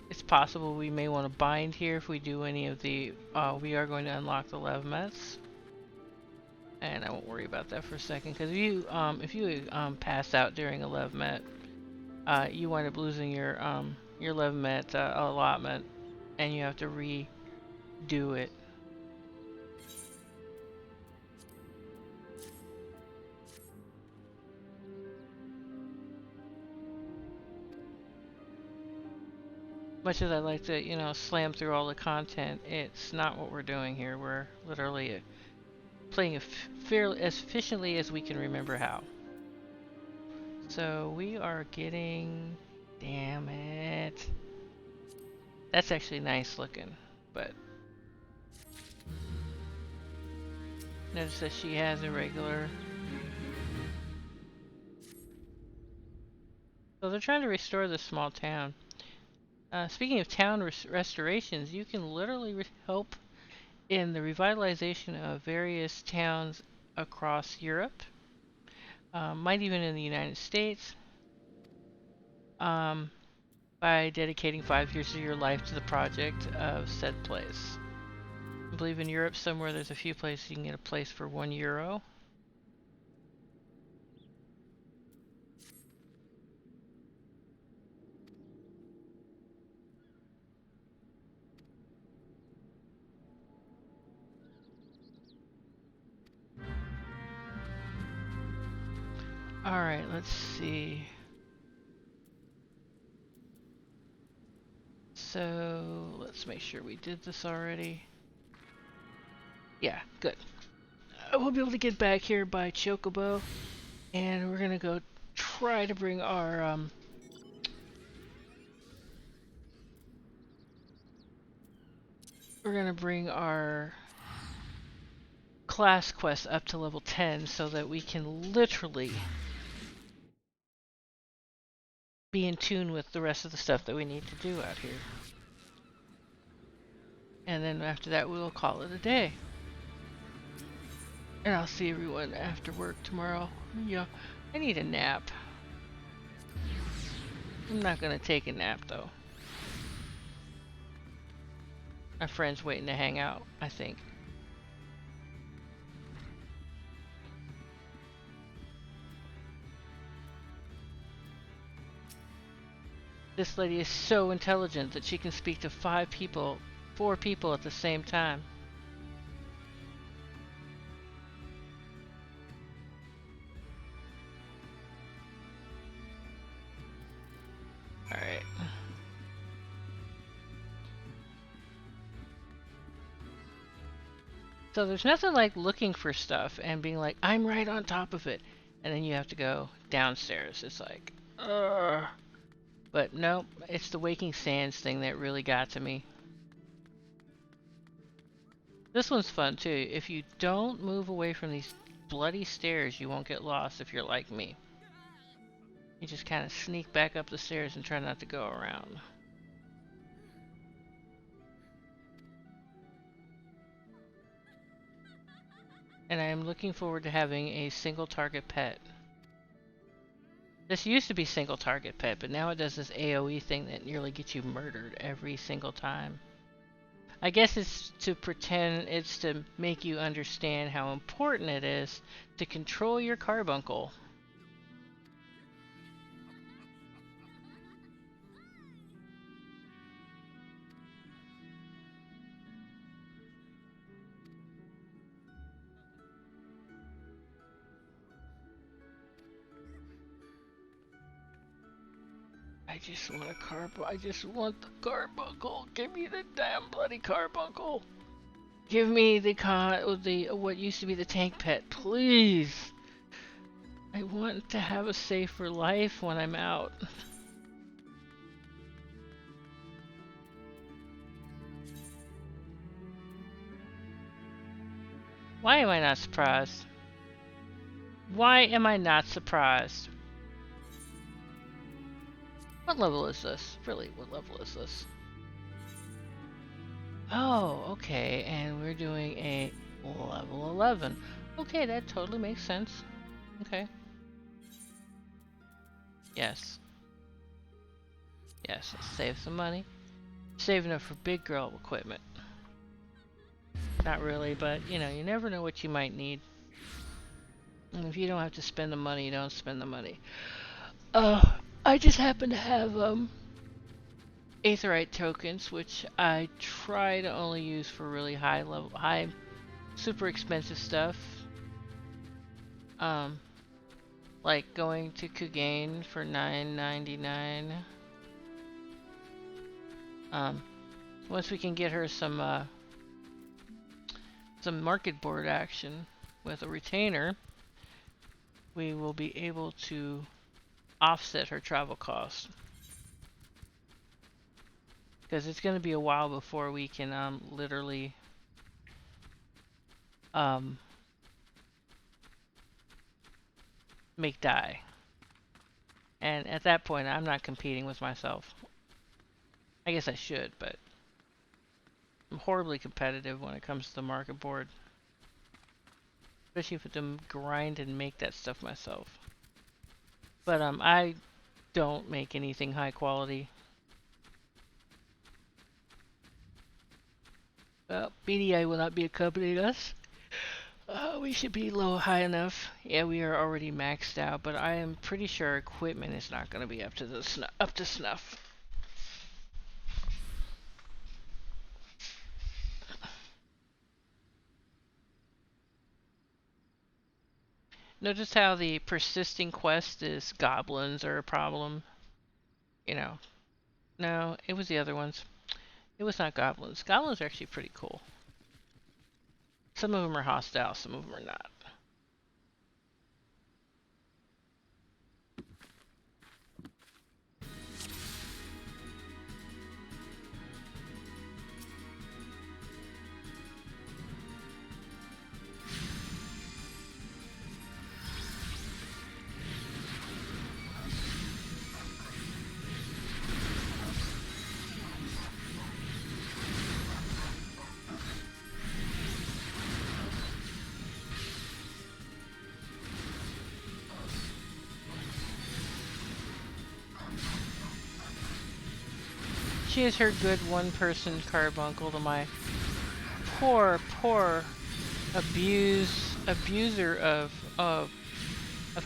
Speaker 1: It's possible we may want to bind here if we do any of the, we are going to unlock the Levs. And I won't worry about that for a second, because if you pass out during a Levmet, you wind up losing your Levmet allotment, and you have to redo it. Much as I like to, you know, slam through all the content, it's not what we're doing here. We're literally playing fairly as efficiently as we can remember how. So we are getting... Damn it. That's actually nice looking, but... Notice that she has a regular... So they're trying to restore this small town. Speaking of town restorations, you can literally help in the revitalization of various towns across Europe. Might even in the United States. By dedicating 5 years of your life to the project of said place. I believe in Europe somewhere there's a few places you can get a place for €1. Alright, let's see. So, let's make sure we did this already. Yeah, good. We'll be able to get back here by Chocobo. And we're gonna go try to bring our, we're gonna bring our class quest up to level 10 so that we can literally be in tune with the rest of the stuff that we need to do out here. And then after that we'll call it a day. And I'll see everyone after work tomorrow. Yeah, I need a nap. I'm not gonna take a nap though. My friend's waiting to hang out, I think. This lady is so intelligent that she can speak to 4 people at the same time. Alright. So there's nothing like looking for stuff and being like, I'm right on top of it. And then you have to go downstairs. It's like, ugh. But no, it's the Waking Sands thing that really got to me. This one's fun too. If you don't move away from these bloody stairs, you won't get lost if you're like me. You just kind of sneak back up the stairs and try not to go around. And I am looking forward to having a single target pet. This used to be single target pet, but now it does this AoE thing that nearly gets you murdered every single time. I guess it's to pretend, it's to make you understand how important it is to control your carbuncle. I just want the carbuncle. Give me the damn bloody carbuncle. Give me the what used to be the tank pet, please. I want to have a safer life when I'm out. Why am I not surprised? Why am I not surprised? What level is this? Really, what level is this? Oh, okay, and we're doing a level 11. Okay, that totally makes sense. Okay. Yes. Yes, let's save some money. Saving up for big girl equipment. Not really, but you know, you never know what you might need. And if you don't have to spend the money, you don't spend the money. I just happen to have Aetherite tokens, which I try to only use for really high, super expensive stuff. Like going to Kugain for $9.99. Once we can get her some market board action with a retainer, we will be able to offset her travel costs. Because it's going to be a while before we can literally make dye. And at that point, I'm not competing with myself. I guess I should, but I'm horribly competitive when it comes to the market board. Especially if I have to grind and make that stuff myself. But I don't make anything high quality. Well, BDI will not be accompanying us. We should be high enough. Yeah, we are already maxed out, but I am pretty sure equipment is not going to be up to snuff. Notice how the persisting quest is goblins are a problem. You know, no, it was the other ones. It was not goblins. Goblins are actually pretty cool. Some of them are hostile, some of them are not. She is her good one-person carbuncle to my poor abuser of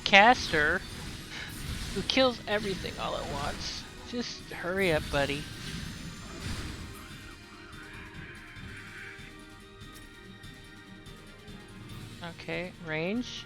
Speaker 1: caster who kills everything all at once. Just hurry up, buddy. Okay, range.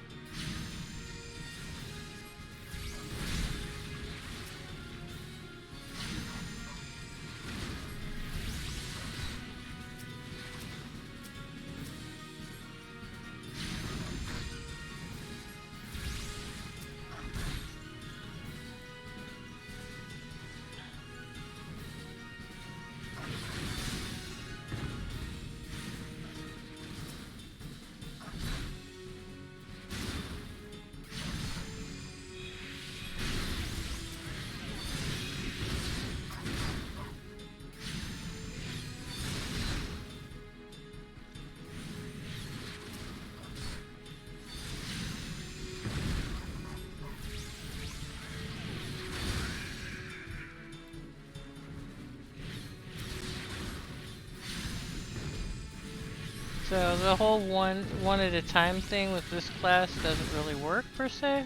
Speaker 1: So the whole one at a time thing with this class doesn't really work per se.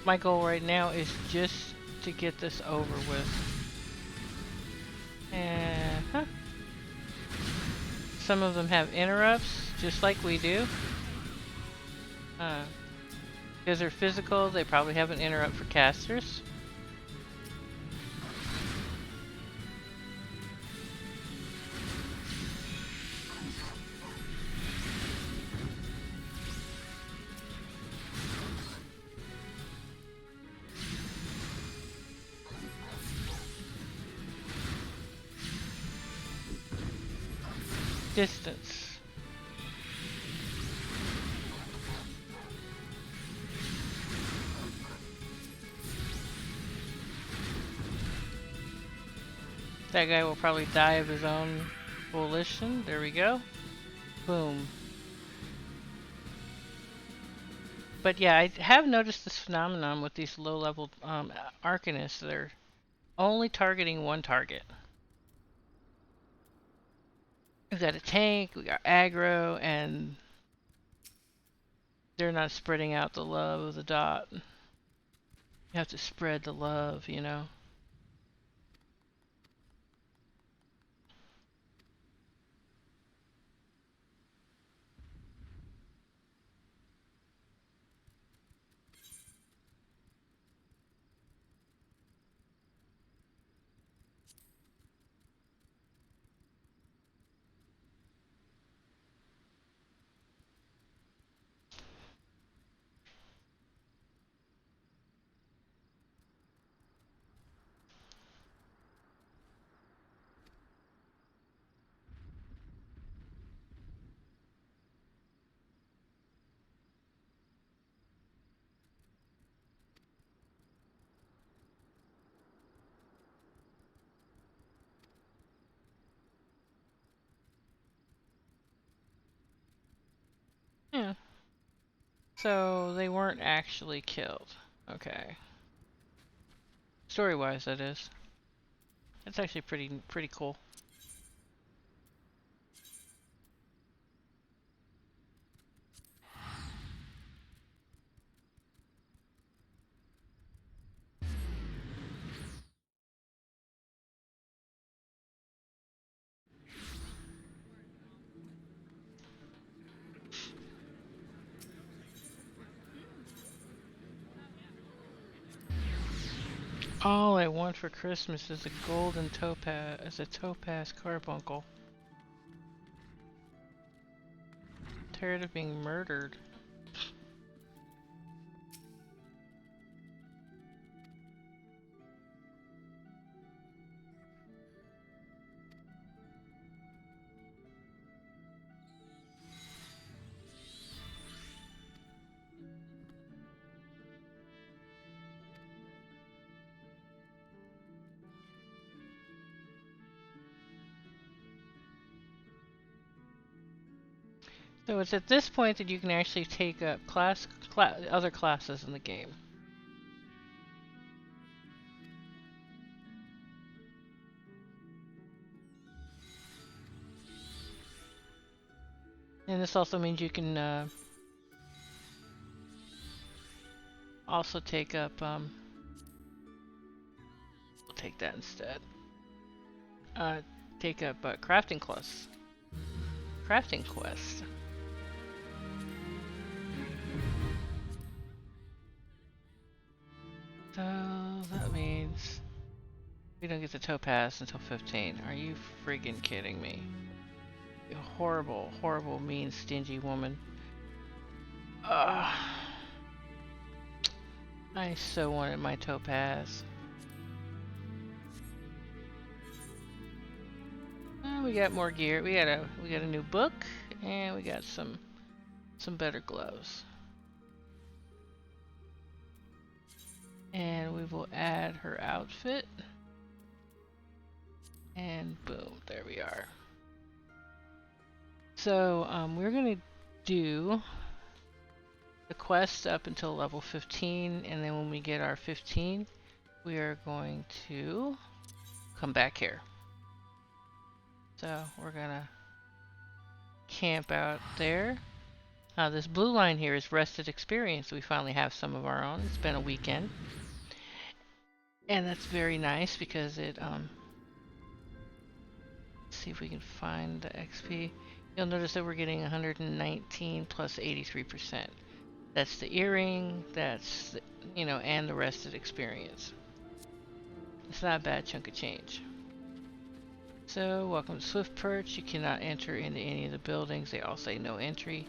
Speaker 1: My goal right now is just to get this over with. And some of them have interrupts, just like we do. Because they're physical, they probably have an interrupt for casters. Distance. That guy will probably die of his own volition. There we go. Boom. But yeah, I have noticed this phenomenon with these low-level Arcanists. They're only targeting one target. We've got a tank, we got aggro, and they're not spreading out the love of the dot. You have to spread the love, you know. So they weren't actually killed. Okay. Story-wise, that is. That's actually pretty cool. All I want for Christmas is a golden topaz, a topaz carbuncle. Tired of being murdered. So it's at this point that you can actually take up other classes in the game. And this also means you can also take up, we'll take that instead. Take up crafting quests. Crafting quest. So that means we don't get the topaz until 15. Are you friggin' kidding me? You horrible, horrible, mean, stingy woman. Ugh. I so wanted my topaz. We got more gear. We got a new book, and we got some better gloves. And we will add her outfit. And boom, there we are. So we're gonna do the quest up until level 15, and then when we get our 15, we are going to come back here. So we're gonna camp out there. This blue line here is rested experience. We finally have some of our own. It's been a weekend. And that's very nice because it, let's see if we can find the XP. You'll notice that we're getting 119 plus 83%. That's the earring, that's, the, you know, and the rested experience. It's not a bad chunk of change. So, welcome to Swift Perch. You cannot enter into any of the buildings. They all say no entry.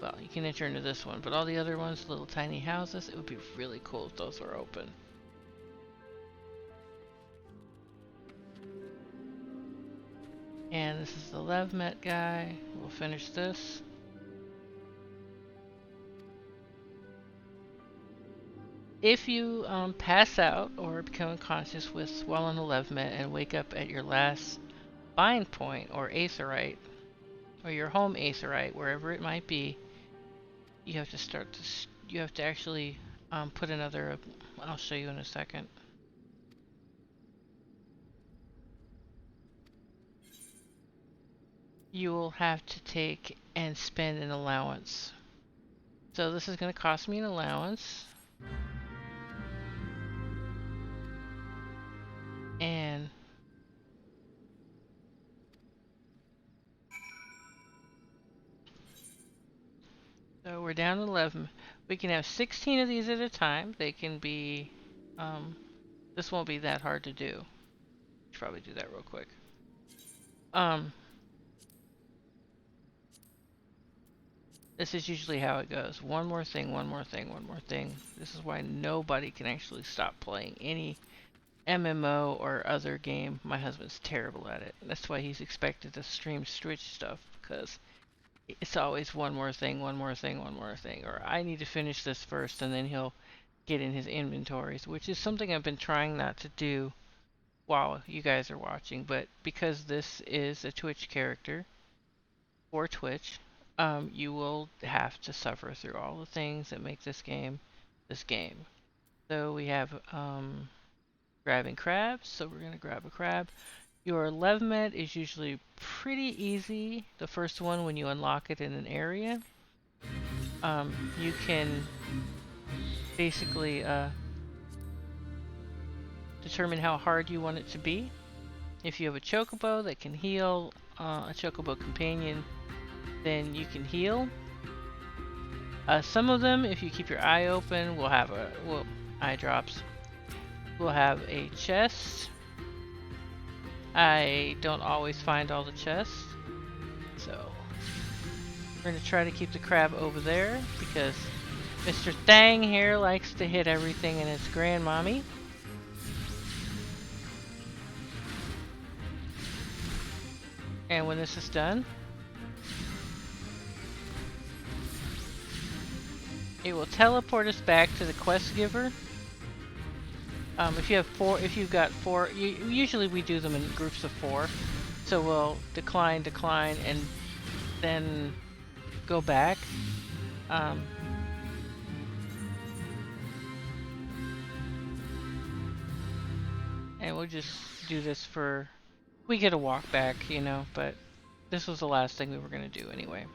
Speaker 1: Well, you can enter into this one, but all the other ones, little tiny houses, it would be really cool if those were open. And this is the Levmet guy. We'll finish this. If you pass out or become unconscious while on the Levmet and wake up at your last bind point or aetheryte, or your home aetheryte, wherever it might be, you have to start this. You have to actually put another. I'll show you in a second. You will have to take and spend an allowance. So this is going to cost me an allowance. And so we're down to 11. We can have 16 of these at a time. They can be, this won't be that hard to do. Should probably do that real quick. This is usually how it goes. One more thing, one more thing, one more thing. This is why nobody can actually stop playing any MMO or other game. My husband's terrible at it. That's why he's expected to stream Switch stuff, because it's always one more thing, one more thing, one more thing. Or I need to finish this first, and then he'll get in his inventories, which is something I've been trying not to do while you guys are watching. But because this is a Twitch character for Twitch, you will have to suffer through all the things that make this game. So we have grabbing crabs, so we're gonna grab a crab. Your Lev med is usually pretty easy. The first one when you unlock it in an area. You can basically determine how hard you want it to be. If you have a chocobo that can heal, a chocobo companion, then you can heal. Some of them, if you keep your eye open, will have eye drops. We'll have a chest. I don't always find all the chests, so we're gonna try to keep the crab over there because Mr. Thang here likes to hit everything in its grandmommy. And when this is done, it will teleport us back to the quest giver. If you've got four, usually we do them in groups of 4. So we'll decline, and then go back. And we'll just do this for, we get a walk back, you know, but this was the last thing we were going to do anyway.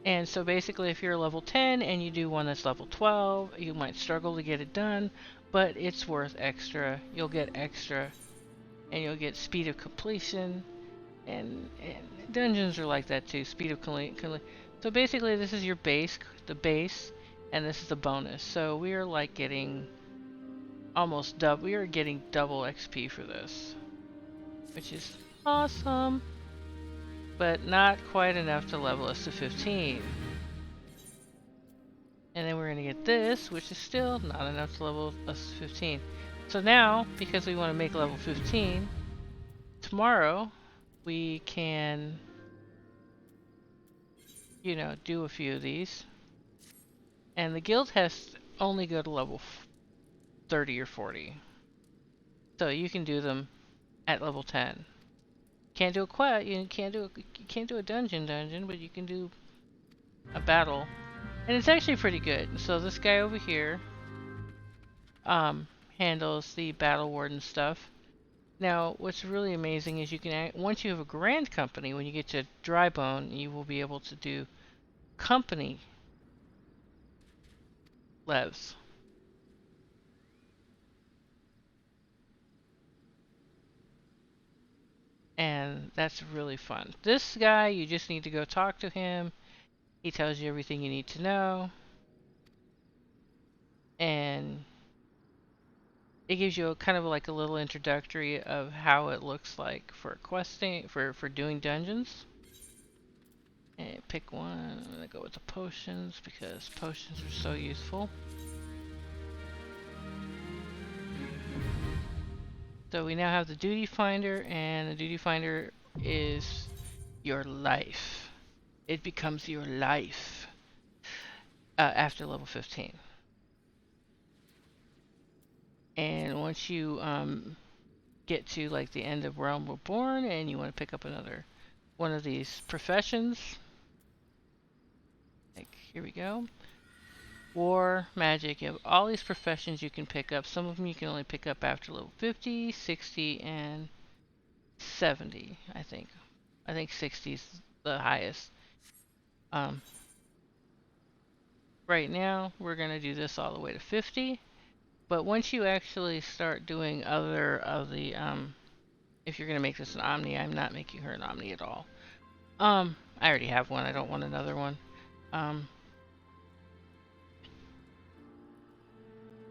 Speaker 1: And so basically if you're level 10 and you do one that's level 12, you might struggle to get it done, but it's worth extra. You'll get extra, and you'll get speed of completion, and dungeons are like that too, speed of completion. So basically this is your base, the base, and this is the bonus. So we are like getting almost double, we are getting double XP for this, which is awesome. But not quite enough to level us to 15. And then we're going to get this, which is still not enough to level us to 15. So now, because we want to make level 15, tomorrow we can, you know, do a few of these. And the guild has to only go to level 30 or 40. So you can do them at level 10. Can't do a quest, you can't do a dungeon, but you can do a battle. And it's actually pretty good. So this guy over here handles the battle warden stuff. Now, what's really amazing is you can, once you have a grand company, when you get to Drybone, you will be able to do company Levs. And that's really fun. This guy, you just need to go talk to him. He tells you everything you need to know. And it gives you a kind of like a little introductory of how it looks like for questing, for doing dungeons. And pick one. I'm gonna go with the potions because potions are so useful. So we now have the duty finder, and the duty finder is your life. It becomes your life after level 15. And once you get to like the end of Realm Reborn and you want to pick up another one of these professions, like here we go. War, magic, you have all these professions you can pick up. Some of them you can only pick up after level 50, 60, and 70, I think. I think 60 is the highest. Right now, we're going to do this all the way to 50. But once you actually start doing other of the, if you're going to make this an Omni, I'm not making her an Omni at all. I already have one. I don't want another one.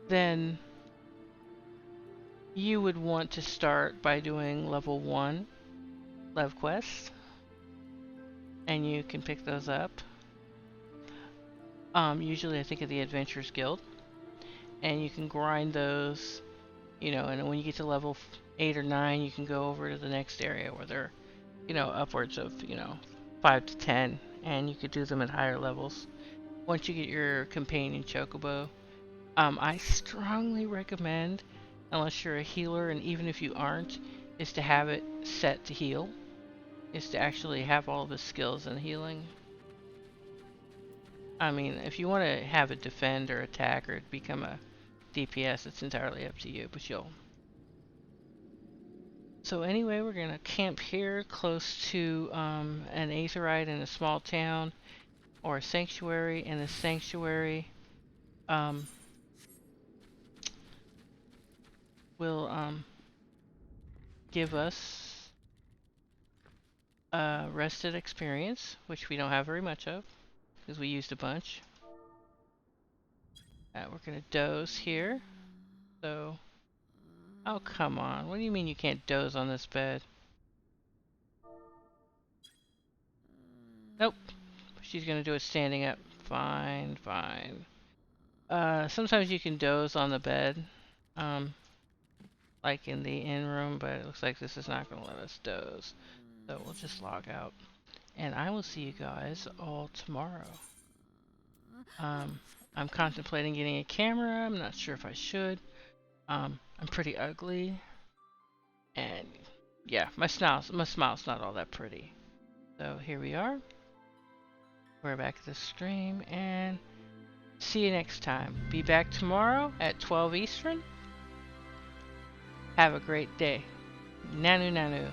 Speaker 1: Then you would want to start by doing level 1 Lev quests, and you can pick those up. Usually I think of the Adventurers Guild, and you can grind those, you know, and when you get to level 8 or 9 you can go over to the next area where they're, you know, upwards of, you know, 5 to 10, and you could do them at higher levels. Once you get your companion chocobo, I strongly recommend unless you're a healer, and even if you aren't, is to have it set to heal. Is to actually have all the skills in healing. I mean, if you want to have it defend or attack or become a DPS, it's entirely up to you, but you'll. So anyway, we're gonna camp here close to an aetheryte in a small town, or a sanctuary. And the sanctuary will give us rested experience, which we don't have very much of because we used a bunch. We're gonna doze here. So, oh come on! What do you mean you can't doze on this bed? Nope. She's gonna do it standing up. Fine, fine. Sometimes you can doze on the bed, like in the inn room, but it looks like this is not gonna let us doze. So we'll just log out. And I will see you guys all tomorrow. I'm contemplating getting a camera. I'm not sure if I should. I'm pretty ugly. And yeah, my smile's not all that pretty. So here we are. We're back at the stream, and see you next time. Be back tomorrow at 12 Eastern. Have a great day. Nanu nanu.